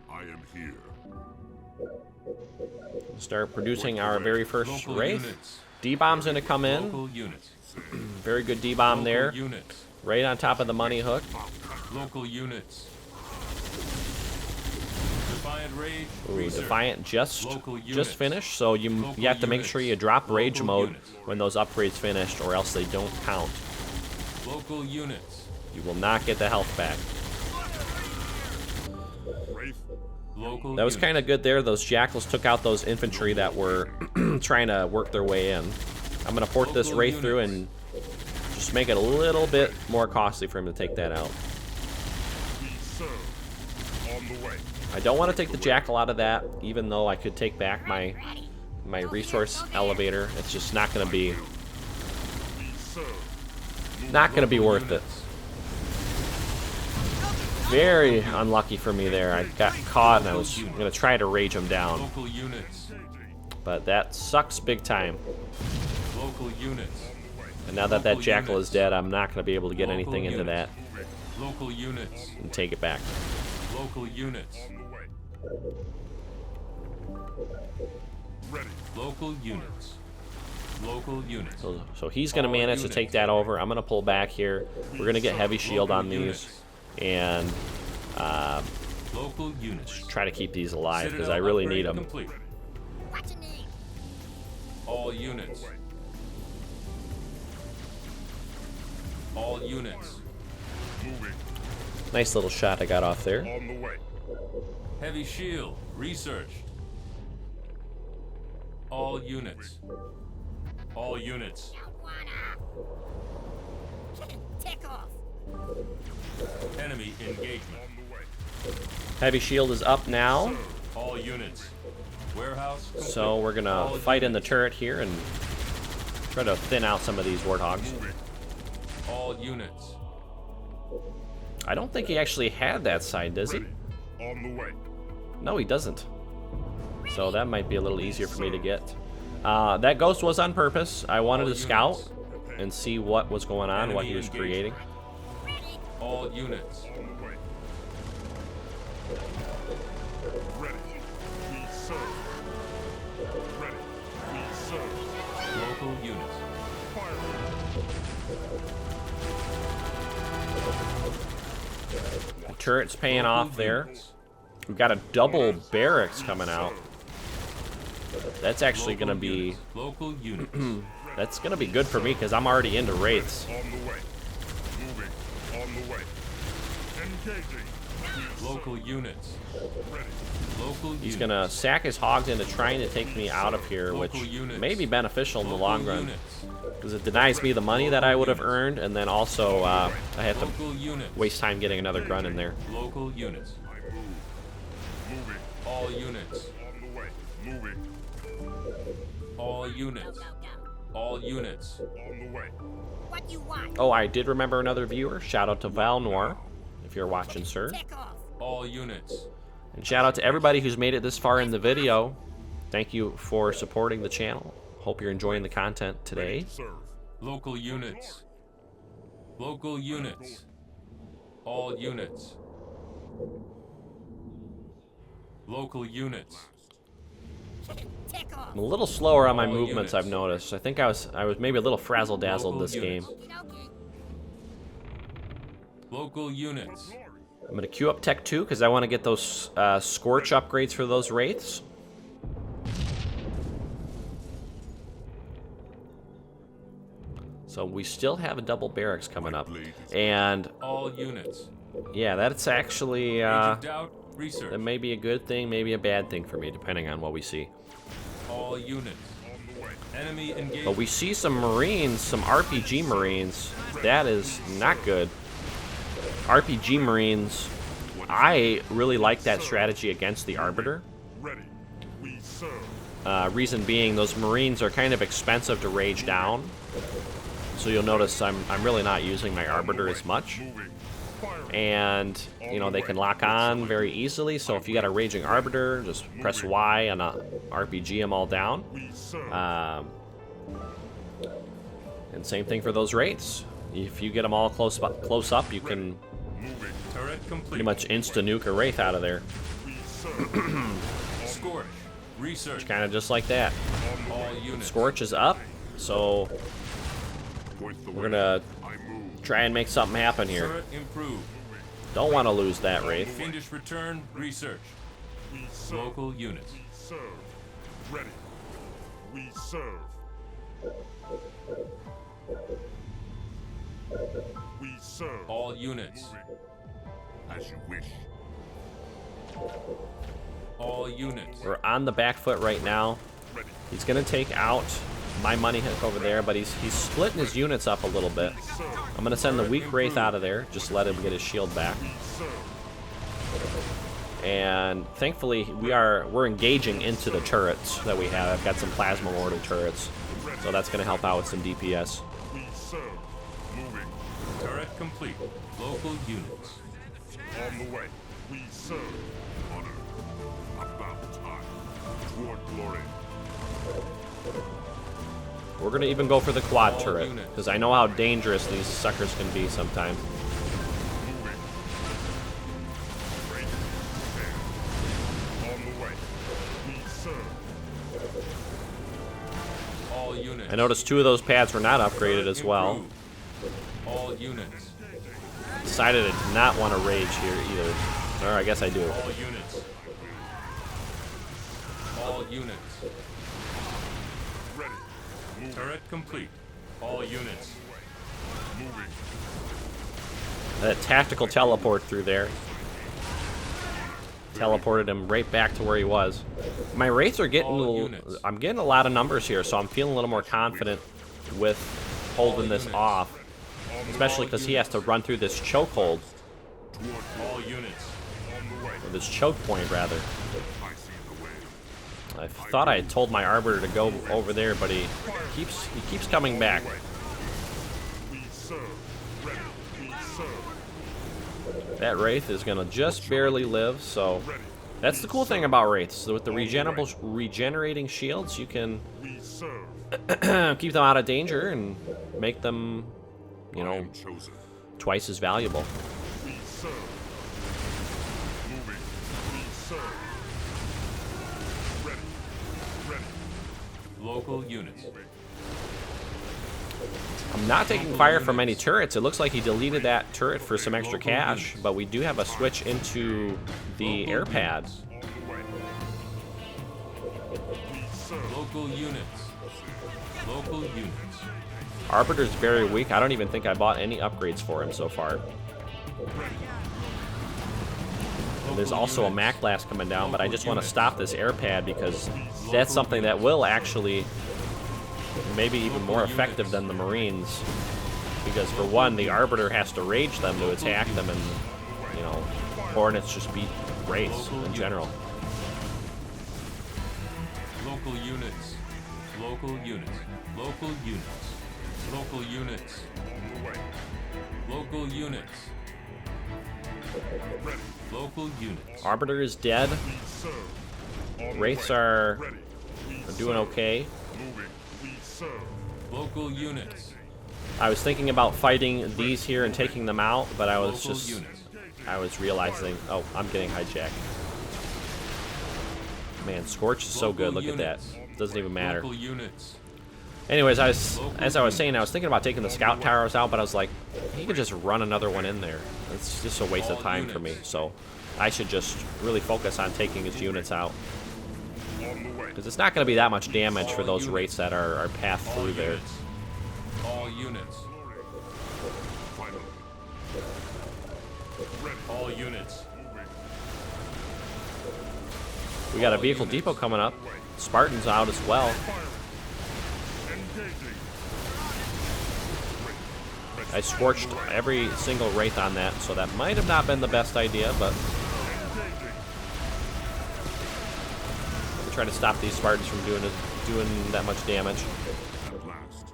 I am here. Start producing our very first Local Wraith. units. D-bomb's gonna come in. Local units. Very good D-bomb there. Local units. Right on top of the money hook. Local units. Defiant Rage. Ooh, Research. Defiant just Local units. just finished, so you Local have to make units. sure you drop Rage Local mode units. when those upgrades finished, or else they don't count. Local units. You will not get the health back. Wraith. Local That was units. kind of good there. Those Jackals took out those infantry that were trying to work their way in. I'm going to port this Local Wraith through units. and just make it a little bit more costly for him to take that out. We serve. On the way. I don't want to take the Jackal out of that, even though I could take back my resource elevator. It's just not going to be We serve. Local worth it. units. Very unlucky for me there. I got caught and I was going to try to rage him down, Local units. but that sucks big time. Local units. And now that that Jackal is dead, I'm not going to be able to get Local anything into that units. Local units. and take it back. Local units. On the way. Ready. Local units. Local units. So he's going to manage to take that over. I'm going to pull back here. We're going to get heavy shield on these and Local units. try to keep these alive because Citadel I really upgrade need them. Complete. What you need? All units. All units. Moving. Nice little shot I got off there. On the way. Heavy shield. Researched. All units. All units. Don't wanna. Tick off. Enemy engagement. On the way. Heavy shield is up now, All units. Warehouse. Complete. so we're going All to fight in the units. turret here and try to thin out some of these Warthogs. Moving. All units. I don't think he actually had that side, does he? Ready. On the way. No, he doesn't. So that might be a little easier for me to get. That ghost was on purpose. I wanted All to scout units. and see what was going on, what he Enemy was engaged. creating. Ready. All units. On the way. Ready. We serve. Ready. We serve. Local units. Fire. The turret's paying Local off there. units. We've got a double barracks coming out. That's actually Local going to be units. Local units. that's going to be good for me because I'm already into wraiths. On the way. Moving. On the way. Engaging. Local units. Ready. Local units. He's going to sack his hogs into trying to take me out of here, which Local units. may be beneficial in the Local long run units. because it denies me the money that I would have earned, and then also I have to Local units. waste time getting another grunt in there. Local units. I move. Moving. All units. On the way. Moving. All units. Go, go. All units. On the way. What you want? Oh, I did remember another viewer. Shout out to Val Noir, if you're watching, sir. Tick off. All units. And shout out to everybody who's made it this far in the video. Thank you for supporting the channel. Hope you're enjoying the content today. Serve. Local units. Local units. All units. Local units. Tick off. I'm a little slower on my All movements, units. I've noticed. I think I was maybe a little frazzle-dazzled Local this game. units. Okey-dokey. Local units. I'm going to queue up Tech 2 because I want to get those Scorch upgrades for those Wraiths. So we still have a double barracks coming up. And All units. yeah, that's actually, Agent Doubt. Research. that may be a good thing, maybe a bad thing for me, depending on what we see. All units. Enemy engaged. But we see some Marines, some RPG Marines. That is not good. RPG Marines, I really like that strategy against the Arbiter. Ready. We serve. Reason being, those Marines are kind of expensive to rage down. So you'll notice I'm really not using my Arbiter as much. Moving. Fire. And, you know, they can lock on very easily. So if you got a Raging Arbiter, just press Y and RPG them all down. We serve. And same thing for those wraiths. If you get them all close up, you can Turret complete. pretty much insta-nuke a wraith out of there. Scorch. Research. Kind of just like that. All units. Scorch is up, so we're gonna try and make something happen here. Turret improved. Don't want to lose that wraith. Fiendish return. Research. We serve. Local units. We serve. Ready. We serve. We serve. All units. As you wish. All units. We're on the back foot right now. Ready. He's gonna take out my money hook over there, but he's splitting his units up a little bit. I'm gonna send the weak wraith out of there. Just let him get his shield back. We serve. And thankfully, we're engaging into the turrets that we have. I've got some plasma mortar turrets, so that's gonna help out with some DPS. We serve. Moving. Turret complete. Local units. On the way. We serve. Honor. About time. Toward glory. We're gonna even go for the quad All turret, units. because I know how dangerous these suckers can be sometimes. Moving. Break. Stand. On the way. We serve. All units. I noticed 2 of those pads were not upgraded Turret as well. improved. All units. Decided I did not want to rage here either. Or I guess I do. All units. All units. Ready. Moving. Turret complete. All units. Moving. That tactical teleport through there. Teleported him right back to where he was. My wraiths are getting All units. I'm getting a lot of numbers here, so I'm feeling a little more confident with holding this units. off. Especially because he has to run through this chokehold, All units. On the way. or this choke point rather. I see the way. I thought I had told my arbiter to go over there, but he keeps coming back. We serve. Ready. We serve. That wraith is gonna just barely live, so Ready. that's the cool thing about wraiths. So with the regenerating shields, you can We serve. keep them out of danger and make them, you I know, am chosen. twice as valuable. We serve. Moving. We serve. Ready. Ready. Local units. I'm not taking fire from any turrets. It looks like he deleted that turret for some extra cash, but we do have a switch into the air pad. On the way. We serve. Local units. Local units. Arbiter's very weak. I don't even think I bought any upgrades for him so far. And there's also a Mac blast coming down, but I just want to stop this air pad because that's something that will actually maybe even more effective than the Marines. Because for one, the Arbiter has to rage them to attack them, and you know, Hornets just beat Wraiths in general. Local units. Local units. Local units. Local units. On the way. Local units. Ready. Local units. Arbiter is dead. We serve. On the Wraiths way. are Ready. We doing serve. okay. Moving. We serve. Local units. I was thinking about fighting these here and taking them out, but I was Local just units. I was realizing, oh, I'm getting hijacked. Man, Scorch is so good. Look at that. Doesn't even matter. Local units. Anyways, as I was saying, I was thinking about taking the scout towers out, but I was like, he could just run another one in there. It's just a waste of time for me. So I should just really focus on taking his units out. On the way. Because it's not going to be that much damage for those wraiths that are passed All through there. units. All units. Finally. Ready. All units. Moving. We got a All vehicle units. depot coming up. Spartan's out as well. Firing. Engaging. I scorched every single wraith on that, so that might have not been the best idea, but Engaging. we'll try to stop these Spartans from doing that much damage. At last.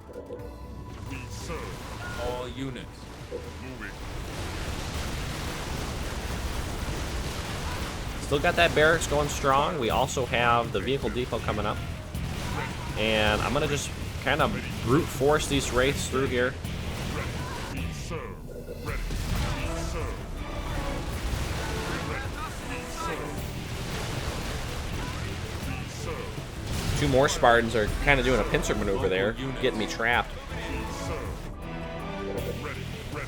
We serve. All units. Moving. Still got that barracks going strong. We also have the vehicle depot coming up. And I'm going to just kind of brute force these wraiths through here. Be served. Ready. Be served. Ready. Be served. Be served. Two more Spartans are kind of doing a pincer maneuver there, getting me trapped. Be served. Ready. Ready.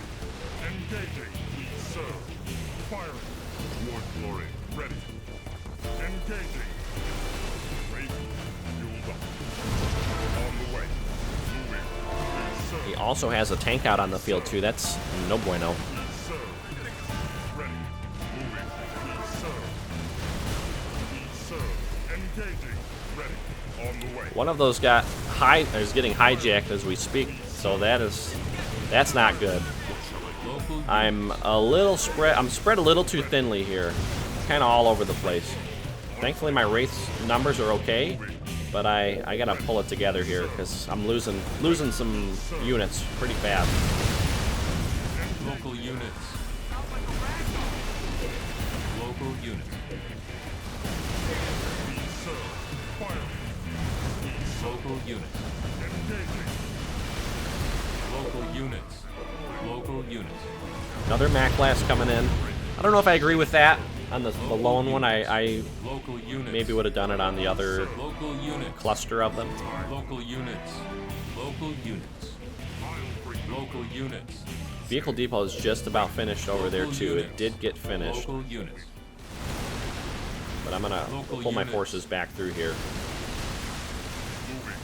Engaging. Be served. Firing. Toward glory. Ready. Engaging. Wait. Fueled up. On the way. Moving. Be served. He also has a tank out on the field too. That's no bueno. Be served. Ready. Moving. Be served. Be served. Engaging. Ready. On the way. One of those is getting hijacked as we speak, so that's not good. I'm spread a little too thinly here, kind of all over the place. Thankfully, my wraith's numbers are okay, but I gotta pull it together here because I'm losing some units pretty fast. Local units. Local units. Be served. Firing. Local units. Engaging. Local units. Local units. Another Mac blast coming in. I don't know if I agree with that on the lone one. I Local units. maybe would have done it on the other Local units. cluster of them. Local units. Local units. Local units. Vehicle depot is just about finished over there too. It did get finished, Local units. but I'm gonna pull my forces back through here. Moving.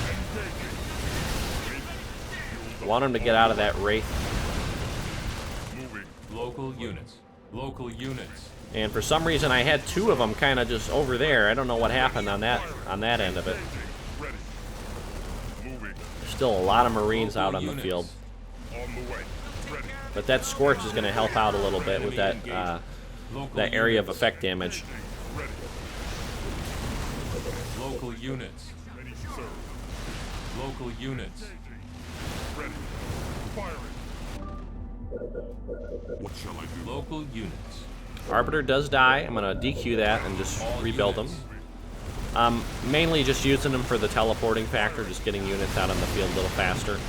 Engaging. Want him to get out of that wraith, Moving. Local units. Local units. and for some reason I had two of them kind of just over there. I don't know what happened on that end of it. Ready. Moving. There's still a lot of Marines out on the field, On the way. Ready. but that Scorch is going to help out a little bit with that Local that area of units. effect damage. Ready. Local units. Ready to serve. Local units. Ready. Firing. What shall I do? Local units. Arbiter does die. I'm going to DQ that and just All rebuild them. units. Mainly just using them for the teleporting factor, just getting units out on the field a little faster.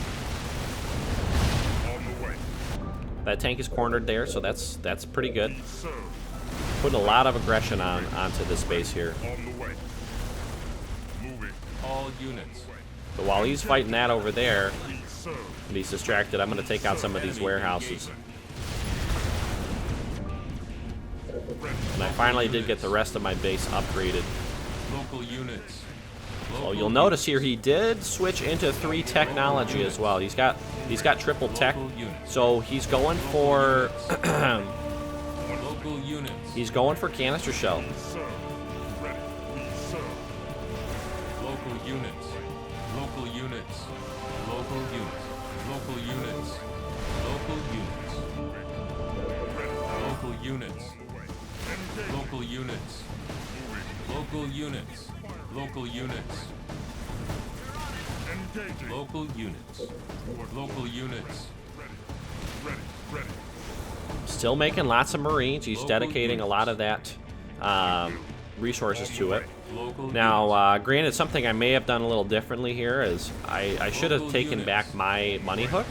On the way. That tank is cornered there, so that's pretty good. Be served. Putting a lot of aggression onto this base here. On the way. Moving. All units. So while he's fighting that over there, Be served. and he's distracted, I'm going to take out some of these warehouses. And I finally did get the rest of my base upgraded. Local units. So you'll notice here he did switch into 3 technology as well. He's got triple tech. So he's going for Local units. he's going for canister shell. Serve. Ready. Be served. Local units. Local units. Local units. Local units. Local units. Local units. Local units. Local units. Local units. Engaging. Local units. Local units. Ready. Ready. Still making lots of Marines. He's dedicating a lot of that resources to it. Local Now, granted, something I may have done a little differently here is I should have taken back my money hook,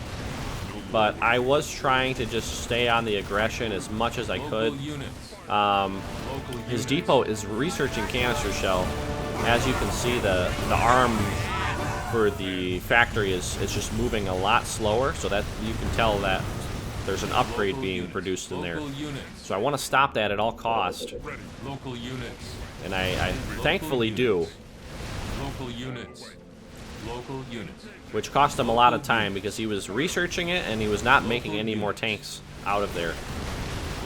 but I was trying to just stay on the aggression as much as I could. Local units. His depot is researching canister shell. As you can see, the arm for the factory is just moving a lot slower, so that you can tell that there's an upgrade being produced in there. Local units. So I want to stop that at all cost, Local units. and I thankfully do, Local units. Local units. which cost him a lot of time because he was researching it and he was not making any more tanks out of there.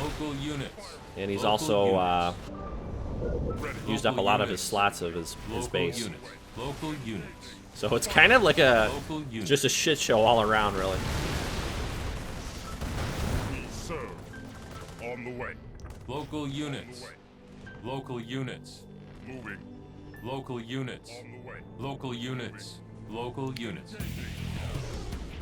Local units. And he's Local also units. used up a lot of his slots of his Local base. units. Local units. So it's kind of like Local units. just a shit show all around, really. Be served. On the way. Local units. Local units. Moving. Local units. On the way. Local units. Local units.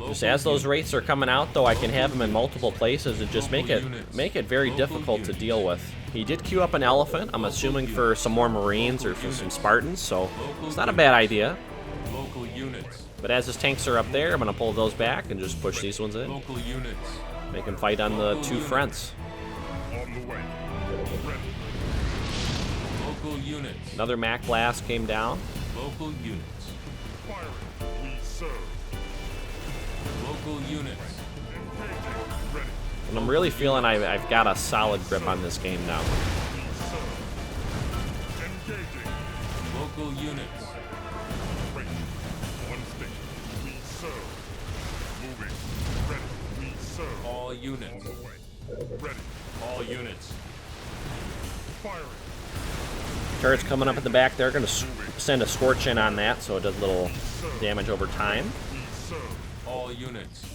Just as those wraiths are coming out, though, I can have them in multiple places and just make it very difficult to deal with. He did queue up an elephant, I'm assuming for some more Marines or for some Spartans, so it's not a bad idea. Local units. But as his tanks are up there, I'm going to pull those back and just push these ones in. Local units. Make him fight on the two fronts. On the way. Ready. Local units. Another Mac Blast came down. Local units. Firing. We serve. Local units. Engaging. Ready. And I'm really feeling I've got a solid grip on this game now. We serve. Engaging. Local units. Wait. One station. We serve. Moving. Ready. We serve. All units. On the way. Ready. All units. Firing. Turret's coming up at the back. They're going to send a Scorch in on that, so it does a little damage over time. We serve. All units.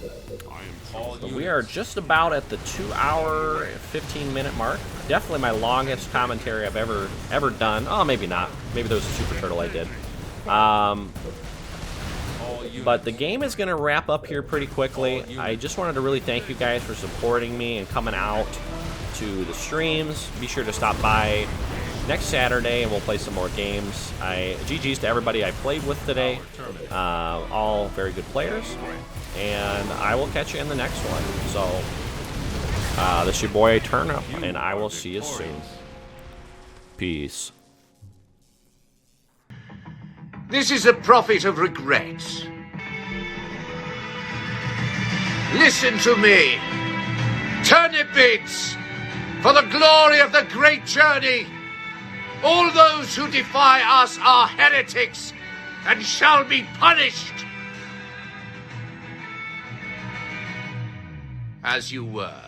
I am All But units. we are just about at the 2-hour, 15-minute mark. Definitely my longest commentary I've ever done. Oh, maybe not. Maybe there was a Super Turtle I did. All units. But the game is going to wrap up here pretty quickly. I just wanted to really thank you guys for supporting me and coming out to the streams. Be sure to stop by next Saturday and we'll play some more games. GG's to everybody I played with today. All very good players. And I will catch you in the next one. So, this is your boy Turnip, and I will see you soon. Peace. This is a prophet of regrets. Listen to me. Turnip Vids, for the glory of the great journey. All those who defy us are heretics and shall be punished. As you were.